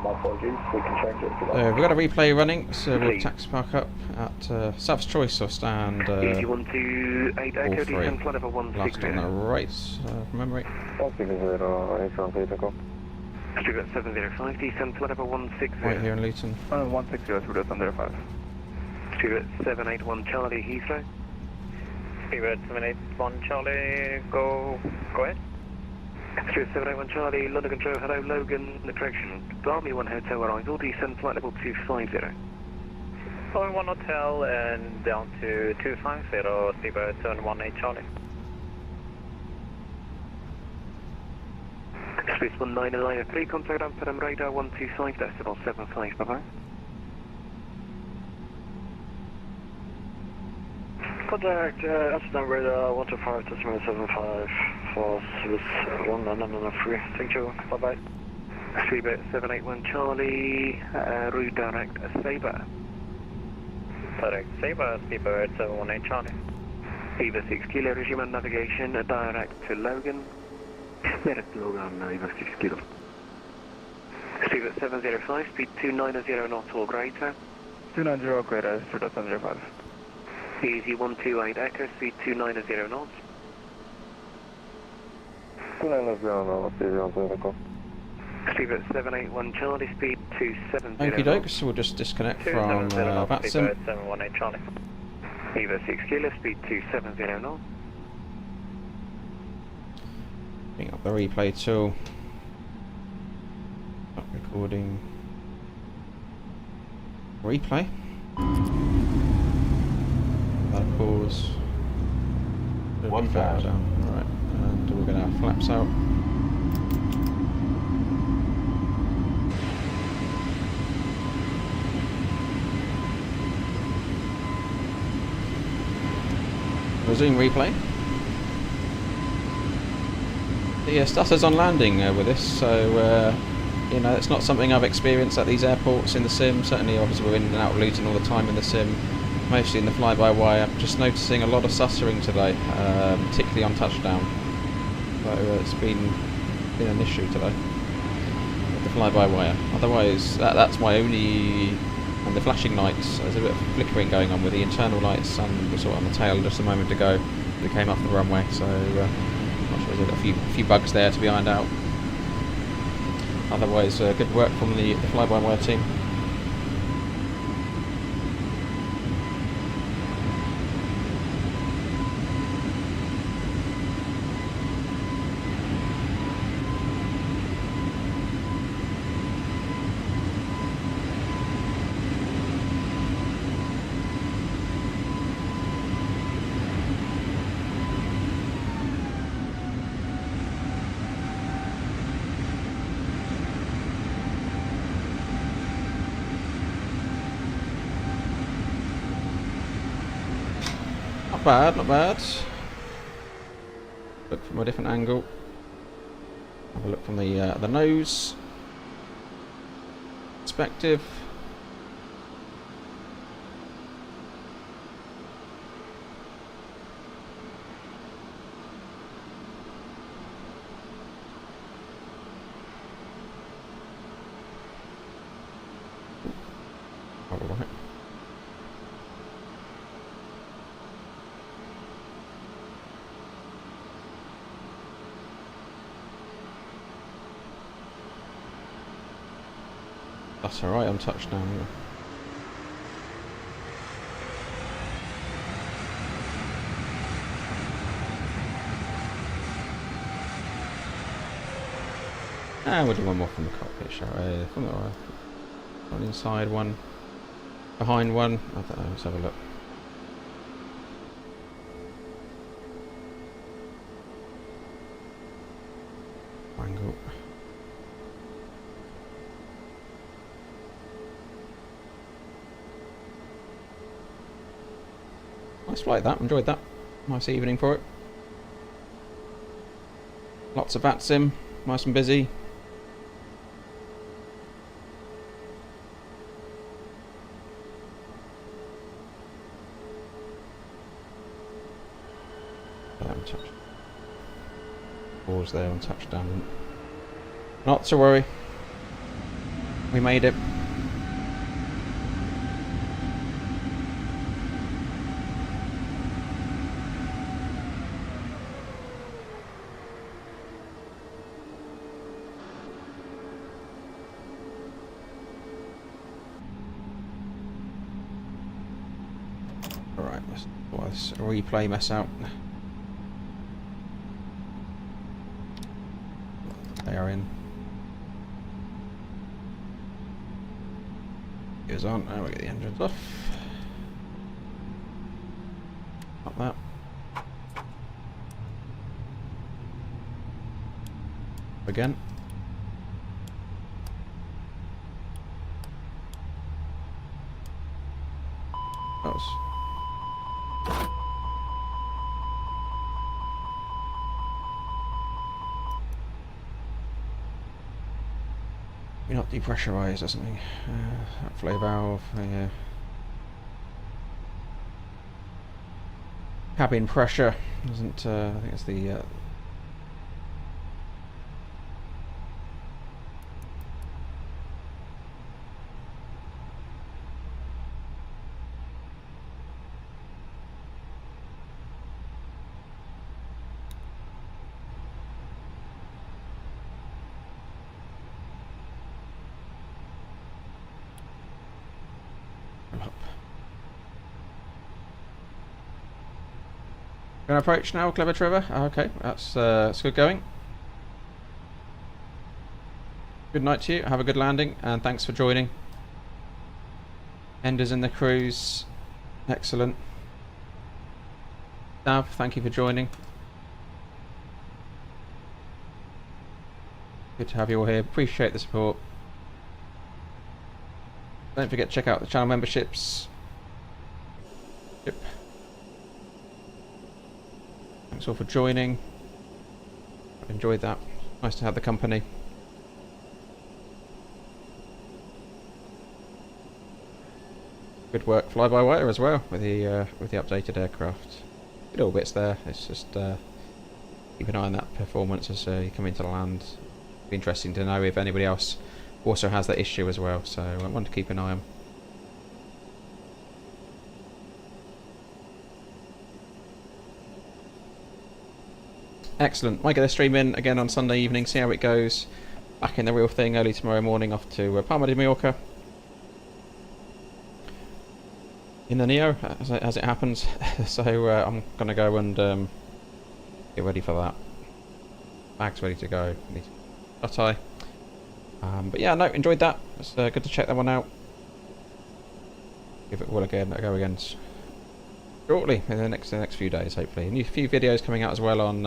My apologies, we can change it if you like.
We've got a replay running, so we'll taxi park up at Sav's Choice or stand
128 Echo, descent flight level
last
160.
on the right, from memory.
160, takeoff.
Stuart 705, descent flight level 160.
Right here in Luton.
160, Stuart 705.
Stuart 781 Charlie, Heathrow.
Stuart 781 Charlie, go ahead.
Stuart 781 Charlie, London Control, hello, Logan, the correction. Army 1 Hotel arrival, descent flight level 250.
Army 1 Hotel and down to 250, Stuart 718 Charlie.
Space 1993, contact Amsterdam radar 125 decimal 75, bye-bye.
Contact Amsterdam radar 125 decimal 75 for Swiss 1993. Thank you, bye-bye.
Stuart 781 Charlie, redirect Sabre.
Direct Sabre, Stuart 718 Charlie.
Eva 6 Kilo, resume on navigation, direct to Logan.
Direct Logan, Eva 6 Kilo.
Stuart 705, speed 290 knots or greater.
290 greater, Stuart 705.
Easy 128 Echo, speed 290 knots.
290 knots, easy 128 Echo.
Steve at 781 Charlie, speed 270
Okie dokes, we'll just disconnect from VATSIM.
718 Charlie.
Eva 6 Kilo, speed 270 knots.
Bring up the replay tool. Stop recording. Replay. That pause.
1,000.
Alright, and we'll get our flaps out. Resume replay. The stutters on landing with this, so you know, it's not something I've experienced at these airports in the sim. Certainly, obviously, we're in and out of Luton all the time in the sim, mostly in the fly-by-wire. I'm just noticing a lot of stuttering today, particularly on touchdown. So it's been an issue today with the fly-by-wire. Otherwise, that's my only. And the flashing lights, there's a bit of flickering going on with the internal lights, and we saw it on the tail just a moment ago. They came off the runway, so I'm not sure there's a few bugs there to be ironed out. Otherwise, good work from the fly-by-wire team. Not bad, not bad. Look from a different angle. Have a look from the nose perspective. All right. That's alright, I'm touchdown here. And we'll do one more from the cockpit, shall we? From the one inside, one behind one. I don't know, let's have a look. Angle. Nice flight that, enjoyed that. Nice evening for it. Lots of VATSIM, nice and busy. Pause there on touchdown. Not to worry. We made it. Alright, let's replay mess out. They are in. Gears on. Now we get the engines off. Not that. Again. That was. You're not depressurized or something. That flow valve, yeah. Cabin pressure doesn't. I think it's the. Going to approach now, Clever Trevor. Okay, that's good going. Good night to you. Have a good landing, and thanks for joining. Enders in the cruise. Excellent. Dav, thank you for joining. Good to have you all here. Appreciate the support. Don't forget to check out the channel memberships. Yep. Thanks all for joining. I've enjoyed that. Nice to have the company. Good work, Flybywire as well with the updated aircraft. Little bits there. It's just keep an eye on that performance as you come into the land. Be interesting to know if anybody else also has that issue as well. So I want to keep an eye on. Excellent. Might get a stream in again on Sunday evening. See how it goes. Back in the real thing early tomorrow morning off to Palma de Mallorca. In the Neo, as it happens. So I'm going to go and get ready for that. Bag's ready to go. Need to tie. But yeah, no, enjoyed that. It's good to check that one out. Give it all again, a go again shortly in the next few days, hopefully. A few videos coming out as well on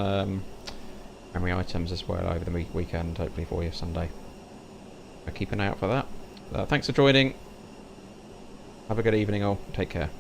memory items as well over the weekend, hopefully for you Sunday. So keep an eye out for that. Thanks for joining. Have a good evening all. Take care.